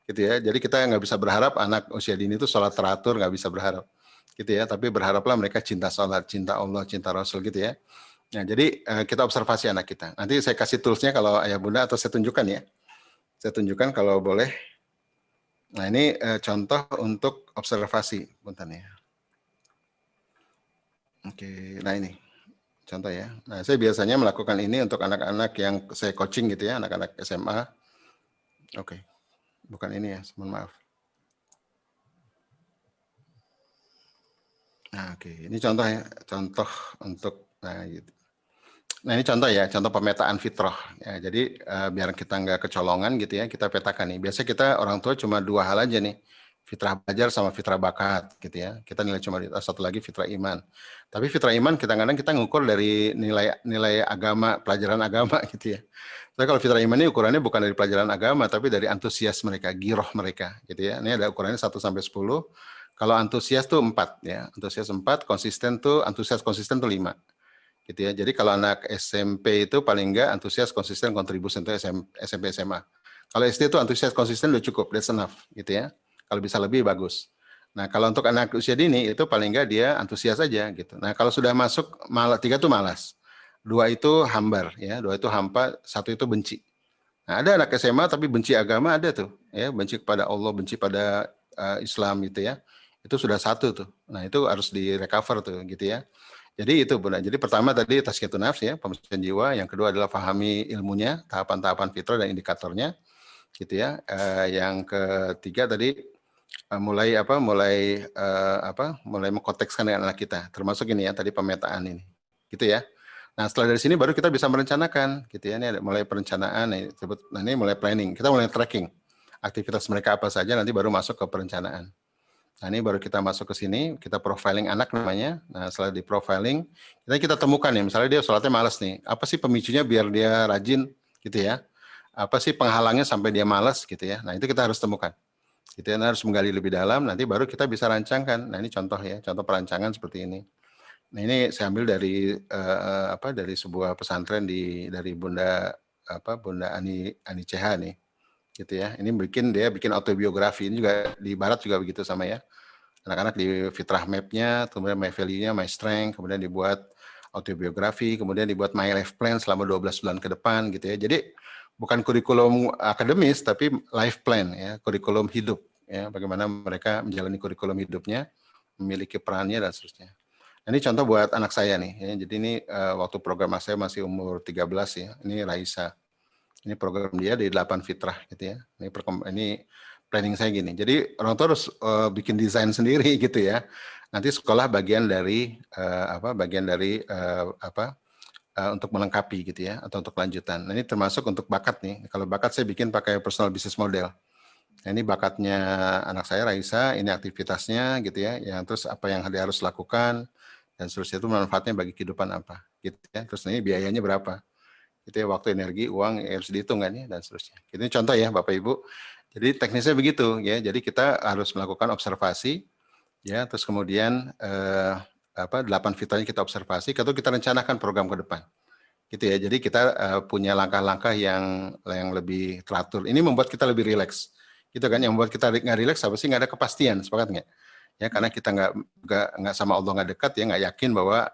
Speaker 1: gitu ya. Jadi kita nggak bisa berharap anak usia dini itu sholat teratur, nggak bisa berharap gitu ya. Tapi berharaplah mereka cinta sholat, cinta Allah, cinta Rasul gitu ya. Nah, jadi kita observasi anak kita. Nanti saya kasih toolsnya kalau ayah bunda atau saya tunjukkan ya. Saya tunjukkan kalau boleh. Nah ini contoh untuk observasi, bentar ya. Oke, nah ini. Contoh ya. Nah, saya biasanya melakukan ini untuk anak-anak yang saya coaching gitu ya, anak-anak SMA. Oke. Bukan ini ya, mohon maaf. Nah, oke. Ini contoh ya, contoh untuk gitu. Nah, ini contoh ya, contoh pemetaan fitrah. Ya, jadi biar kita nggak kecolongan gitu ya, kita petakan nih. Biasanya kita orang tua cuma 2 hal aja nih. Fitrah belajar sama fitrah bakat gitu ya. Kita nilai cuma satu lagi fitrah iman. Tapi fitrah iman kadang-kadang kita ngukur dari nilai agama, pelajaran agama gitu ya. Tapi kalau fitrah iman ini ukurannya bukan dari pelajaran agama tapi dari antusias mereka, giroh mereka gitu ya. Ini ada ukurannya 1 sampai 10. Kalau antusias tuh 4 ya. Antusias 4, konsisten tuh 5. Gitu ya. Jadi kalau anak SMP itu paling enggak antusias, konsisten, kontribusi itu SMP SMA. Kalau SD itu antusias, konsisten udah cukup, that's enough gitu ya. Kalau bisa lebih bagus. Nah, kalau untuk anak usia dini itu paling enggak dia antusias aja gitu. Nah, kalau sudah masuk 3 itu malas. 2 itu hambar ya, 2 itu hampa, 1 itu benci. Nah, ada anak SMA tapi benci agama ada tuh ya, benci kepada Allah, benci pada Islam gitu ya. Itu sudah 1 tuh. Nah, itu harus direcover tuh gitu ya. Jadi itu Bunda. Jadi pertama tadi tazkiyatun nafs ya, pembersihan jiwa, yang kedua adalah pahami ilmunya, tahapan-tahapan fitrah dan indikatornya gitu ya. Yang ketiga tadi mulai mengkontekskan dengan anak kita, termasuk ini ya tadi pemetaan ini, gitu ya. Nah setelah dari sini baru kita bisa merencanakan, gitu ya. Ini ada mulai perencanaan, ini mulai planning, kita mulai tracking aktivitas mereka apa saja, nanti baru masuk ke perencanaan. Nah ini baru kita masuk ke sini, kita profiling anak namanya. Nah setelah di profiling, kita temukan ya, misalnya dia sholatnya malas nih, apa sih pemicunya biar dia rajin gitu ya. Apa sih penghalangnya sampai dia malas gitu ya. Nah, itu kita harus temukan. Gitu ya, harus menggali lebih dalam, nanti baru kita bisa rancangkan. Nah, ini contoh ya, contoh perancangan seperti ini. Nah, ini saya ambil dari dari sebuah pesantren dari Bunda Bunda Ani CH nih. Gitu ya. Ini dia bikin autobiografi. Ini juga di barat juga begitu sama ya. Anak-anak di fitrah map-nya, kemudian my value-nya, my strength, kemudian dibuat autobiografi, kemudian dibuat my life plan selama 12 bulan ke depan gitu ya. Jadi bukan kurikulum akademis tapi life plan ya, kurikulum hidup ya, bagaimana mereka menjalani kurikulum hidupnya, memiliki perannya dan seterusnya. Ini contoh buat anak saya nih ya. Jadi ini waktu program saya masih umur 13 ya. Ini Raisa. Ini program dia di 8 fitrah gitu ya. Ini planning saya gini. Jadi orang tua harus bikin desain sendiri gitu ya. Nanti sekolah bagian dari untuk melengkapi gitu ya, atau untuk lanjutan. Nah, ini termasuk untuk bakat nih. Kalau bakat saya bikin pakai personal business model. Nah, ini bakatnya anak saya Raisa, ini aktivitasnya gitu ya. Yang terus apa yang dia harus lakukan dan seterusnya itu manfaatnya bagi kehidupan apa gitu ya. Terus ini biayanya berapa? Gitu ya, waktu, energi, uang harus dihitung kan ya dan seterusnya. Ini contoh ya Bapak Ibu. Jadi teknisnya begitu ya. Jadi kita harus melakukan observasi ya, terus kemudian 8 fitrahnya kita observasi, atau kita rencanakan program ke depan. Gitu ya. Jadi kita punya langkah-langkah yang lebih teratur. Ini membuat kita lebih rileks. Gitu kan, yang membuat kita nggak rileks apa sih? Nggak ada kepastian, sepakat nggak? Ya, karena kita nggak sama Allah nggak dekat ya, nggak yakin bahwa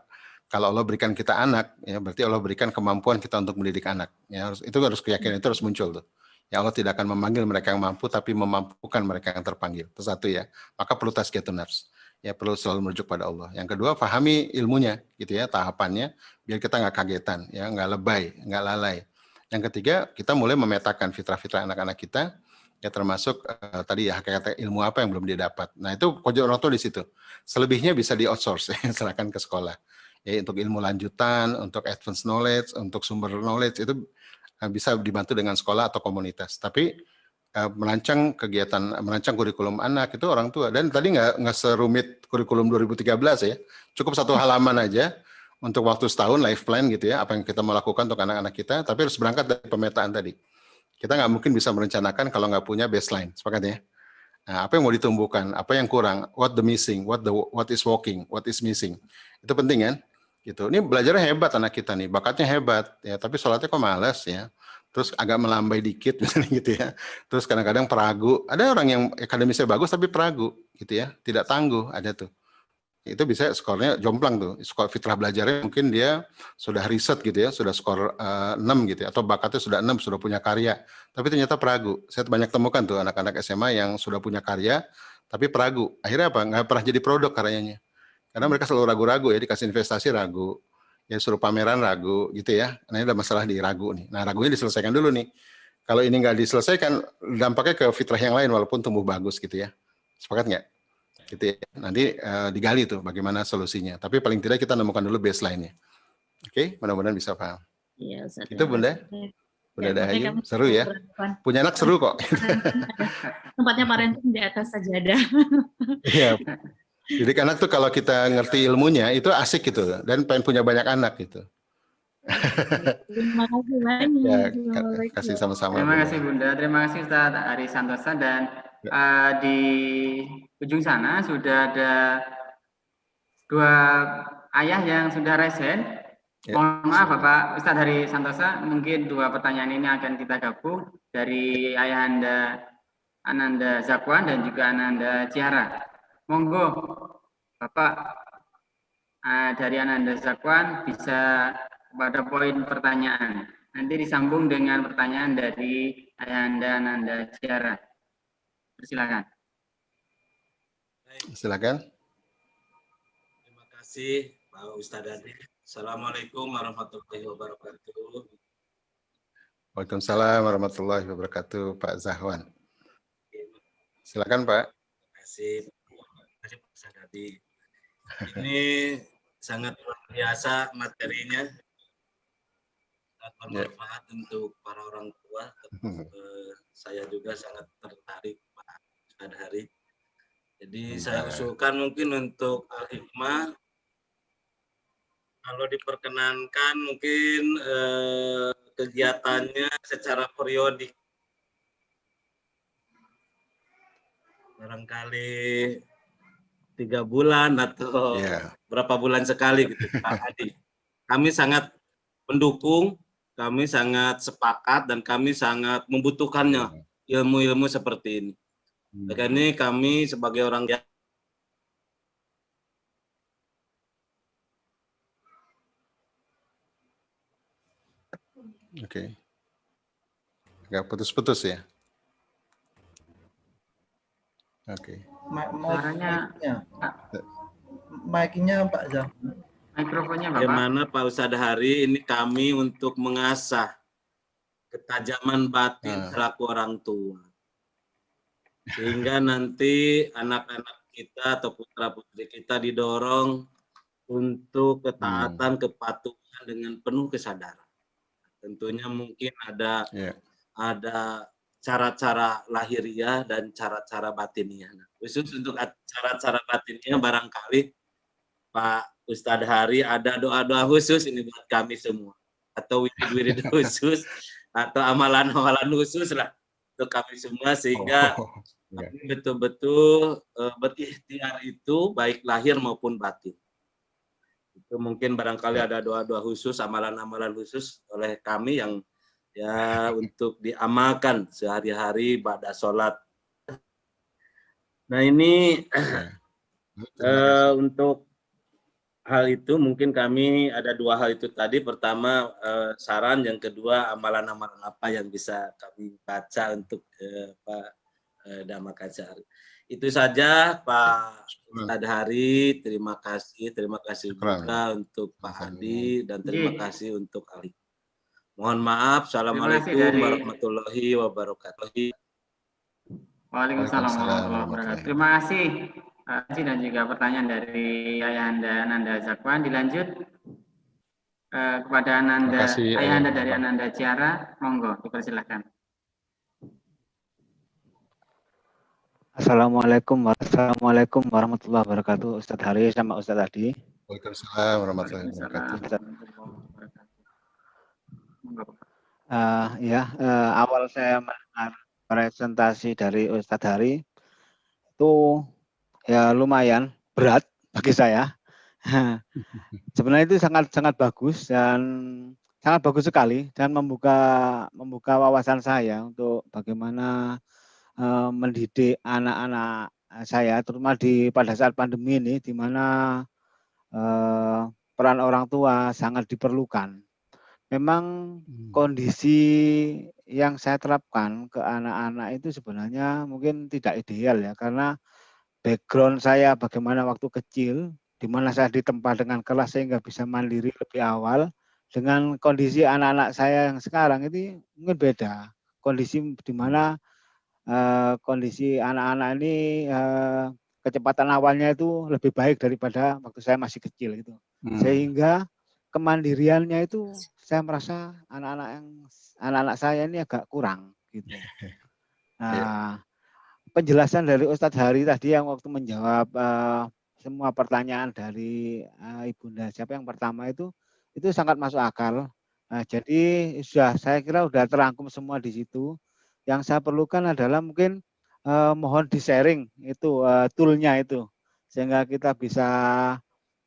Speaker 1: kalau Allah berikan kita anak, ya berarti Allah berikan kemampuan kita untuk mendidik anak. Ya, itu harus keyakinan itu harus muncul tuh. Ya, Allah tidak akan memanggil mereka yang mampu, tapi memampukan mereka yang terpanggil. Itu satu ya. Maka perlu tazkiyatun nafs. Ya, perlu selalu merujuk pada Allah. Yang kedua, pahami ilmunya, gitu ya, tahapannya, biar kita nggak kagetan, ya, nggak lebay, nggak lalai. Yang ketiga, kita mulai memetakan fitrah-fitrah anak-anak kita, ya termasuk tadi ya hakikat ilmu apa yang belum dia dapat. Nah, itu pojok orang tua di situ. Selebihnya bisa di outsource, serahkan ke sekolah. Ya, untuk ilmu lanjutan, untuk advance knowledge, untuk sumber knowledge itu bisa dibantu dengan sekolah atau komunitas. Tapi merancang kurikulum anak itu orang tua. Dan tadi nggak serumit kurikulum 2013 ya. Cukup satu halaman aja untuk waktu setahun life plan gitu ya. Apa yang kita mau lakukan untuk anak-anak kita. Tapi harus berangkat dari pemetaan tadi. Kita nggak mungkin bisa merencanakan kalau nggak punya baseline. Sepakat ya? Nah, apa yang mau ditumbuhkan? Apa yang kurang? What the missing? What is working? What is missing? Itu penting kan? Gitu. Ini belajarnya hebat anak kita nih, bakatnya hebat ya, tapi sholatnya kok malas ya. Terus agak melambai dikit misalnya gitu ya. Terus kadang-kadang peragu. Ada orang yang akademisnya bagus tapi peragu gitu ya, tidak tangguh, ada tuh. Itu bisa skornya jomplang tuh. Skor fitrah belajarnya mungkin dia sudah riset gitu ya, sudah skor 6 gitu ya, atau bakatnya sudah 6, sudah punya karya. Tapi ternyata peragu. Saya banyak temukan tuh anak-anak SMA yang sudah punya karya, tapi peragu. Akhirnya apa? Nggak pernah jadi produk karyanya. Karena mereka selalu ragu-ragu ya, dikasih investasi ragu, ya suruh pameran ragu gitu ya. Nah, ini ada masalah di ragu nih. Nah, ragunya diselesaikan dulu nih. Kalau ini nggak diselesaikan, dampaknya ke fitrah yang lain walaupun tumbuh bagus gitu ya. Sepakat nggak? Gitu ya. Nanti digali tuh bagaimana solusinya. Tapi paling tidak kita nemukan dulu baseline-nya. Oke, mudah-mudahan bisa paham.
Speaker 2: Iya, Ustaz.
Speaker 1: Itu Bunda. Bunda
Speaker 2: Ya,
Speaker 1: Dahayu, seru ya. Punya anak seru kok.
Speaker 2: Tempatnya parenting di atas sajadah.
Speaker 1: Iya. Jadi anak tuh kalau kita ngerti ilmunya itu asik gitu dan pengen punya banyak anak gitu.
Speaker 2: Terima kasih banyak.
Speaker 1: Ya, kasih sama-sama.
Speaker 3: Terima kasih Bunda, terima kasih Ustaz Ari Santosa, dan di ujung sana sudah ada 2 ayah yang sudah raise hand.
Speaker 1: Ya.
Speaker 3: Mohon maaf Bapak Ustaz Ari Santosa, mungkin 2 pertanyaan ini akan kita gabung dari Ayahanda Ananda Zakwan dan juga Ananda Ciara. Monggo Bapak dari Ananda Zakwan bisa pada poin pertanyaan. Nanti disambung dengan pertanyaan dari Ayahanda Ananda Ciara. Silakan.
Speaker 1: Silakan.
Speaker 5: Terima kasih Pak Ustadz Adi. Assalamualaikum warahmatullahi wabarakatuh.
Speaker 1: Waalaikumsalam warahmatullahi wabarakatuh, Pak Zahwan. Silakan Pak.
Speaker 5: Terima kasih Pak Ustadz Adi. Ini sangat luar biasa materinya. Sangat bermanfaat untuk para orang tua. Saya juga sangat tertarik Pak Ustadz Hari. Jadi saya usulkan mungkin untuk Al-Hikmah Kalau diperkenankan mungkin kegiatannya secara periodik. Barangkali 3 bulan atau berapa bulan sekali gitu, Pak Adi. Kami sangat mendukung, kami sangat sepakat, dan kami sangat membutuhkannya ilmu-ilmu seperti ini. Maka ini kami sebagai orang
Speaker 1: Oke. Nggak putus-putus ya? Oke.
Speaker 6: Mic-nya Pak Zam.
Speaker 3: Mikrofonnya Bapak.
Speaker 5: bagaimana Pak Ustadz Hari ini kami untuk mengasah ketajaman batin selaku orang tua. Sehingga nanti anak-anak kita atau putra-putri kita didorong untuk ketaatan, kepatuhan dengan penuh kesadaran. Tentunya mungkin ada cara-cara lahiriah dan cara-cara batiniah. Nah, khusus untuk cara-cara batiniah barangkali Pak Ustadz Hari ada doa-doa khusus ini buat kami semua, atau wirid-wirid khusus, atau amalan-amalan khusus lah untuk kami semua, sehingga kami betul-betul berikhtiar itu baik lahir maupun batin. Itu mungkin barangkali ada doa-doa khusus, amalan-amalan khusus oleh kami yang ya untuk diamalkan sehari-hari pada sholat. Nah ini untuk hal itu mungkin kami ada 2 hal itu tadi. Pertama saran, yang kedua amalan-amalan apa yang bisa kami baca untuk Pak Dhamma Kacari. Itu saja Pak Ustadz Hari, terima kasih juga untuk Pak Adi, dan terima kasih untuk Ali. Mohon maaf. Assalamualaikum warahmatullahi wabarakatuh.
Speaker 3: Waalaikumsalam warahmatullahi wabarakatuh. Terima kasih Pak Haji, dan juga pertanyaan dari Ayahanda Ananda Zakwan. Dilanjut kepada Ayahanda dari Ananda Ciara, monggo dipersilakan.
Speaker 7: Assalamualaikum warahmatullahi wabarakatuh, Ustadz Hari sama Ustadz Adi.
Speaker 1: Waalaikumsalam warahmatullahi wabarakatuh.
Speaker 7: Awal saya mendengar presentasi dari Ustadz Hari itu ya lumayan berat bagi saya. Sebenarnya itu sangat bagus dan sangat bagus sekali, dan membuka wawasan saya untuk bagaimana mendidik anak-anak saya, terutama pada saat pandemi ini, di mana peran orang tua sangat diperlukan. Memang kondisi yang saya terapkan ke anak-anak itu sebenarnya mungkin tidak ideal ya, karena background saya bagaimana waktu kecil, di mana saya ditempa dengan kelas sehingga bisa mandiri lebih awal, dengan kondisi anak-anak saya yang sekarang itu mungkin beda. Kondisi di mana kondisi anak-anak ini kecepatan awalnya itu lebih baik daripada waktu saya masih kecil gitu. Sehingga kemandiriannya itu saya merasa anak-anak saya ini agak kurang gitu. Nah, penjelasan dari Ustadz Hari tadi yang waktu menjawab semua pertanyaan dari Ibunda siapa yang pertama itu sangat masuk akal. Jadi saya kira sudah terangkum semua di situ. Yang saya perlukan adalah mungkin mohon di-sharing itu toolnya itu, sehingga kita bisa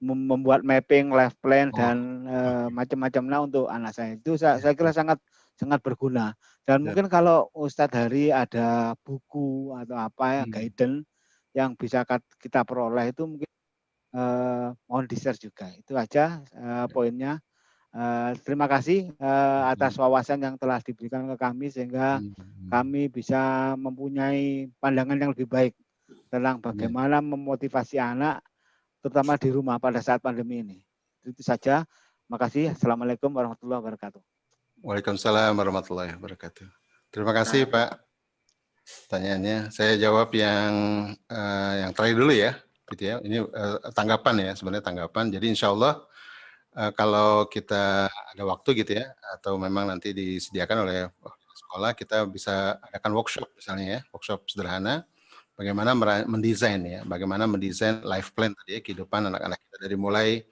Speaker 7: membuat mapping, life plan, dan macam-macamnya untuk anak saya. Itu saya kira sangat berguna. Dan mungkin kalau Ustadz Hari ada buku atau apa guidance yang bisa kita peroleh, itu mungkin mohon di-share juga. Itu aja poinnya. Terima kasih atas wawasan yang telah diberikan ke kami, sehingga kami bisa mempunyai pandangan yang lebih baik tentang bagaimana memotivasi anak, terutama di rumah pada saat pandemi ini. Itu saja. Terima kasih. Assalamualaikum warahmatullahi wabarakatuh.
Speaker 1: Waalaikumsalam warahmatullahi wabarakatuh. Terima kasih Pak. Pertanyaannya, saya jawab yang terakhir dulu ya. Gitu ya. Ini tanggapan ya, sebenarnya tanggapan. Jadi insya Allah kalau kita ada waktu gitu ya, atau memang nanti disediakan oleh sekolah, kita bisa adakan workshop misalnya ya, workshop sederhana, bagaimana mendesain ya, bagaimana mendesain life plan tadi ya, kehidupan anak-anak kita dari mulai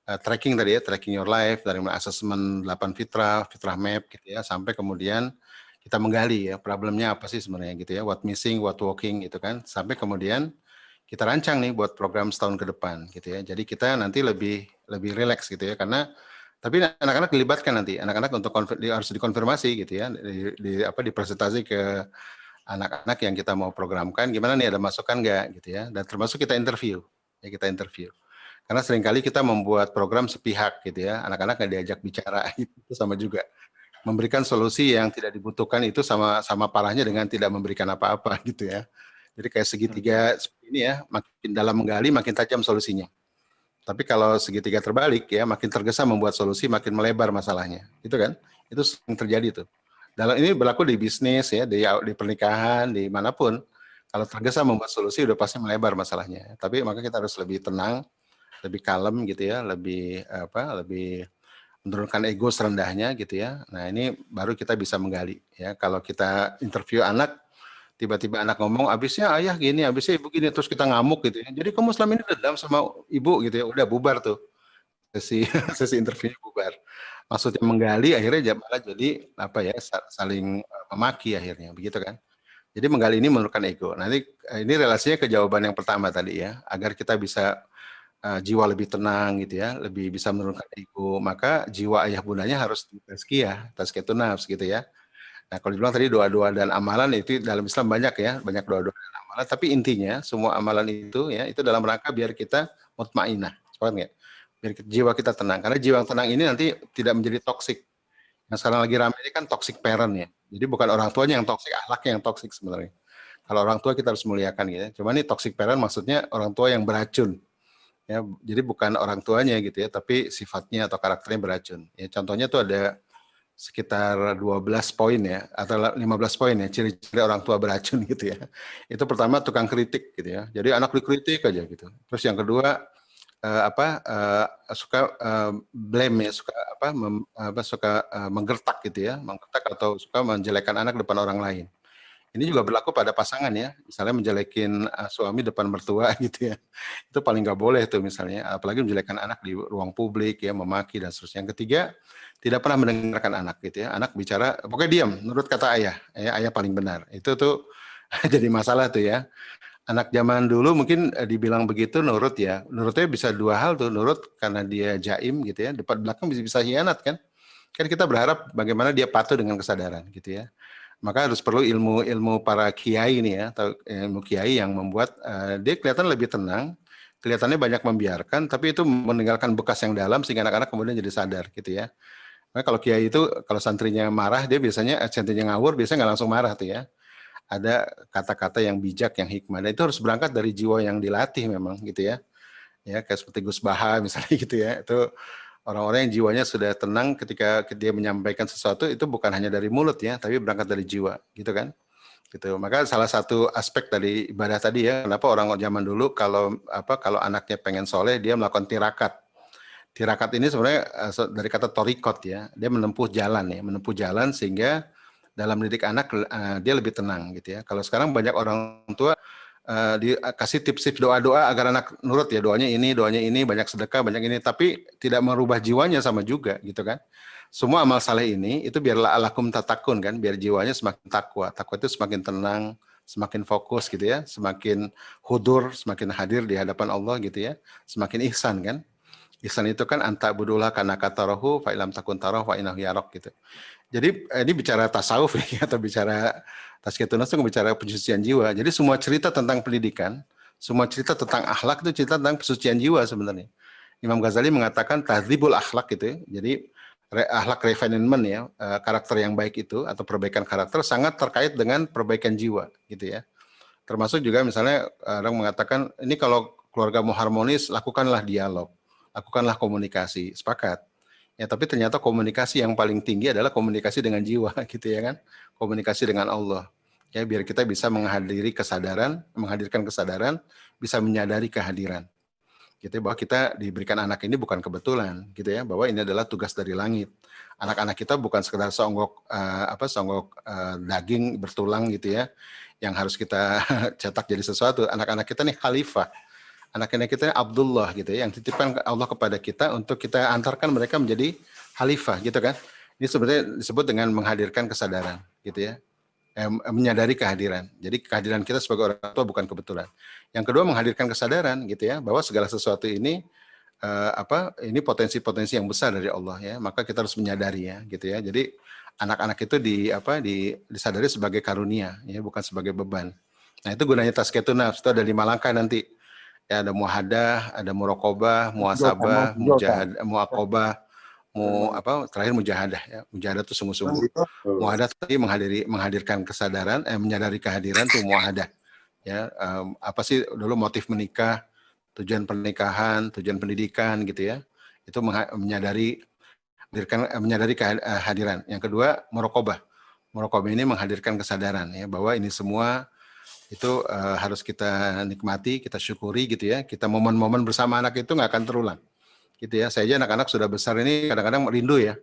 Speaker 1: tracking tadi ya, tracking your life, dari assessment 8 fitrah map gitu ya, sampai kemudian kita menggali ya, problemnya apa sih sebenarnya gitu ya, what missing, what working gitu kan, sampai kemudian kita rancang nih buat program setahun ke depan gitu ya. Jadi kita nanti lebih rileks gitu ya, karena tapi anak-anak dilibatkan nanti, anak-anak untuk harus dikonfirmasi gitu ya, dipresentasi ke anak-anak yang kita mau programkan, gimana nih, ada masukan nggak gitu ya, dan termasuk kita interview. Karena seringkali kita membuat program sepihak gitu ya, anak-anak nggak diajak bicara, itu sama juga. Memberikan solusi yang tidak dibutuhkan itu sama parahnya dengan tidak memberikan apa-apa gitu ya. Jadi kayak segitiga seperti ini ya, makin dalam menggali makin tajam solusinya. Tapi kalau segitiga terbalik ya, makin tergesa membuat solusi, makin melebar masalahnya, gitu kan? Itu sering terjadi tuh. Dalam ini berlaku di bisnis ya, di pernikahan, di manapun. Kalau tergesa membuat solusi udah pasti melebar masalahnya. Tapi maka kita harus lebih tenang, lebih kalem gitu ya, lebih menurunkan ego serendahnya gitu ya. Nah ini baru kita bisa menggali ya. Kalau kita interview anak, tiba-tiba anak ngomong, abisnya ayah gini, abisnya ibu gini, terus kita ngamuk gitu ya. Jadi kamu selama ini dendam sama ibu gitu ya, udah bubar tuh. Sesi interview bubar. Maksudnya menggali, akhirnya malah jadi saling memaki akhirnya, begitu kan. Jadi menggali ini menurunkan ego. Nanti ini relasinya ke jawaban yang pertama tadi ya, agar kita bisa jiwa lebih tenang gitu ya, lebih bisa menurunkan ego, maka jiwa ayah bundanya harus tazkiyatun nafs gitu ya. Nah kalau dibilang tadi doa-doa dan amalan itu dalam Islam banyak ya, banyak doa-doa dan amalan, tapi intinya semua amalan itu ya, itu dalam rangka biar kita mutmainah, nggak? Biar jiwa kita tenang, karena jiwa yang tenang ini nanti tidak menjadi toksik. Nah sekarang lagi ramai ini kan toxic parent ya, jadi bukan orang tuanya yang toksik, akhlaknya yang toksik sebenarnya. Kalau orang tua kita harus muliakan gitu ya, cuma ini toxic parent maksudnya orang tua yang beracun. Ya, jadi bukan orang tuanya gitu ya, tapi sifatnya atau karakternya beracun. Ya, contohnya tuh ada sekitar 12 poin ya, atau 15 poin ya, ciri-ciri orang tua beracun gitu ya. Itu pertama tukang kritik gitu ya. Jadi anak dikritik aja gitu. Terus yang kedua suka blame ya, suka menggertak gitu ya, menggertak atau suka menjelekkan anak depan orang lain. Ini juga berlaku pada pasangan ya, misalnya menjelekin suami depan mertua gitu ya. Itu paling nggak boleh tuh misalnya, apalagi menjelekkan anak di ruang publik ya, memaki dan seterusnya. Yang ketiga, tidak pernah mendengarkan anak gitu ya. Anak bicara, pokoknya diam, menurut kata ayah, ayah paling benar. Itu tuh jadi masalah tuh ya. Anak zaman dulu mungkin dibilang begitu nurut ya. Nurutnya bisa dua hal tuh, nurut karena dia jaim gitu ya, depan belakang bisa hianat kan. Kan kita berharap bagaimana dia patuh dengan kesadaran gitu ya. Maka harus perlu ilmu para kiai ini ya, atau ilmu kiai yang membuat dia kelihatan lebih tenang, kelihatannya banyak membiarkan, tapi itu meninggalkan bekas yang dalam sehingga anak-anak kemudian jadi sadar gitu ya. Nah, kalau kiai itu kalau santrinya marah, dia biasanya santrinya ngawur, biasanya nggak langsung marah tuh ya. Ada kata-kata yang bijak, yang hikmah. Dan itu harus berangkat dari jiwa yang dilatih memang gitu ya. Ya kayak seperti Gus Baha misalnya gitu ya. Itu orang-orang yang jiwanya sudah tenang ketika dia menyampaikan sesuatu itu bukan hanya dari mulut ya, tapi berangkat dari jiwa, gitu kan? Gitu. Maka salah satu aspek dari ibadah tadi ya, kenapa orang zaman dulu kalau anaknya pengen soleh dia melakukan tirakat. Tirakat ini sebenarnya dari kata torikot ya, dia menempuh jalan sehingga dalam mendidik anak dia lebih tenang gitu ya. Kalau sekarang banyak orang tua dikasih tips-tips doa-doa agar anak nurut ya, doanya ini, banyak sedekah, banyak ini, tapi tidak merubah jiwanya sama juga gitu kan. Semua amal saleh ini itu biarlah alakum tatakun kan, biar jiwanya semakin takwa. Takwa itu semakin tenang, semakin fokus gitu ya, semakin hudur, semakin hadir di hadapan Allah gitu ya, semakin ihsan kan. Ihsan itu kan anta budullah kana katarahu fa ilam takun tarahu fa innahu yarok gitu. Jadi ini bicara tasawuf ya, atau bicara tazkiyatun nafs, bicara pensucian jiwa. Jadi semua cerita tentang pendidikan, semua cerita tentang akhlak itu cerita tentang pensucian jiwa sebenarnya. Imam Ghazali mengatakan tahdzibul akhlak gitu ya. Jadi akhlak refinement ya, karakter yang baik itu atau perbaikan karakter sangat terkait dengan perbaikan jiwa gitu ya. Termasuk juga misalnya orang mengatakan ini kalau keluarga mau harmonis, lakukanlah dialog, lakukanlah komunikasi, sepakat. Ya, tapi ternyata komunikasi yang paling tinggi adalah komunikasi dengan jiwa, gitu ya kan? Komunikasi dengan Allah. Ya, biar kita bisa menghadirkan kesadaran, bisa menyadari kehadiran. Gitu, bahwa kita diberikan anak ini bukan kebetulan, gitu ya, bahwa ini adalah tugas dari langit. Anak-anak kita bukan sekedar songgok daging bertulang gitu ya, yang harus kita cetak jadi sesuatu. Anak-anak kita nih khalifah. Anak-anak kita Abdullah gitu ya, yang titipkan Allah kepada kita untuk kita antarkan mereka menjadi khalifah gitu kan. Ini sebenarnya disebut dengan menghadirkan kesadaran gitu ya. Menyadari kehadiran. Jadi kehadiran kita sebagai orang tua bukan kebetulan. Yang kedua menghadirkan kesadaran gitu ya, bahwa segala sesuatu ini ini potensi-potensi yang besar dari Allah ya. Maka kita harus menyadari ya gitu ya. Jadi anak-anak itu disadari sebagai karunia ya, bukan sebagai beban. Nah, itu gunanya tazkiyatun nafs. Itu ada 5 langkah nanti. Ya, ada muhadah, ada muraqabah, muhasabah, muaqabah, terakhir mujahadah ya. Mujahadah itu sungguh-sungguh. Muahadah tadi menghadirkan kesadaran, menyadari kehadiran tuh muahadah. Ya, apa sih dulu motif menikah, tujuan pernikahan, tujuan pendidikan gitu ya. Itu menyadari kehadiran. Yang kedua muraqabah. Muraqabah ini menghadirkan kesadaran ya, bahwa ini semua itu harus kita nikmati, kita syukuri gitu ya. Kita momen-momen bersama anak itu nggak akan terulang. Gitu ya. Saya aja anak-anak sudah besar ini kadang-kadang rindu ya.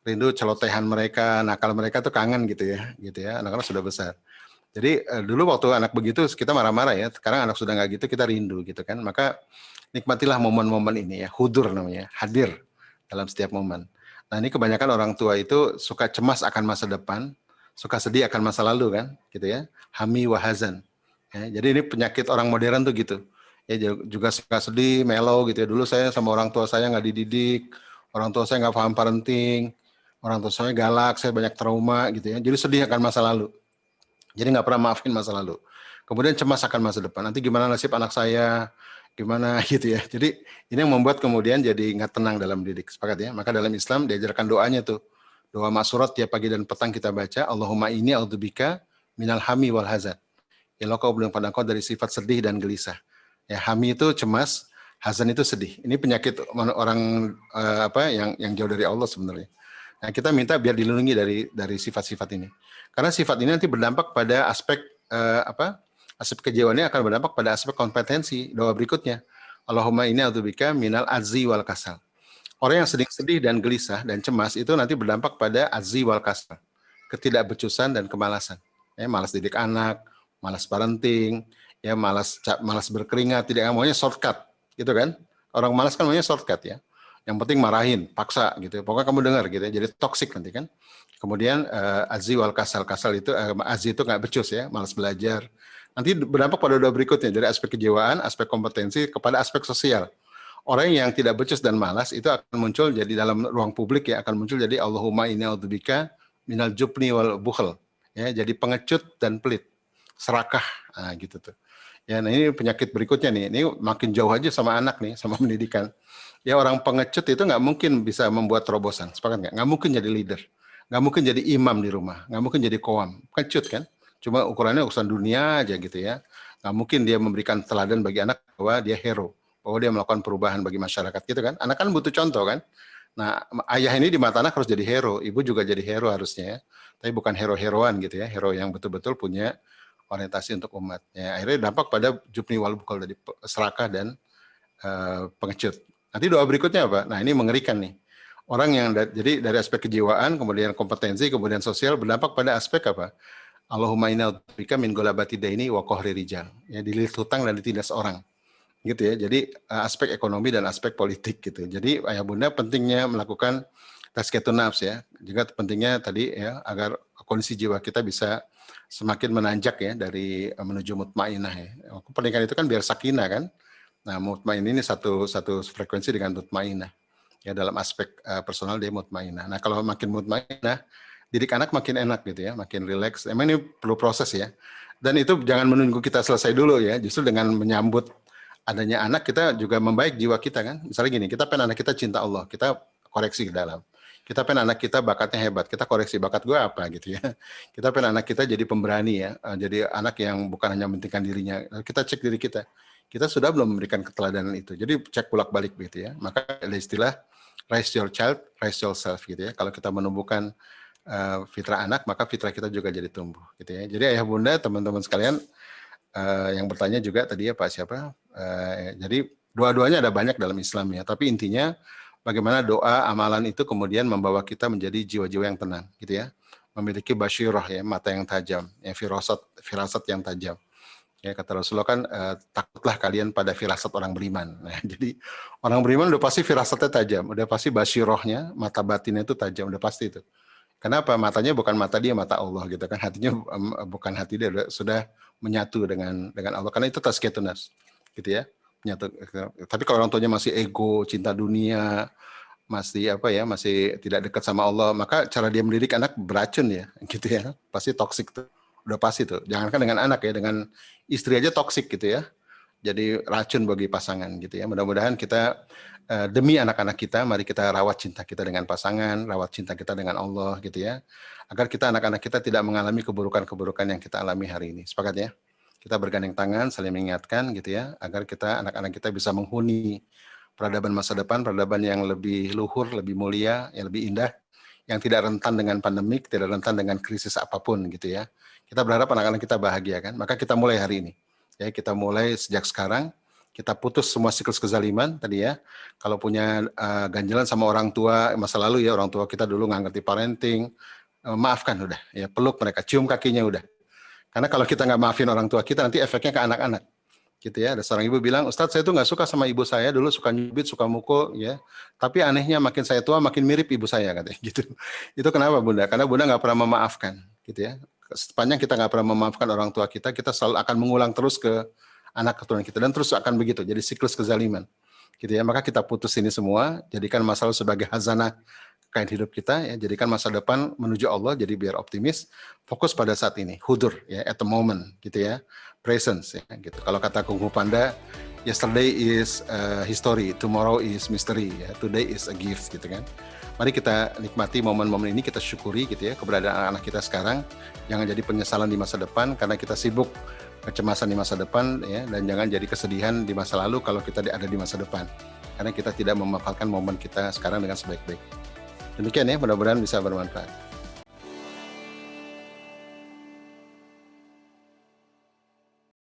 Speaker 1: Rindu celotehan mereka, nakal mereka tuh kangen gitu ya. Anak-anak sudah besar. Jadi dulu waktu anak begitu kita marah-marah ya. Sekarang anak sudah nggak gitu, kita rindu gitu kan. Maka nikmatilah momen-momen ini ya. Hudur namanya, hadir dalam setiap momen. Nah, ini kebanyakan orang tua itu suka cemas akan masa depan, suka sedih akan masa lalu kan, gitu ya. Hami wa hazan. Ya, jadi ini penyakit orang modern tuh gitu. Ya, juga suka sedih, mellow gitu ya. Dulu saya sama orang tua saya nggak dididik, orang tua saya nggak paham parenting, orang tua saya galak, saya banyak trauma gitu ya. Jadi sedih akan masa lalu. Jadi nggak pernah maafin masa lalu. Kemudian cemas akan masa depan. Nanti gimana nasib anak saya, gimana gitu ya. Jadi ini yang membuat kemudian jadi nggak tenang dalam didik. Sepakat ya. Maka dalam Islam diajarkan doanya tuh. Doa maksurat tiap pagi dan petang kita baca. Allahumma inni a'udzubika minal hami wal hazan. Ya Allah, kau bilang pada engkau dari sifat sedih dan gelisah. Ya, hami itu cemas, hazan itu sedih. Ini penyakit orang yang jauh dari Allah sebenarnya. Nah, kita minta biar dilindungi dari sifat-sifat ini. Karena sifat ini nanti berdampak pada aspek aspek kejiwaannya akan berdampak pada aspek kompetensi. Doa berikutnya, Allahumma inni a'udzubika minal azzi wal kasal. Orang yang sedih dan gelisah dan cemas itu nanti berdampak pada azzi wal kasal, ketidakbecusan dan kemalasan. Ya, malas didik anak, malas parenting, ya malas berkeringat, tidak maunya shortcut, gitu kan? Orang malas kan maunya shortcut ya. Yang penting marahin, paksa gitu. Pokoknya kamu dengar gitu ya. Jadi toksik nanti kan. Kemudian azzi wal kasal itu azzi itu nggak becus ya, malas belajar. Nanti berdampak pada doa berikutnya dari aspek kejiwaan, aspek kompetensi kepada aspek sosial. Orang yang tidak becus dan malas itu akan muncul jadi dalam ruang publik ya, akan muncul jadi Allahumma inni a'udzubika minal jubni wal bukhl. Ya, jadi pengecut dan pelit, serakah, gitu tuh. Ya, nah ini penyakit berikutnya nih. Ini makin jauh aja sama anak nih, sama pendidikan. Ya, orang pengecut itu nggak mungkin bisa membuat terobosan, sepakat nggak? Nggak mungkin jadi leader, nggak mungkin jadi imam di rumah, nggak mungkin jadi qawam. Pengecut kan? Cuma ukurannya urusan dunia aja gitu ya. Nggak mungkin dia memberikan teladan bagi anak bahwa dia hero, bahwa dia melakukan perubahan bagi masyarakat gitu kan. Anak kan butuh contoh kan. Nah, ayah ini di mata anak harus jadi hero, ibu juga jadi hero harusnya ya. Tapi bukan hero-heroan gitu ya, hero yang betul-betul punya orientasi untuk umat. Ya, akhirnya dampak pada jubni wal bukhl, dari serakah dan pengecut. Nanti doa berikutnya apa? Nah, ini mengerikan nih. Orang yang jadi dari aspek kejiwaan, kemudian kompetensi, kemudian sosial berdampak pada aspek apa? Allahumma inna a'udzubika min ghalabati daini wa qahri rijal. Ya, dililit hutang dan ditindas orang. Gitu ya. Jadi aspek ekonomi dan aspek politik gitu. Jadi ayah bunda pentingnya melakukan tazkiyatun nafs ya. Juga pentingnya tadi ya agar kondisi jiwa kita bisa semakin menanjak ya dari menuju mutmainah ya. Pernikahan itu kan biar sakinah kan. Nah, mutmainah ini satu frekuensi dengan mutmainah. Ya, dalam aspek personal dia mutmainah. Nah, kalau makin mutmainah, didik anak makin enak gitu ya, makin rileks. Emang ini perlu proses ya. Dan itu jangan menunggu kita selesai dulu ya. Justru dengan menyambut adanya anak, kita juga membaik jiwa kita kan. Misalnya gini, kita pengen anak kita cinta Allah, kita koreksi ke dalam. Kita pengen anak kita bakatnya hebat, kita koreksi bakat gue apa gitu ya. Kita pengen anak kita jadi pemberani ya, jadi anak yang bukan hanya mementingkan dirinya. Kita cek diri kita sudah belum memberikan keteladanan itu. Jadi cek bolak-balik gitu ya. Maka ada istilah raise your child, raise yourself gitu ya. Kalau kita menumbuhkan fitrah anak, maka fitrah kita juga jadi tumbuh gitu ya. Jadi ayah bunda, teman-teman sekalian yang bertanya juga tadi ya Pak siapa? Jadi dua-duanya ada banyak dalam Islam ya. Tapi intinya bagaimana doa, amalan itu kemudian membawa kita menjadi jiwa-jiwa yang tenang, gitu ya. Memiliki basyirah ya, mata yang tajam, ya, firasat yang tajam. Ya, kata Rasulullah kan, takutlah kalian pada firasat orang beriman. Nah, jadi orang beriman udah pasti firasatnya tajam, udah pasti basyirohnya, mata batinnya itu tajam, udah pasti itu. Kenapa? Matanya bukan mata dia, mata Allah gitu kan. Hatinya bukan hati dia, sudah menyatu dengan Allah. Karena itu tazkiyatun nafs, gitu ya. Menyatu. Tapi kalau orang tuanya masih ego, cinta dunia, masih masih tidak dekat sama Allah, maka cara dia mendidik anak beracun ya, gitu ya. Pasti toksik tuh. Udah pasti tuh. Jangankan dengan anak ya, dengan istri aja toksik gitu ya. Jadi racun bagi pasangan gitu ya. Mudah-mudahan kita demi anak-anak kita, mari kita rawat cinta kita dengan pasangan, rawat cinta kita dengan Allah gitu ya. Agar kita anak-anak kita tidak mengalami keburukan-keburukan yang kita alami hari ini. Sepakat ya? Kita bergandeng tangan, saling mengingatkan gitu ya, agar kita anak-anak kita bisa menghuni peradaban masa depan, peradaban yang lebih luhur, lebih mulia, yang lebih indah, yang tidak rentan dengan pandemik, tidak rentan dengan krisis apapun gitu ya. Kita berharap anak-anak kita bahagia kan, maka kita mulai hari ini. Ya, kita mulai sejak sekarang, kita putus semua siklus kezaliman tadi ya. Kalau punya ganjalan sama orang tua masa lalu ya, orang tua kita dulu nggak ngerti parenting, maafkan udah ya, peluk mereka, cium kakinya udah. Karena kalau kita nggak maafin orang tua kita, nanti efeknya ke anak-anak. Gitu ya, ada seorang ibu bilang, Ustadz saya tuh nggak suka sama ibu saya, dulu suka nyubit, suka mukul ya, tapi anehnya makin saya tua makin mirip ibu saya katanya gitu. Itu kenapa Bunda? Karena Bunda nggak pernah memaafkan gitu ya. Sepanjang kita nggak pernah memaafkan orang tua kita selalu akan mengulang terus ke anak keturunan kita, dan terus akan begitu, jadi siklus kezaliman gitu ya. Maka kita putus ini semua, jadikan masa lalu sebagai hazanah kain hidup kita ya, jadikan masa depan menuju Allah, jadi biar optimis, fokus pada saat ini, hudur ya, at the moment gitu ya, presence ya gitu. Kalau kata Kung Fu Panda, yesterday is history, tomorrow is mystery ya, today is a gift gitu kan. Mari kita nikmati momen-momen ini, kita syukuri gitu ya keberadaan anak kita sekarang, jangan jadi penyesalan di masa depan karena kita sibuk kecemasan di masa depan ya, dan jangan jadi kesedihan di masa lalu kalau kita ada di masa depan, karena kita tidak memanfaatkan momen kita sekarang dengan sebaik-baik. Demikian ya, mudah-mudahan bisa bermanfaat.